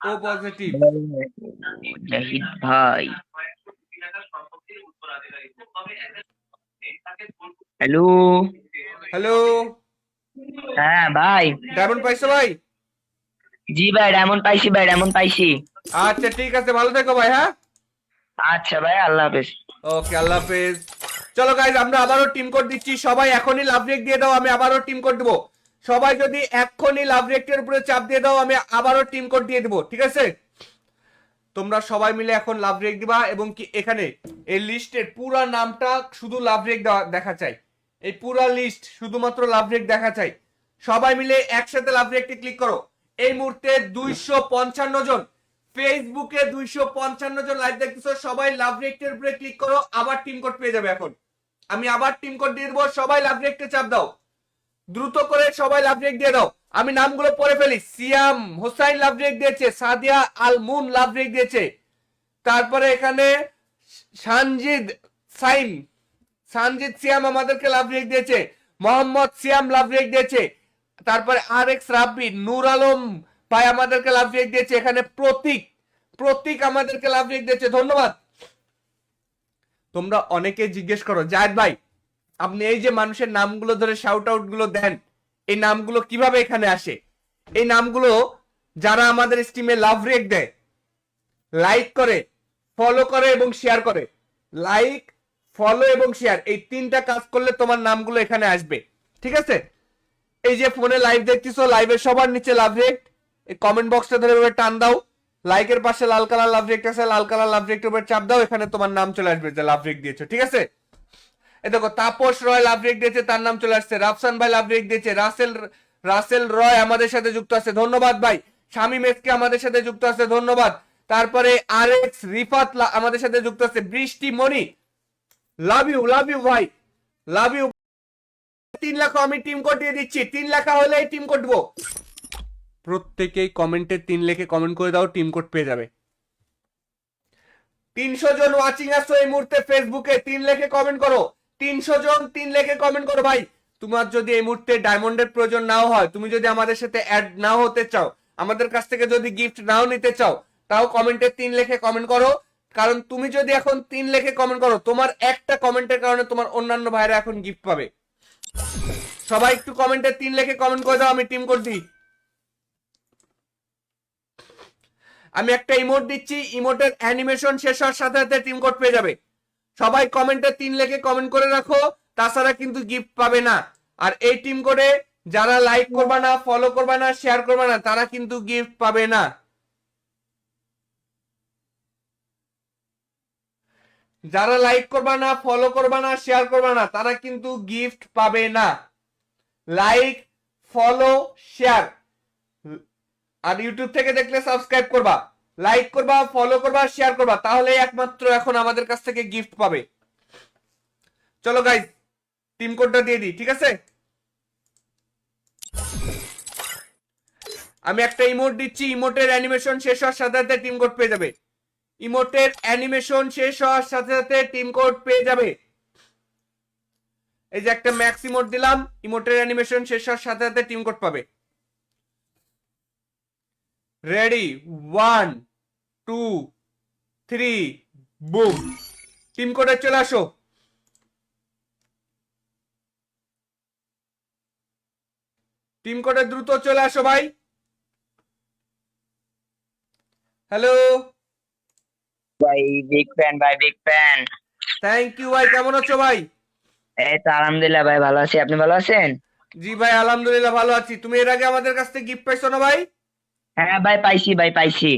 ও পজিটিভ। জাহিদ ভাই। হ্যালো। হ্যালো। হ্যাঁ ভাই। ডায়মন্ড পাইছো ভাই? জি ভাই, ডায়মন্ড পাইছি ভাই, ডায়মন্ড পাইছি। আচ্ছা ঠিক আছে, ভালো থেকো ভাই, হ্যাঁ। আচ্ছা ভাই, আল্লাহ হাফেজ। ওকে, আল্লাহ হাফেজ। চলো গাইজ, আমরা আবারও টিম কোড দিচ্ছি, সবাই এখনই লাভ রেক দিয়ে দাও, আমি আবারও টিম কোড দেবো। সবাই যদি এখনই লাভ রেকের উপরে চাপ দিয়ে দাও, আমি আবারও টিম কোড দিয়ে দেবো, ঠিক আছে। তোমরা সবাই মিলে এখন লাভ রেক দিবা, এবং কি এখানে এই লিস্টের পুরা নামটা শুধু লাভ রেক দেখা চাই, এই পুরা লিস্ট শুধুমাত্র লাভ রেক দেখা চাই। সবাই মিলে একসাথে লাভ রেকটি ক্লিক করো। এই মুহূর্তে 255 জন, ফেসবুকে 255 জন লাইভ দেখতেছো, সবাই লাভ রেকটের উপরে ক্লিক করো, আবার টিম কোড পেয়ে যাবে। এখন আমি আবার টিম কোড দিয়ে দেবো, সবাই লাভ রেকটে চাপ দাও, দ্রুত করে সবাই লাভ রেক দিয়ে দাও। আমি নামগুলো পড়ে ফেলি। সিয়াম হোসাইন লাভ রেক দিয়েছে, সাদিয়া আল মুন লাভ রেক দিয়েছে, তারপরে এখানে সানজিদ সাইম, সানজিদ সিয়াম আমাদেরকে লাভ রেক দিয়েছে, মোহাম্মদ সিয়াম লাভ রেক দিয়েছে, তারপরে আর এক্স রাব্বি, নূর আলম ভাই আমাদেরকে লাভ রেক দিয়েছে, এখানে প্রতীক, প্রতীক আমাদেরকে লাভ রেক দিয়েছে, ধন্যবাদ। তোমরা অনেকে জিজ্ঞেস করো, জায়েদ ভাই আপনি এই যে মানুষের নামগুলো ধরে শাউট আউট গুলো দেন, এই নামগুলো কিভাবে এখানে আসে? এই নামগুলো যারা আমাদের স্ট্রিমে লাভ রেক দেয়, লাইক করে, ফলো করে এবং শেয়ার করে, লাইক, ফলো এবং শেয়ার, এই তিনটা কাজ করলে তোমার নামগুলো এখানে আসবে, ঠিক আছে। এই যে ফোনে লাইভ দেখতেছো, লাইভের সবার নিচে লাভ রেক, এই কমেন্ট বক্সটা ধরে এভাবে টান দাও, লাইকের পাশে লাল কালার লাভ রেক আছে, লাল কালার লাভ রেকটার উপর চাপ দাও, এখানে তোমার নাম চলে আসবে যে লাভ রেক দিয়েছো, ঠিক আছে। এই দেখো তাপস রয় লাভ রেক দিয়েছে, তার নাম চলে আসছে। রাফসান ভাই লাভ রেক দিয়েছে, রাসেল রাসেল রয় আমাদের সাথে যুক্ত আছে, ধন্যবাদ ভাই। শামীম এসকে আমাদের সাথে যুক্ত আছে, ধন্যবাদ। তারপরে আর এক্স রিফাত আমাদের সাথে যুক্ত আছে, বৃষ্টি মনি, লাভ ইউ ভাই, লাভ ইউ। 3 লাখ আমি টিম কোড দিয়ে দিচ্ছি, 3 লাখ হলে টিম কোড দেবো। প্রত্যেকেই কমেন্টে 3 লিখে কমেন্ট করে দাও, টিম কোড পেয়ে যাবে। 300 জন ওয়াচিং আসছো এই মুহূর্তে ফেসবুকে, 3 লিখে কমেন্ট করো, 300 জন 3 লিখে কমেন্ট করো ভাই। তোমার যদি এই মুহূর্তে ডায়মন্ডের প্রয়োজন নাও হয়, তুমি যদি আমাদের সাথে অ্যাড নাও হতে চাও, আমাদের কাছ থেকে যদি গিফট নাও নিতে চাও, তাও কমেন্টে 3 লিখে কমেন্ট করো। কারণ তুমি যদি এখন 3 লিখে কমেন্ট করো, তোমার একটা কমেন্টের কারণে তোমার অন্যান্য ভাইরা এখন গিফট পাবে। সবাই একটু কমেন্টে 3 লিখে কমেন্ট করে দাও, আমি টিম কোড দিই। আমি একটা ইমোট দিচ্ছি, ইমোটের অ্যানিমেশন শেষ হওয়ার সাথে সাথে টিম কোড পেয়ে যাবে। সবাই কমেন্টে 3 লিখে কমেন্ট করে রাখো, তাছাড়া কিন্তু গিফট পাবে না। আর এই টিম কোডে যারা লাইক করবা না, ফলো করবা না, শেয়ার করবা না, তারা কিন্তু গিফট পাবে না। যারা লাইক করবা না, ফলো করবা না, শেয়ার করবা না, তারা কিন্তু গিফট পাবে না। লাইক, ফলো, শেয়ার, আর ইউটিউব থেকে দেখলে সাবস্ক্রাইব করবা, লাইক করবা, ফলো করবা, শেয়ার করবা, তাহলে একমাত্র এখন আমাদের কাছ থেকে গিফট পাবে। চলো গাইজ, টিম কোডটা দিয়ে দিই, ঠিক আছে। আমি একটা ইমোট দিচ্ছি, ইমোটের অ্যানিমেশন শেষ হওয়ার সাথে সাথে টিম কোড পেয়ে যাবে। ইমোটের অ্যানিমেশন শেষ হওয়ার সাথে সাথে টিম কোড পেয়ে যাবে। এই যে একটা ম্যাক্স ইমোট দিলাম, ইমোটের অ্যানিমেশন শেষ হওয়ার সাথে সাথে টিম কোড পাবে। রেডি, 1 2 3 বুম, টিম কোডে চলে আসো। টিম কোডে দ্রুত চলে আসো ভাই। হ্যালো ভাই বিগ ফ্যান ভাই, বিগ ফ্যান। থ্যাংক ইউ ভাই, কেমন আছো ভাই? এই তো আলহামদুলিল্লাহ ভাই, ভালো আছি। আপনি ভালো আছেন? জি ভাই আলহামদুলিল্লাহ ভালো আছি। তুমি এর আগে আমাদের কাছ থেকে গিফট পাইছো না ভাই? হ্যাঁ ভাই, পাইছি ভাই, পাইছি।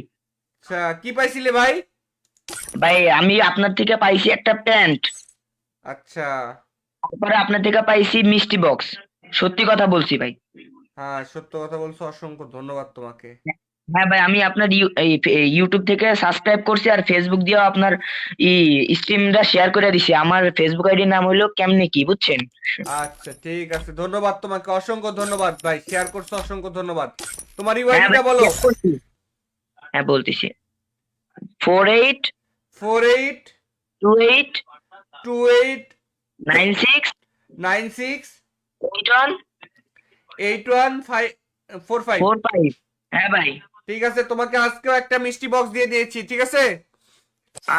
আচ্ছা, কি পাইছিলে ভাই? ভাই আমি আপনার থেকে পাইছি একটা প্যান্ট, আচ্ছা, তারপরে আপনার থেকে পাইছি মিষ্টি বক্স। সত্যি কথা বলছি ভাই। হ্যাঁ সত্য কথা বলছো, অসংখ্য ধন্যবাদ তোমাকে। হ্যাঁ ভাই, আমি আপনার ইউটিউব থেকে সাবস্ক্রাইব করছি আর ফেসবুক দিয়েও আপনার স্ট্রিমটা শেয়ার করে দিছি। আমার ফেসবুক আইডির নাম হলো কেমনে কি, বুঝছেন? আচ্ছা ঠিক আছে, ধন্যবাদ তোমাকে, অসংখ্য ধন্যবাদ ভাই, শেয়ার করছো, অসংখ্য ধন্যবাদ। তোমার হ্যাঁ ভাই, ইউআইডিটা বলো। share করছি। হ্যাঁ বলতেছি, 48 48 28 28 96 96 81 8145। 45। হ্যাঁ ভাই। ঠিক আছে, তোমাকে আজকেও একটা মিষ্টি বক্স দিয়ে দিয়েছি, ঠিক আছে?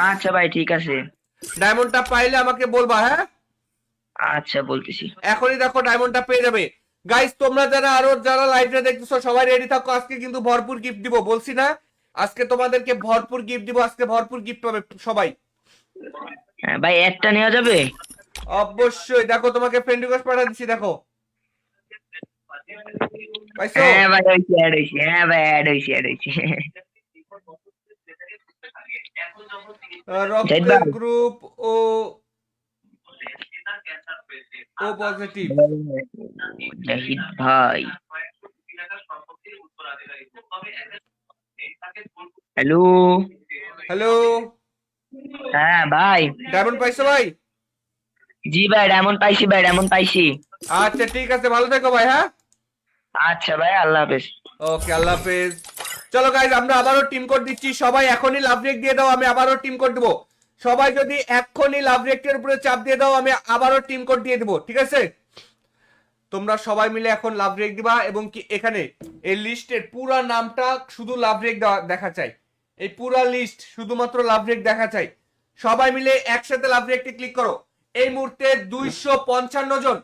আচ্ছা ভাই, ঠিক আছে। ডায়মন্ডটা পাইলে আমাকে বলবা, হ্যাঁ? আচ্ছা বলতেছি। এখনই দেখো ডায়মন্ডটা পেয়ে যাবে। গাইস তোমরা যারা আরো যারা লাইভটা দেখতেছো সবাই রেডি থাকো, আজকে কিন্তু ভরপুর গিফট দিব, বলছি না আজকে তোমাদেরকে ভরপুর গিফট দিব, আজকে ভরপুর গিফট পাবে সবাই। হ্যাঁ ভাই, একটা নেওয়া যাবে? অবশ্যই, দেখো তোমাকে ফ্রেন্ড রিকোয়েস্ট পাঠিয়ে দিচ্ছি, দেখো পাইছো? হ্যাঁ ভাই, হয়েছে, অ্যাড হয়েছে। হ্যাঁ ভাই, অ্যাড হয়েছে, অ্যাড হয়েছে। জাহিদ রক্তের ভাই, গ্রুপ ও ও পজিটিভ। জাহিদ ভাই, হ্যালো। হ্যালো, হ্যাঁ ভাই। ডায়মন্ড পাইছো ভাই? জি ভাই, ডায়মন্ড পাইছি ভাই, ডায়মন্ড পাইছি। আচ্ছা ঠিক আছে, ভালো থেকো ভাই, হ্যাঁ? আচ্ছা ভাই, আল্লাহ হাফেজ। ওকে, আল্লাহ হাফেজ। চলো গাইজ, আমরা আবারও টিম কোড দিচ্ছি, সবাই এখনই লাভ রেক দিয়ে দাও, আমি আবারও টিম কোড দেবো। সবাই যদি এখনই লাভ রেকের উপরে চাপ দিয়ে দাও, আমি আবারও টিম কোড দিয়ে দেবো, ঠিক আছে? তোমরা সবাই মিলে এখন লাভ রেক দিবা, এবং কি এখানে এই লিস্টের পুরা নামটা শুধু লাভ রেক দেখা চাই, এই পুরা লিস্ট শুধুমাত্র লাভ রেক দেখা চাই। সবাই মিলে একসাথে লাভ রেকটি ক্লিক করো। এই মুহূর্তে 255 জন,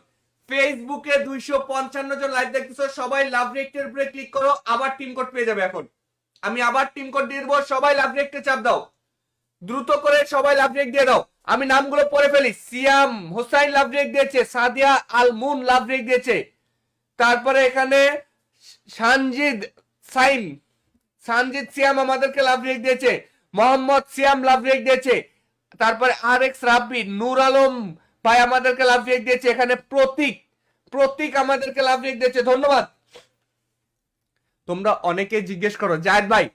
ফেসবুকে 255 জন লাইভ দেখতেছো, সবাই লাভ রেকটের উপরে ক্লিক করো, আবার টিম কোড পেয়ে যাবে। এখন আমি আবার টিম কোড দিয়ে দেবো, সবাই লাভ রেকটে চাপ দাও, দ্রুত করে সবাই লাভ রেক দিয়ে দাও। আমি নামগুলো পড়ে ফেলি। সিয়াম হোসাইন লাভ রেক দিয়েছে, সাদিয়া আল মুন লাভ রেক দিয়েছে, তারপরে এখানে সানজিদ সাইম, সানজিদ সিয়াম আমাদেরকে লাভ রেক দিয়েছে, মোহাম্মদ সিয়াম লাভ রেক দিয়েছে, তারপরে আর এক্স রাব্বি, নূর আলম ভাই আমাদেরকে লাভ রেক দিয়েছে, এখানে প্রতীক, প্রতীক আমাদেরকে লাভ রেক দিয়েছে, ধন্যবাদ। তোমরা অনেকে জিজ্ঞেস করো জায়েদ ভাই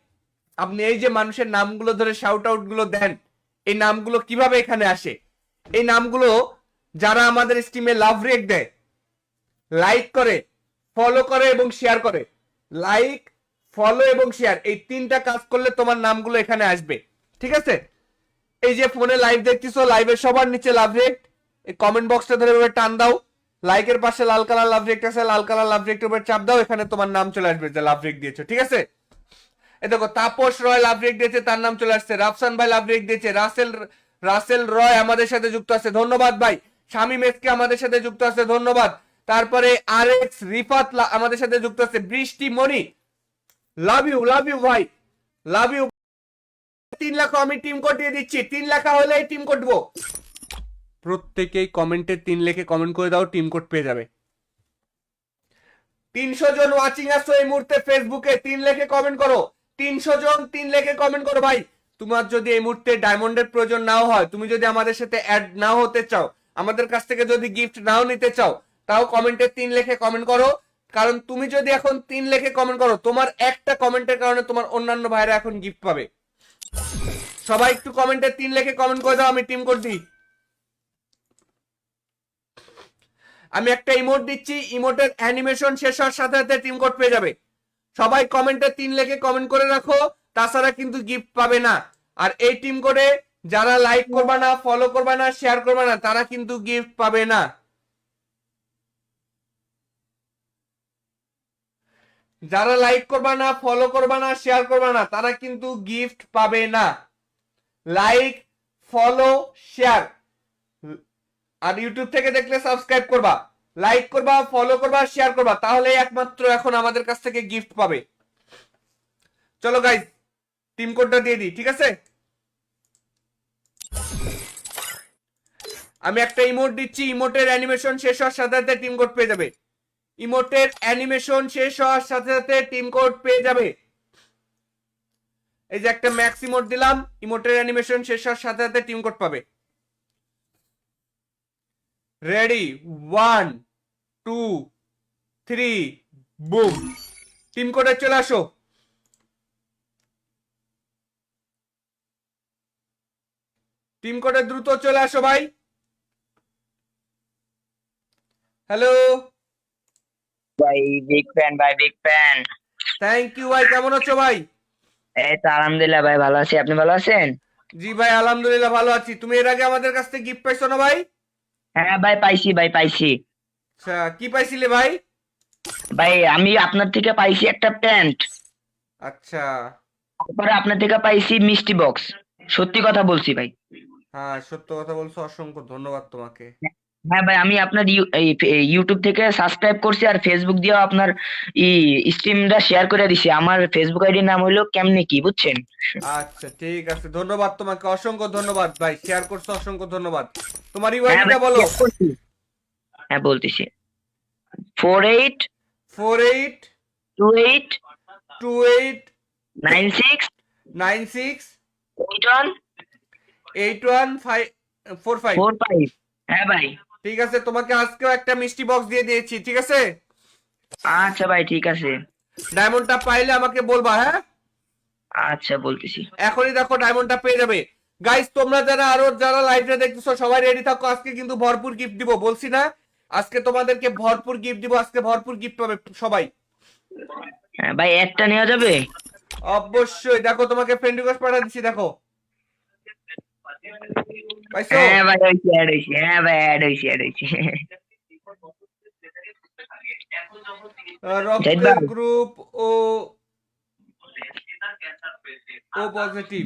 আপনি এই যে মানুষের নামগুলো ধরে শাউট আউট গুলো দেন, এই নামগুলো কিভাবে এখানে আসে? এই নামগুলো যারা আমাদের স্ট্রিমে লাভ রেক দেয়, লাইক করে, ফলো করে এবং শেয়ার করে, লাইক, ফলো এবং শেয়ার, এই তিনটা কাজ করলে তোমার নামগুলো এখানে আসবে, ঠিক আছে? এই যে ফোনে লাইভ দেখতেছো, লাইভের সবার নিচে লাভ রেক, এই কমেন্ট বক্সটা ধরে এভাবে টান দাও, লাইকের পাশে লাল কালার লাভ রেক আছে, লাল কালার লাভ রেকটার উপর চাপ দাও, এখানে তোমার নাম চলে আসবে যে লাভ রেক দিয়েছো, ঠিক আছে? এই দেখো তাপস রয় লাভ রেক দিয়েছে, তার নাম চলে আসছে। রাফসান ভাই লাভ রেক দিয়েছে, রাসেল রাসেল রয় আমাদের সাথে যুক্ত আছে, ধন্যবাদ ভাই। শামীম এসকে আমাদের সাথে যুক্ত আছে, ধন্যবাদ। তারপরে আর এক্স রিফাত আমাদের সাথে যুক্ত আছে, বৃষ্টি মনি, লাভ ইউ ভাই, লাভ ইউ। 3 লাখ আমি টিম কোড দিয়ে দিচ্ছি, 3 লেখা হলে টিম কোড দেবো। প্রত্যেকেই কমেন্টে 3 লিখে কমেন্ট করে দাও, টিম কোড পেয়ে যাবে। 300 জন ওয়াচিং আসছো এই মুহূর্তে ফেসবুকে, 3 লিখে কমেন্ট করো, 300 জন 3 লিখে কমেন্ট করো ভাই। তোমার যদি এই মুহূর্তে ডায়মন্ডের প্রয়োজন নাও হয়, তুমি যদি আমাদের সাথে অ্যাড নাও হতে চাও, আমাদের কাছ থেকে যদি গিফট নাও নিতে চাও, তাও কমেন্টে 3 লিখে কমেন্ট করো, কারণ তুমি যদি এখন 3 লিখে কমেন্ট করো, তোমার একটা কমেন্টের কারণে তোমার অন্যান্য ভাইরা এখন গিফট পাবে। সবাই একটু কমেন্টে 3 লিখে কমেন্ট করে দাও, আমি টিম কোড দিই। আমি একটা ইমোট দিচ্ছি, ইমোটের অ্যানিমেশন শেষ হওয়ার সাথে সাথে টিম কোড পেয়ে যাবে। সবাই কমেন্টে 3 লিখে কমেন্ট করে রাখো, তাছাড়া কিন্তু গিফট পাবে না। আর এই টিম কোডে যারা লাইক করবে না, ফলো করবে না, শেয়ার করবে না, তারা কিন্তু গিফট পাবে না। যারা লাইক করবা না, ফলো করবা না, শেয়ার করবা না, তারা কিন্তু গিফট পাবে না। লাইক, ফলো, শেয়ার, আর ইউটিউব থেকে দেখলে সাবস্ক্রাইব করবা, লাইক করবা, ফলো করবা, শেয়ার করবা, তাহলে একমাত্র এখন আমাদের কাছ থেকে গিফট পাবে। চলো গাইজ, টিম কোডটা দিয়ে দিই, ঠিক আছে? আমি একটা ইমোট দিচ্ছি, ইমোটের অ্যানিমেশন শেষ হওয়ার সাথে সাথে টিম কোড পেয়ে যাবে। ইমোটের অ্যানিমেশন শেষ হওয়ার সাথে সাথে টিম কোড পেয়ে যাবে। এই যে একটা ম্যাক্স ইমোট দিলাম, ইমোটের অ্যানিমেশন শেষ হওয়ার সাথে সাথে টিম কোড পাবে। Ready, 1 2 3, broom. টিম কোডে চলে আসো। টিম কোডে দ্রুত চলে আসো ভাই। হ্যালো ভাই, বিগ ফ্যান ভাই, বিগ ফ্যান। থ্যাংক ইউ ভাই, কেমন আছো ভাই? এই তো আলহামদুলিল্লাহ ভাই, ভালো আছি। আপনি ভালো আছেন? জি ভাই, আলহামদুলিল্লাহ ভালো আছি। তুমি এর আগে আমাদের কাছ থেকে গিফট পাইছো না ভাই? হ্যাঁ ভাই, পাইছি ভাই, পাইছি। আচ্ছা, কি পাইছিলে ভাই? ভাই আমি আপনার থেকে পাইছি একটা প্যান্ট, আচ্ছা, তারপরে আপনার থেকে পাইছি মিষ্টি বক্স। সত্যি কথা বলছি ভাই। হ্যাঁ সত্য কথা বলছো, অসংখ্য ধন্যবাদ তোমাকে। হ্যাঁ ভাই, আমি আপনার ইউটিউব থেকে সাবস্ক্রাইব করছি আর ফেসবুক দিয়েও আপনার স্ট্রিমটা শেয়ার করে দিছি। আমার ফেসবুক আইডির নাম হইলো কেমনে কি, বুঝছেন? আচ্ছা ঠিক আছে, ধন্যবাদ তোমাকে, অসংখ্য ধন্যবাদ ভাই, শেয়ার করছো, অসংখ্য ধন্যবাদ। তোমার হ্যাঁ ইউআইডিটা ভাই, বলো। share করছি। হ্যাঁ বলতেছি, 48 48 28 28 96 96 81 8145। 45। হ্যাঁ ভাই। ঠিক আছে, তোমাকে আজকেও একটা মিষ্টি বক্স দিয়ে দিয়েছি, ঠিক আছে? আচ্ছা ভাই, ঠিক আছে। ডায়মন্ডটা পাইলে আমাকে বলবা, হ্যাঁ? আচ্ছা বলতেছি। এখনই দেখো ডায়মন্ডটা পেয়ে যাবে। গাইস, তোমরা যারা আরো যারা লাইভে দেখতেছো সবাই রেডি থাকো, আজকে কিন্তু ভরপুর গিফট দিব, বলছি না? আজকে তোমাদেরকে ভরপুর গিফট দিব, আজকে ভরপুর গিফট পাবে সবাই। হ্যাঁ ভাই, একটা নেওয়া যাবে? অবশ্যই, দেখো তোমাকে ফ্রেন্ড রিকোয়েস্ট পাঠিয়ে দিচ্ছি, দেখো পাইছো? হ্যাঁ ভাই, হয়েছে, অ্যাড হয়েছে। হ্যাঁ ভাই, অ্যাড হয়েছে, অ্যাড হয়েছে। জাহিদ রক্তের ভাই, গ্রুপ ও ও পজিটিভ।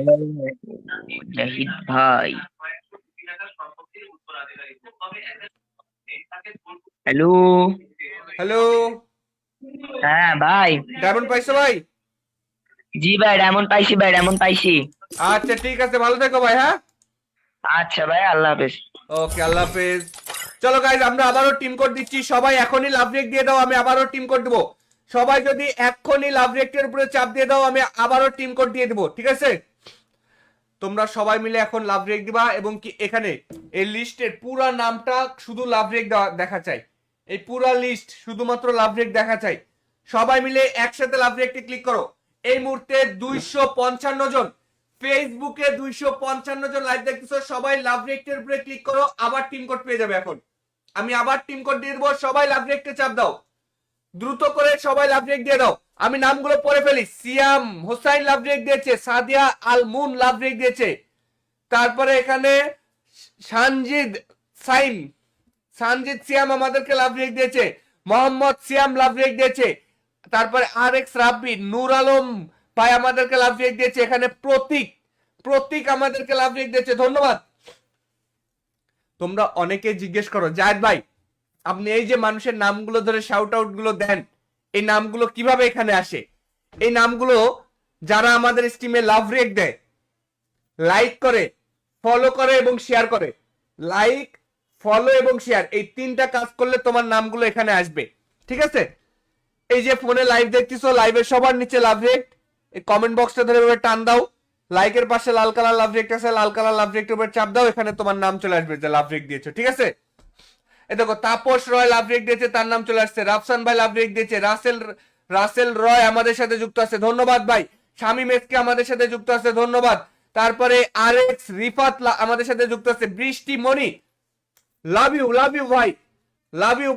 জাহিদ ভাই, হ্যালো। হ্যালো, হ্যাঁ ভাই। ডায়মন্ড পাইছো ভাই? জি ভাই, ডায়মন্ড পাইছি ভাই, ডায়মন্ড পাইছি। আচ্ছা ঠিক আছে, ভালো থেকো ভাই, হ্যাঁ? আচ্ছা ভাই, আল্লাহ হাফেজ। ওকে, আল্লাহ হাফেজ। চলো গাইজ, আমরা আবারও টিম কোড দিচ্ছি, সবাই এখনই লাভ রেক দিয়ে দাও, আমি আবারও টিম কোড দেবো। সবাই যদি এখনই লাভ রেকের উপরে চাপ দিয়ে দাও, আমি আবারও টিম কোড দিয়ে দেবো, ঠিক আছে? তোমরা সবাই মিলে এখন লাভ রেক দিবা, এবং কি এখানে এই লিস্টের পুরা নামটা শুধু লাভ রেক দেখা চাই। এই পুরা লিস্ট শুধুমাত্র লাভ রেক দেখা চাই। সবাই মিলে একসাথে লাভ রেকটি ক্লিক করো। এই মুহূর্তে 255 জন, ফেসবুকে 255 জন লাইভ দেখতেছো, সবাই লাভ রেকটের উপরে ক্লিক করো, আবার টিম কোড পেয়ে যাবে। এখন আমি আবার টিম কোড দিয়ে দেবো, সবাই লাভ রেকটে চাপ দাও, দ্রুত করে সবাই লাভ রেক দিয়ে দাও। আমি নামগুলো পড়ে ফেলি। সিয়াম হোসাইন লাভ রেক দিয়েছে, সাদিয়া আল মুন লাভ রেক দিয়েছে, তারপরে এখানে সানজিদ সাইম, সানজিদ সিয়াম আমাদেরকে লাভ রেক দিয়েছে, মোহাম্মদ সিয়াম লাভ রেক দিয়েছে, তারপরে আর এক্স রাব্বি, নূর আলম ভাই আমাদেরকে লাভ রেক দিয়েছে, এখানে প্রতীক, প্রতীক আমাদেরকে লাভ রেক দিয়েছে, ধন্যবাদ। তোমরা অনেকে জিজ্ঞেস করো, জায়েদ ভাই আপনি এই যে মানুষের নামগুলো ধরে শাউট আউট গুলো দেন, এই নামগুলো কিভাবে এখানে আসে? এই নামগুলো যারা আমাদের স্ট্রিমে লাভ রেক দেয়, লাইক করে, ফলো করে এবং শেয়ার করে, লাইক, ফলো এবং শেয়ার, এই তিনটা কাজ করলে তোমার নামগুলো এখানে আসবে, ঠিক আছে? এই যে ফোনে লাইভ দেখতেছো, লাইভের সবার নিচে লাভ রেক, এই কমেন্ট বক্সটা ধরে এভাবে টান দাও, লাইকের পাশে লাল কালার লাভ রেক আছে, লাল কালার লাভ রেকটার উপর চাপ দাও, এখানে তোমার নাম চলে আসবে যে লাভ রেক দিয়েছো, ঠিক আছে? এই দেখো তাপস রয় লাভ রেক দিয়েছে, তার নাম চলে আসছে। রাফসান ভাই লাভ রেক দিয়েছে, রাসেল রয় আমাদের সাথে যুক্ত আছে, ধন্যবাদ ভাই। শামীম এসকে আমাদের সাথে যুক্ত আছে, ধন্যবাদ। তারপরে আর এক্স রিফাত আমাদের সাথে যুক্ত আছে। বৃষ্টি মনি, লাভ ইউ ভাই, লাভ ইউ।